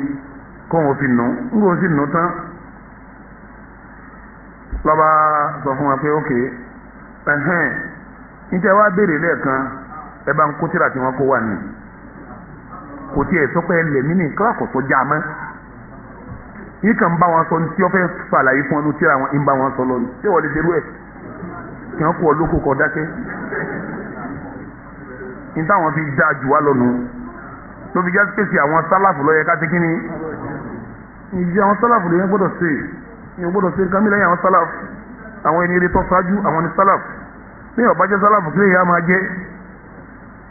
Speaker 1: kó wọn fi nù ń gbọ́n sí nù tán lọ́ba sọ fún wa pé ókè níta wá béèrè lẹ́ẹ̀kan ẹ bá ń kó tíra tí wọ́n kó wà ní kò tí ẹ̀ sọ pé ẹlẹ́mí ní nǹkan àkọ́tọ̀ já mọ́ yìí kàn ń bá wọn sọ ní tí wọ́n fẹ́ fàlàyé fún ọdún tíra wọn ń bá wọn sọ lọ́nà tí wọ́n lè ṣerú ẹ̀ kí wọ́n kó ọ lóko kọ dákẹ́ ní táwọn fi dá jù wá lọ́nu ló fi já pèsè àwọn sálàfù lọ́yẹ ká ti kíni ìdí àwọn sálàfù lè yẹn gbọ́dọ̀ ṣe ìyẹn gbọ́dọ̀ ṣe nǹkan mílẹ̀ àwọn sálàfù àwọn ẹni eré tó ṣáájú àwọn ni sálàfù ní ọ̀bá jẹ́ sálàfù kí lèyàn máa jẹ́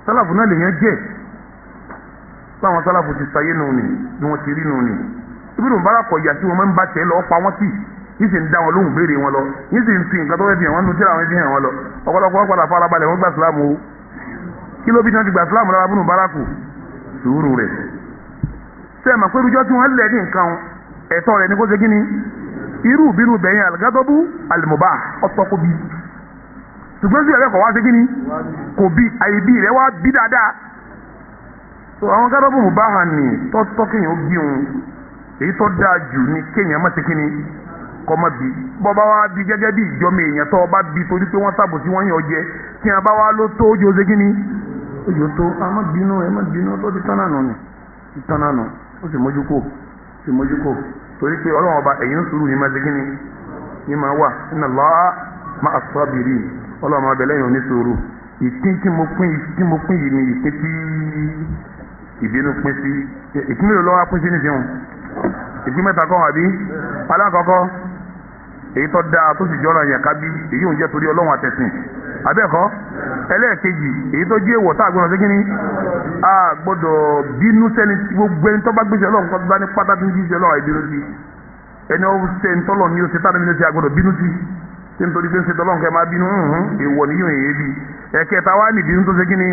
Speaker 1: sálàfù náà lèyàn jẹ́ báwọn sálàfù ti sayé nù ni wọ́n ti rí nù ni Ibnu Baraku ìyà tí wọ́n máa ń bá tẹ̀ lọ pa wọ́n tì yìí sì ń dá wọn lóhùn béèrè wọn lọ yìí sì ń fi nǹkan tó fẹ́ fi hàn wọn nu tíra wọn fi hàn wọn lọ ọ̀pọ̀lọpọ̀ wọn padà fara balẹ̀ wọn gba Ìsìlámù o kí ló bí tí wọ́n ti gba Ìsìlámù lára Ibnu Baraku sùúrù rẹ̀ ṣé ẹ̀ mà pé irújọ́ tí wọ́n lẹ̀ ní nǹkan ẹ̀tọ́ rẹ̀ ní kó ṣe kí ni irú ìbínú bẹ̀yìn al-ghadabu al-mubah ọ̀tọ̀ kò bí ṣùgbọ́n sí ẹ̀rẹ́ kọ̀ wá ṣe kí ni kò bí àìbí rẹ̀ wá bí dáadáa so àwọn ghadabu mubah ni tọ́tọ́ kéèyàn ó bí òun èyí tó dáa jù ní kéèyàn má ṣe kí ni kọ́ má bí bọ́ba wá bí gẹ́gẹ́ bí ìjọmọ èèyàn tó bá bí torí pé wọ́n sábò tí wọ́n yàn jẹ tí wọ́n bá wá ló tó ojú ó ṣe kí ni ojú tó a má bínú ẹ má bínú tó ti tán náà nù ni ti tán náà nù ó sì mójú kò torí pé ọlọ́run ọba ẹ̀yìn ń sùúrù ní má ṣe kí ni ní máa wà inna Allaha ma'a as-sabirin ọlọ́run ọba ẹlẹ́yìn òní sùúrù ìpín tí mo pín yìí ni ìpín tí ìbínú pín sí ìpín mélòó lọ́wọ́ pín sí ní ìfihàn ìpín mẹ́ta kọ́ àbí alákọ̀ọ́kọ́ èyí tó dáa tó sì jọ́ra yẹn kábí èyí òun jẹ́ torí ọlọ́run àtẹ̀sìn abẹ́ẹ̀kọ́ ẹlẹ́ẹ̀kejì èyí tó jẹ́ èèwọ̀ tá a gbọ́dọ̀ sí kínní a gbọ́dọ̀ bínú sẹ́ni gbogbo ẹni tó bá gbèsè ọlọ́run kọ́ bá ní pátá tó ń jíṣẹ́ ọlọ́run àìbínú sí ẹni ó ṣe ń tọ́lọ̀ ní oṣù tánà nínú sí a gbọ́dọ̀ bínú sí ṣé nítorí pé ń ṣe tọ́lọ̀ nǹkan máa bínú èèwọ̀ ní yóò yé bí ẹ̀kẹta wá ní ìbínú tó ṣe kínní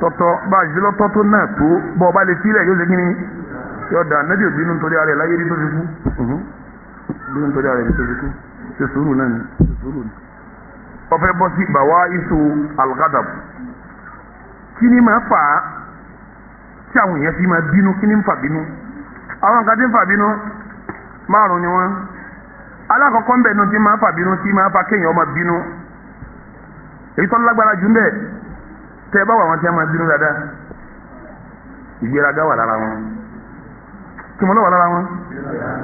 Speaker 1: tọ́tọ́ bá a ṣe lọ́tọ́ tó náà tó bọ́ ọba lè sílẹ̀ yóò ṣe kínní yóò dà nẹ́bí òbínú nítorí ara ẹ̀ láyé rí tó fi kú bínú nítorí ara ẹ̀ tó fi kú ṣe sùúrù náà ni ṣe sùúrù ni. ọfẹ bọ sí bàwá isu al-ghadab kí ni máa fà á tí àwọn èèyàn fi máa bínú kí ni ń fà bínú àwọn nǹkan tí ń fà bínú márùn ni wọn alákọ̀ọ́kọ́ ń bẹ̀ nu tí máa fà bínú tí máa fà kéèyàn máa bínú èyí tó lágbára jù ń bẹ̀ tẹ́ ẹ bá wà wọn tí a máa bínú dáadáa ìgbéraga wà lára wọn kí wọn lọ wà lára wọn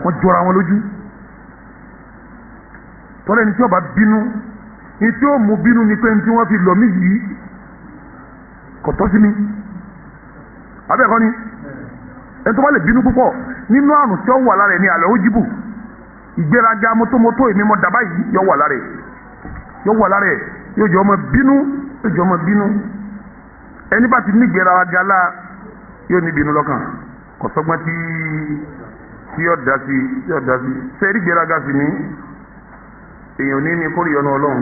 Speaker 1: wọn jọra wọn lójú tọ́lẹ̀ ní tí ọba bínú ní tí ó mú bínú ni pé ní tí wọ́n fi lọ mí yìí kò tọ́ sí mi abẹ́ẹ̀kọ́ ni ẹni tó bá lè bínú púpọ̀ nínú àrùn tí ó wà lára ẹ̀ ní àlẹ́ òjìbù ìgbéraga mọ́tòmọ́tò èmi mọ́ dàbá yìí yọ wà lára ẹ̀ yóò jọ ọmọ bínú ẹni bá ti ní ìgbéraga lá yóò ní bínú lọ́kàn kò sọ́gbọ́n tí yóò dá sí sẹ́ẹ̀rí ìgbéraga sí ní èèyàn ní kórè ọ̀nà ọlọ́run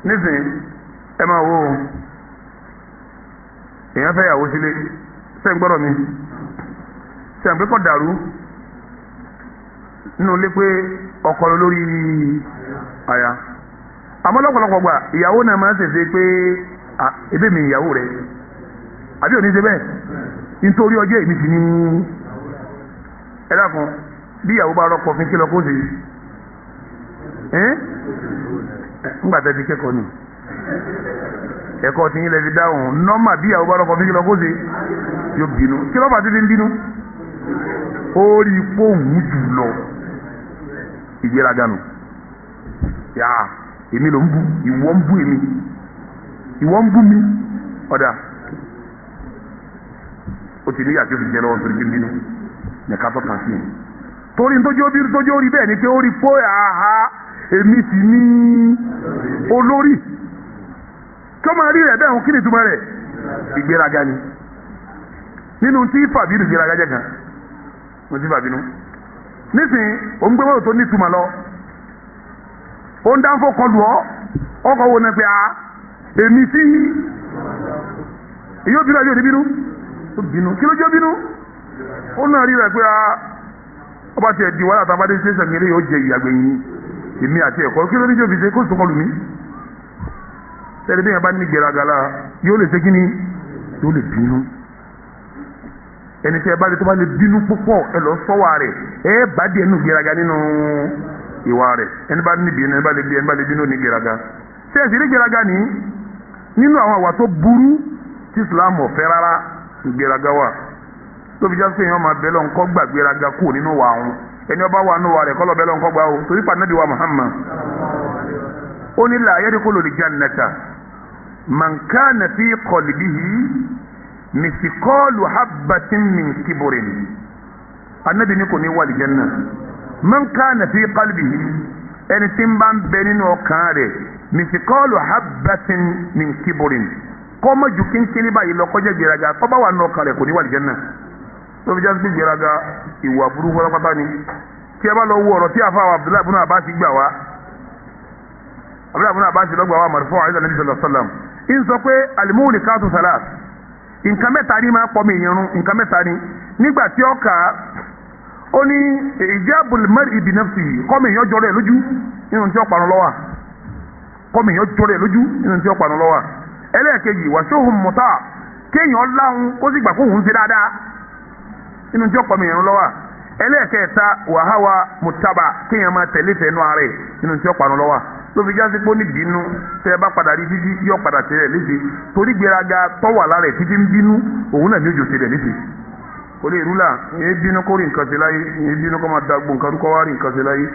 Speaker 1: nísìn ẹ máa wo èèyàn fẹ́ yàwó sílé ṣé ń gbọ́dọ̀ mi ṣé ń pé kọ́ dàrú nínú ilé pé ọkọ lórí aya àmọ́ lọ́pọ̀lọpọ̀ gbà ìyàwó náà máa ń ṣèṣe pé ebí mi ìyàwó rẹ̀ àbí òní ṣe bẹ́ẹ̀ nítorí ọjọ́ èmi ti ní ẹ dákun bí ìyàwó bá rọ́pò fún kí lọ kó ṣe ńgbà tẹ́ ti kẹ́kọ̀ọ́ ni ẹ̀kọ́ tí yín lè fi dáhùn nọ́mà bí àwọn ọlọ́kọ̀ fi lọ kó ṣe yóò bínú kí lọ́ba ti fi ń bínú ó rí fóònù jù lọ ìgbéraga nù yà èmi ló ń bú ìwọ ń bú èmi ìwọ ń bú mi ọ̀dà ó ti níyà tí ó fi jẹ lọ́wọ́ torí fi ń bínú nìka tó kàn sí i torí tójú orí bẹ́ẹ̀ ni pé ó rí fó àhá èmi sì ní olórí kí ó máa rí rẹ̀ bẹ́ẹ̀ hùn kí ni ìtumọ̀ rẹ̀ ìgbéraga ni nínú tí fàbínú ìgbéraga jẹ́ kan mo ti fàbínú nísìnyí òun gbé mọ́tò tó ní ìtumọ̀ lọ ó ń dáńfó kọlù ọ́ ọkọ̀ wo ni pé a èmi sí èyí ó bínú àbí òní bínú ó bínú kí ló jẹ́ bínú ó náà rí rẹ̀ pé a ọba tiẹ̀ di wàhálà tábàdé ṣe sẹ̀mí yóò jẹ ìyàgbẹ̀yìn èmi àti ẹ̀kọ́ kí ló ní jẹ́ òbí ṣe kó sọkọlù mi tẹ́lẹ̀ bí yẹn bá ní gbéraga la yóò lè ṣe kíni yóò lè bínú ẹni tí ẹ bá lè tó bá lè bínú púpọ̀ ẹ lọ sọ́wọ́ rẹ̀ ẹ bá díẹ̀ nù gbéraga nínú ìwà rẹ̀ ẹni bá ní bínú ẹni bá lè bínú ní gbéraga ṣé ẹ̀sìn ní gbéraga ní nínú àwọn àwà tó burú tí Islam ọ̀fẹ́ rárá gbéraga wà tó fi já sí èèyàn máa bẹ́ lọ́n kọ́ gbà gbéraga kúrò nínú wà ọ̀hún ẹni ọba wà nínú wà rẹ̀ kọ́ lọ bẹ́ lọ́n kọ́ gbà ó torí pa Nábì wa Muhammad ó ní la yadkhulul jannata man kana fi qalbihi misqalu habbatin min kibrin Ànábì ní kò ní wà aljanna man kana fi qalbihi ẹni tí ń bá ń bẹ nínú ọkàn rẹ̀ misqalu habbatin min kibrin kọ́mọ ju kínkínní báyìí lọ kọjá gbéraga kọ́ bá wà nínú ọkàn rẹ̀ kò ní wà aljanna tó fi jásí gbéraga ìwà burúkú pátápátá ni tí ẹ bá lọ wo ọ̀rọ̀ tí àfa Abdullahi ibn Abbas gbà wá Abdullahi ibn Abbas lọ́gbà wá marfu' àìsàn Nabi sallallahu alaihi wasallam ń sọ pé al-muhlikatu salas nǹkan mẹ́ta ni máa pọ̀ mí ìyẹn rún nǹkan mẹ́ta ni nígbà tí ó kà á ó ní ijabul mar'i bi nafsihi kọ́mi èèyàn jọrọ ẹ̀ lójú nínú tí ó parun lọ́wọ́ kọ́mi èèyàn jọrọ ẹ̀ lójú nínú tí ó parun lọ́wọ́ ẹlẹ́ẹ̀kejì wasuhum muta' kéèyàn láhùn kó sì gbà kó òun ṣe dáadáa nínú tí ó pọ̀ mí èèyàn lọ́wọ́ ẹlẹ́ẹ̀kẹta wa hawa muttaba kéèyàn máa tẹ̀lé tẹ̀nu ara ẹ̀ nínú tí ó parun lọ́wọ́ tó fi jásí pé ó ní bínú tẹ ẹ bá padà rí títí yóò padà tẹ ẹ léṣe torí gbéraga tọ́wà lára ẹ̀ títí ń bínú òun náà ní òjò tẹ ẹ léṣe kò lè rúlà ìyẹn bínú kó rí nǹkan ṣe láyé ìyẹn bínú kó máa dàgbò nǹkan kó wá rí nǹkan ṣe láyé.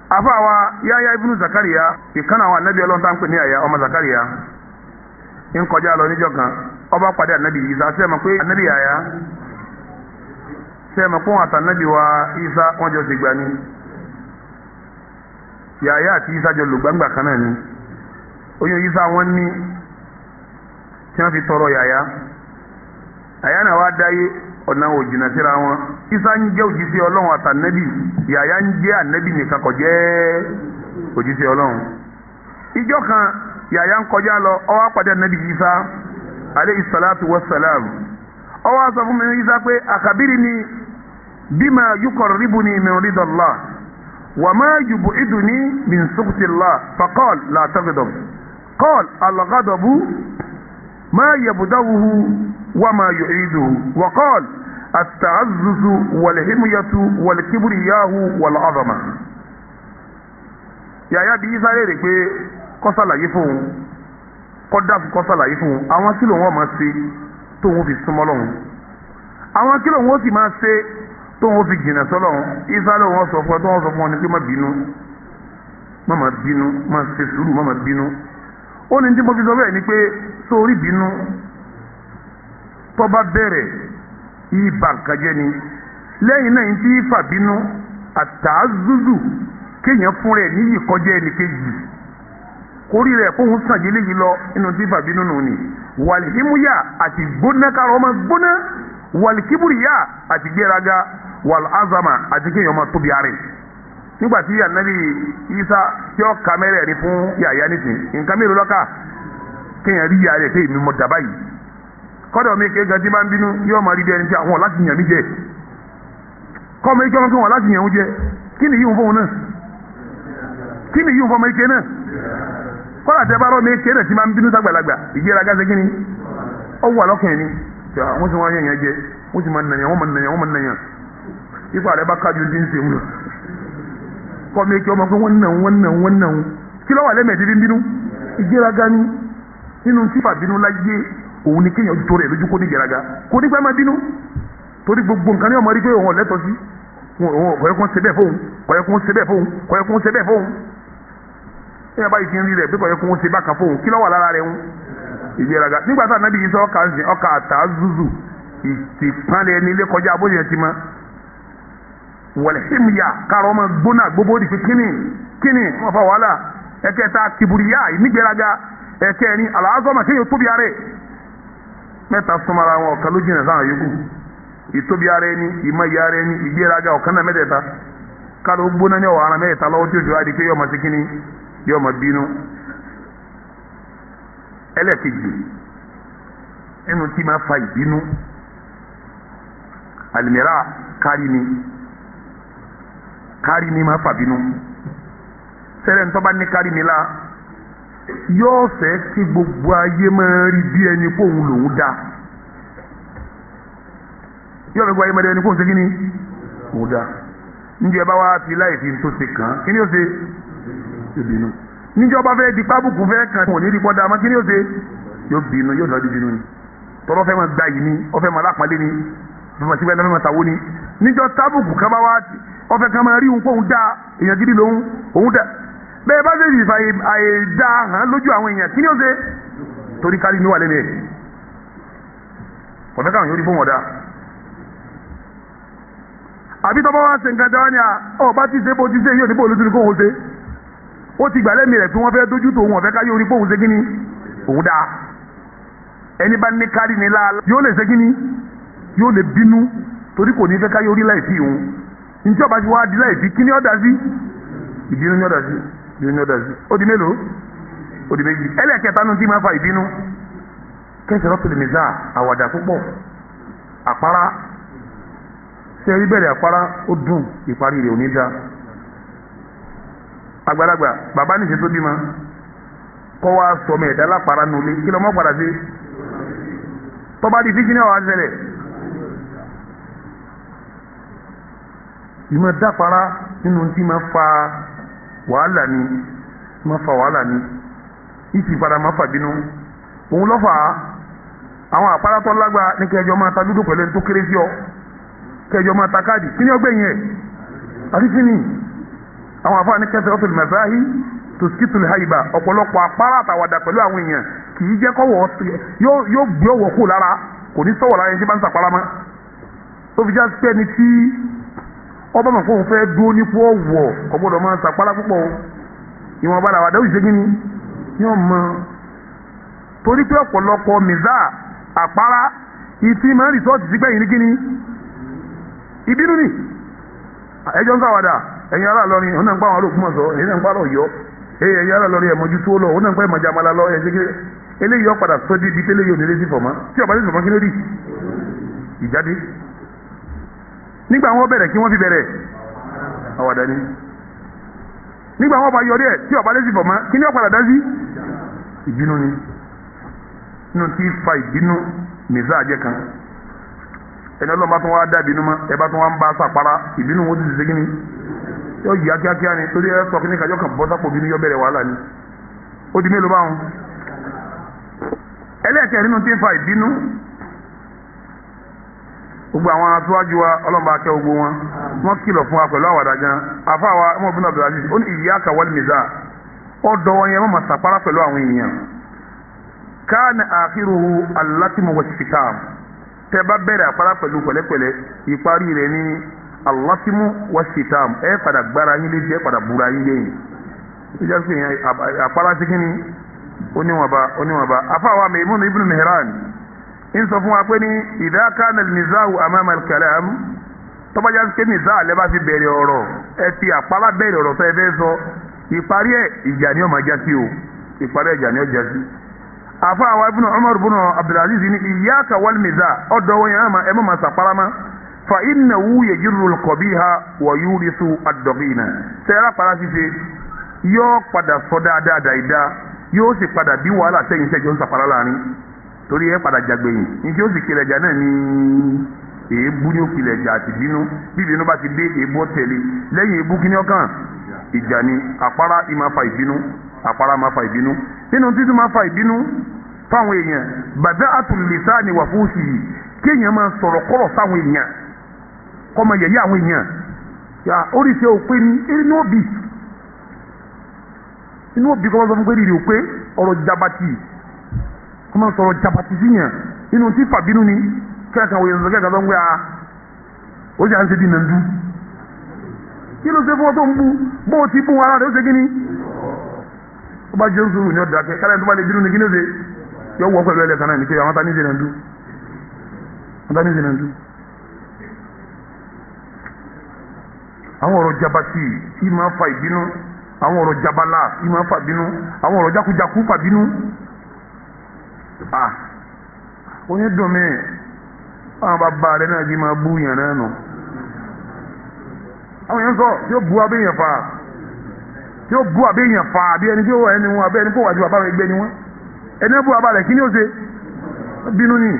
Speaker 1: afáwa Yahya ibnu Zakariya ìkànnì àwọn anabi ọlọ́run tá ń pè ní Yahya ọmọ Zakariya ń kọjá lọ níjọ́ kan ọba pàdé anabi Isa sẹ́ẹ̀mọ̀ pé anabi Yahya sẹ́ẹ̀mọ̀ pé wọn àtànabi wa Isa wọ́n jọ ti gbà ní Yahya àti Isa jọ lùgbàǹgbà kan náà ni oyún Isa wọn ní tí wọ́n fi tọrọ Yahya náà wá dáyé ọ̀nà òjìnà síra wọn Isa ń jẹ́ òjíṣẹ́ ọlọ́run àtànẹ́bì Yahya ń jẹ́ ànẹ́bì nìkan kò jẹ́ òjíṣẹ́ ọlọ́run ìjọ kan Yahya ń kọjá lọ ó wá pàdé ànẹ́bì Isa alayhi salatu wassalam ó wá sọ fún mi Isa pé akhbirni bima yuqarribuni min ridallah وما يبعدني من سخط الله فقال لا تغضب قال الغضب ما يبدأه وما يعيده وقال التعزز والحمية والكبرياء والعظمة Yahya bí Isa rẹ̀ pé kó ṣàlàyé fún un kó dákun kó ṣàlàyé fún un àwọn kí ló wọ́n máa ṣe tó wọ́n fi súnmọ́ Ọlọ́run àwọn kí ló wọ́n sì máa ṣe tó wọn fi jìnnà sọ́lọ́run Isa ló wọn sọ fún ọ tó wọn sọ fún ọ ní pé má bínú má ṣe sùúrù má bínú ó ní tí mo fi sọ bẹ́ẹ̀ ni pé sórí bínú tó bá bẹ̀rẹ̀ ibà kájẹ́ ni lẹ́yìn náà ní tí fà bínú àtàzúzù kéèyàn fún rẹ̀ níyì kọjá ẹnì kejì kórì rẹ̀ kóhun sàjẹ́ léyìí lọ inú tí fà bínú nù ni wàlíhímúyà àti gbóná kárọ̀ ọmọ gbóná wàlíkíbùrìyà àti gbéraga wàlázàmà àti kéèyàn máa tóbi àárẹ̀ nígbà tí ànábì Isa tí ó ka mẹ́rẹ̀ ní fún Yahya nìsín nǹkan mélòó lọ́kà kéèyàn rí yàrá ẹ̀ pé èmi mọ̀ dàbá yìí kọ́dọ̀ mi kéèyàn tí máa ń bínú yóò máa rí bí ẹni tí àwọn láti yàn mí jẹ kọ́ mi kí wọ́n kí wọ́n láti yàn mí jẹ kí ni yíwọ́n fóun náà kí ni yíwọ́n fọmọ ike náà kọ́dà tẹ́ bá rọ́ mi ike náà tí máa ń bínú sàgbàlagbà ìgbéraga ṣe kí ni ó wà lọ́kàn ni wọ́n ti wọ́n yẹn jẹ wọ́n ti máa nàyàn wọ́n máa nàyàn ipa rẹ̀ bá kájú dín sí wọn kọ́ mi kí ọmọ pé wọ́n nà kí ló wà lẹ́mẹ̀ẹ́ tí ń bínú ìgbéraga ni nínú tí fàbínú láyé òun ni kéèyàn tó rẹ̀ lójú kó ní ìgbéraga kó nígbà máa bínú torí gbogbo nǹkan ní ọmọ rí pé òun ọ̀lẹ́tọ̀ sí kọ̀yẹ́kún ṣe bẹ́ẹ̀ fóun kọ̀yẹ́kún ṣe bẹ́ẹ̀ fóun kọ̀yẹ́kún ṣe bẹ́ẹ̀ fóun ẹ̀yà báyìí ti ń rí rẹ̀ pé kọ̀yẹ́kún ṣe bákan fóun kí ló wà lára rẹ̀ ń ìgbéraga nígbà tá ànábì yìí sọ ọkà àtàzùzù ìtìpánlẹ̀ ẹni ilé kọjá abóyè ẹ̀ ti mọ́ wọ̀lẹ́hìmìyà kárọ̀ ọmọ gbóná gbogbo di pé kíni wọ́n fa wàhálà ẹ̀kẹta kìbùrìyà nígbéraga ẹ̀kẹrin àlàázọ́mà kéèyàn tóbi ara ẹ̀ mẹ́ta súnmọ́ra wọn ọ̀kan ló jìnà sáwọn yòókù ìtóbi ara ẹni ìmọ̀ ìyá ara ẹni ìgbéraga ọ̀kan náà mẹ́tẹ̀ẹ̀ta kárọ̀ gbóná ní ọ̀hán mẹ́tẹ̀ẹ̀ta lọ́wọ́ tí ó fi wá di pé yọ̀ọ̀mọ̀ sí kíní yọ̀ọ̀mọ̀ bínú ẹlẹ́ẹ̀kejì ẹnu tí máa fa ìbínú àlìmírà kárí ni máa fa bínú sẹ́rẹ̀ ntọ́ bá ní kárí ni la yóò fẹ́ kí gbogbo ayé máa rí bí ẹni kó òun lòún dá yóò fẹ́ gbogbo ayé máa rí ẹni kó òun ṣe kí ni òun dá níjẹ́ bá wá fi láì fi tó ṣe kàn án kí ni ó ṣe ìbínú níjọba fẹ́ di pábùkù fẹ́ kàn án kò ní rí pọ́dà àmọ́ kí ni ó ṣe yóò bínú yóò lọ́ọ́ di bínú ni tọ́lọ́ fẹ́ máa gba yìí ni ó fẹ́ máa lápàlẹ́ ni ó fẹ́ máa síbẹ̀ lọ́fẹ́ máa tàwó ni níjọ tábùkù kan bá wá ó fẹ́ kàn máa rí òun kó òun dá èèyàn gidi lòun òun dá bẹ́ẹ̀ bá ṣe ìfà àìdá hàn lójú àwọn èèyàn kí ni ó ṣe torí kárí ní wà lẹ́nu ẹ̀ kọ̀fẹ́ káwọn yóò rí fún wọn dá àbí tọ́ bá wá ṣe nǹkan dáwọ́ ni ọba ti ṣe bó ti ṣe yóò ní bó olóṣèlú kó òun ṣe ó ti gbà lẹ́mìí rẹ̀ pé wọ́n fẹ́ dójú tó òun ọ̀fẹ́ ká yóò rí fóun ṣe kí ni òun dá ẹni bá ní kárí ní láàlá yóò lè ṣe kí ni yóò lè bínú torí kò ní fẹ́ ká yóò rí láìsí òun ní tí ọba ti wá di láìsí kí ni ó dá sí ìbínú ni ó dá sí ó di mélòó ó di méjì ẹlẹ́ẹ̀kẹta nu tí máa fa ìbínú kẹsẹ̀ rọ́pìlì mìíràn àwàdà púpọ̀ àpárá ṣe rí bẹ̀rẹ̀ àpárá ó dùn ìparí rẹ̀ ò ní dá àgbàlagbà bàbá nìṣẹ́ tó bímọ kọ́ wa sọmọ ẹ̀dá lápárá nulẹ̀ kí lọ́mọ padà sí tọ́ba di fíjì náà wà ṣẹlẹ̀ ìmọ̀ dápárá nínú tí máa fa wàhálà ni ìsì padà máa fà bínú òun lọ́fà àwọn àpárá tó lágbà ní kẹjọ máa ta dúdú pẹ̀lú ẹni tó kéré sí ọ kẹjọ máa ta káàdì kí ni ọgbẹ́yìn ẹ̀ àti kí ni àwọn àfáà ní kẹsẹ̀ ọ́tò lùmẹ̀sáhì tó skítùlù haìbà ọ̀pọ̀lọpọ̀ àpárá àtàwàdà pẹ̀lú àwọn èèyàn kì í jẹ́ kọ́wọ́ yóò gbé ọwọ́ kù lára kò ní sọ̀wọ́ lára ẹni tí bá ń sàpárá mọ́ tó fi já sí ẹni tí ọba mọ̀ fóun fẹ́ dúró nípò ọ̀wọ̀ ọ̀gbọ́dọ̀ máa sàpárá púpọ̀ ìwọ̀n bá làwàdà ó sì ṣe kí ni yóò mọ torí pé ọ̀pọ̀lọpọ̀ mìzá àpárá ìtì máa ń rìsọ́ọ̀tì sí gbẹ̀yìn ní kí ni ìbínú ni ẹjọ́ ń sàwàdà ẹ̀yin ará lọrin òun náà ń pa àwọn olóògbọ́n ẹ̀yin náà ń pa àrọ̀ yọ ẹ̀yin ará lọrin ẹ̀mọ́jú tó lọ òun náà ń pa ìmọ̀jà àmàlà lọ eléyìí ọ padà sọ débi tẹ́lẹ̀ yóò nílé sí fọ̀mọ́ tí ọba ní sọ̀mọ́ kí ló dì ìjáde nígbà wọn bẹ̀rẹ̀ kí wọ́n fi bẹ̀rẹ̀ àwàdà ni nígbà wọn bá yọrí ẹ̀ tí ọba lé sí fọ̀mọ́ kí ni ó padà dá sí ìbínú ni nínú tí fa ìbínú mìíràn àjẹ kan ẹni ọlọ́run bá tún wá dá ìbínú mọ́ ẹ bá tún wá ń bá sàpárá ìbínú wọn ti ṣe kí ni yóò yá kíákíá ni torí ẹ sọ kí ní kájọ kan bọ́ sápò bínú yọ bẹ̀rẹ̀ wàhálà ni ó di mélòó báwọn ẹlẹ́ẹ̀kẹ́ nínú tí ń fa ìbínú gbogbo àwọn aṣáájú wa ọlọ́run bá kẹ́ gbogbo wọn wọ́n kìlọ̀ fún wa pẹ̀lú àwàdà gan afáwa ọmọbìnrin Abdulaziz ó ní iyyaka wal mizah ọ̀dọ̀ wọn yẹn mọ̀ máa sàpárá pẹ̀lú àwọn èèyàn kana akhiruhu al-latmu was-sitam tẹ́ bá bẹ̀rẹ̀ àpárá pẹ̀lú pẹ̀lẹ́pẹ̀lẹ́ ìparí rẹ̀ ní al-latmu was-sitam ẹ padà gbára yín léjẹ́ padà búra yín lẹ́yìn ìjà sí àpárá sí kí ni oníwọ̀nba afáwa Maymun ibn Mihran ń sọ fún wa pé ní idha kana al-nizaa'u amama al-kalam tọ́bajá sí nìzá lẹ́ bá fi bẹ̀rẹ̀ ọ̀rọ̀ ẹ fi àpárá bẹ̀rẹ̀ ọ̀rọ̀ tó ẹ fẹ́ sọ ìparí ẹ̀ ìjà ni ó máa já sí o ìparí ìjà ni ó já sí. àfa àwa ibùnà Umar ibùnà Abdulaziz ní iyyaka wal mizah ọ̀dọ̀ wọn yẹn ẹ má máa sàpárá má fa innahu yajurru al-qabiha wa yurithu ad-daghina sẹ́yìn àpárá ṣíṣe yóò padà sọ dáadáa dáadáa yóò sì padà bí wàhálà sẹ́yìn sẹ́yìn ń sàpárá láàrin torí ẹ padà jàgbẹ̀yìn ní tí ó sì kílẹ̀ jà náà ní èébú ní òkìlẹ̀ ẹ̀jà àti bínú bí ìbínú bá ti dé èébú tẹ̀lé lẹ́yìn èébú kí ní ọkàn ìjà ni àpárá ìmáfa ìbínú àpárá máa fa ìbínú nínú títí máa fa ìbínú fáwọn èèyàn bada'atul lisani wa fuhshihi kéèyàn máa sọ̀rọ̀ kọ́rọ̀ sáwọn èèyàn kọ́ máa yẹ̀yẹ́ àwọn èèyàn yà oríṣi òpé ní inú òbí kọ́ máa sọ fún pé rírì òpé ọ̀rọ̀ jabati kọ́ máa sọ̀rọ̀ jabati síyàn nínú tí fàbínú ni kẹ́ẹ̀kan wòye sọ kẹ́ẹ̀kan tó ń gbé a ó ṣe à ń ṣe bí nàndú kí ló ṣe fún ọ tó ń bú bó o ti bú ara rẹ̀ ó ṣe kí ni ó bá jẹ́ sùúrù ní ọ̀dà kẹ́ kálẹ̀ tó bá lè bínú ni kí ló ṣe yọ wọ́ pẹ̀lú ẹlẹ́kan náà ní pé àwọn tani ṣe nàndú àwọn ọ̀rọ̀ jabati tí máa fa ìbínú àwọn ọ̀rọ̀ jabala tí máa fa ìbínú àwọn ọ̀rọ̀ jákujáku fa ìbínú oyin dùn mí àwọn bàbá rẹ náà jí máa bú yàn náà nù àwọn yẹn sọ tí ó bu abéyàn fa àbí ẹni tí ó wà ẹni wọn àbí ẹni kó wà ju bàbá rẹ gbé ni wọn ẹni bú bàbá rẹ kí ni ó ṣe bínú ni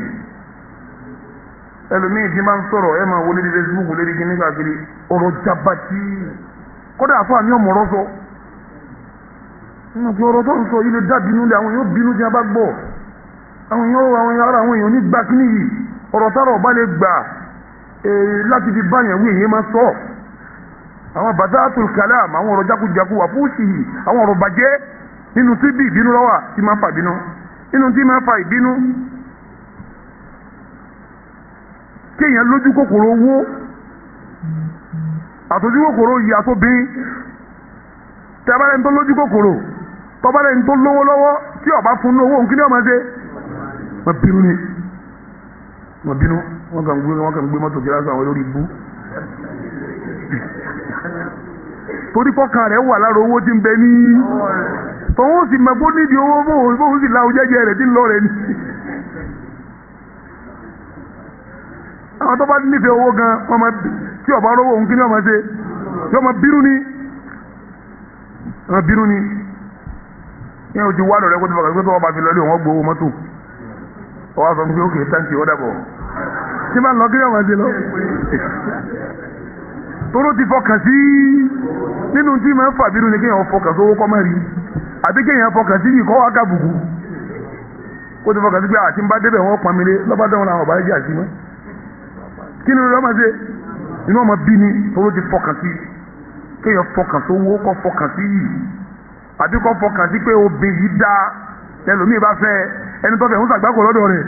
Speaker 1: ẹlòmíì tí máa ń sọ̀rọ̀ ẹ máa wọlé ní Facebook lórí kíní káàkiri ọ̀rọ̀ jabati kódà àfọ àmì ọmọ ọ̀rọ̀ sọ nínú kí ọ̀rọ̀ tó ń sọ yìí lè dá bínú lé àwọn yóò bínú tí a bá gbọ́ àwọn èèyàn ní gbà kíní yìí ọ̀rọ̀ tára ọba lè gbà láti fi báyàn wí èyí máa sọ àwọn bada'atul kalam àwọn ọ̀rọ̀ jákujáku wà fuhshihi àwọn ọ̀rọ̀ bàjẹ́ nínú tí bí ìbínú lọ́wọ́ tí máa fa ìbínú nínú tí máa fa ìbínú kéèyàn lójú kòkòrò owó àtòjú kòkòrò yìí àtòbìnrin tẹ́bálẹ̀ tó lójú kòkòrò tọ́bálẹ̀ tó lówó lọ́wọ́ tí ọba fún owó òun kí ni ọmọ ṣe wọ́n bínú wọ́n kàn gbé mọ́tò kíláàsì àwọn olórí ibú torí fọ́kàn rẹ̀ wà lára owó tí ń bẹ ní tọ́wọ́ sì mẹ́gbó nídìí owó bóun sì láwùjọ jẹ́jẹ́ rẹ̀ tí ń lọ rẹ̀ ní. àwọn tó bá nífẹ̀ẹ́ owó gan wọ́n máa tí ọba rówó òun kí ni ọmọ ṣe tí ọmọ bínú ni yẹn o ti wá lọ́rẹ́ kó tó fọkàn pé tó wọ́n bá fi lọ́lé òun gbowó mọ́tò ọwọ́ sọ fún mi ókè táǹkì ó dàbọ̀ tí máa lọ kí ni ọmọ ṣe lọ tóró ti fọkàn sí nínú tí máa ń fà bínú ni kéèyàn fọkàn sówó kọ́ mẹ́rin àti kéèyàn fọkàn sí ìkọ́ wá gàbùkù kó tó fọkàn sí pé àti ń bá débẹ̀ wọ́n pọn mi lé lọ́ba dẹ́wọ̀n làwọn ọ̀bá yẹ́jì àti mọ́ kí ni ọmọ ṣe inú ọmọ bí ni tóró ti fọkàn sí kéèyàn fọkàn sówó kọ́ fọkàn sí yìí àti kọ́ fọkàn sí pé obìnrin yìí dá ẹlòmíì bá fẹ́ ẹni tó fẹ́ ń sàgbákò lọ́dọ̀ rẹ̀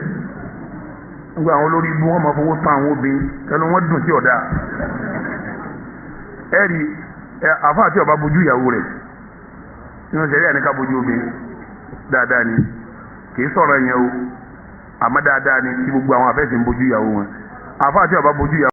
Speaker 1: gbogbo àwọn olórí ibú wọn máa fowó tán àwọn obìnrin ẹnu wọn dùn sí ọ̀dà ẹ̀rí àfáà tí ọba bójú ìyàwó rẹ̀ nínú sẹ́rí àníká bójú obìnrin dáadáa ni kìí sọ̀rọ̀ yẹn o àmọ́ dáadáa ni tí gbogbo àwọn afẹ́sìn bójú ìyàwó wọn àfáà tí ọba bójú ìyàwó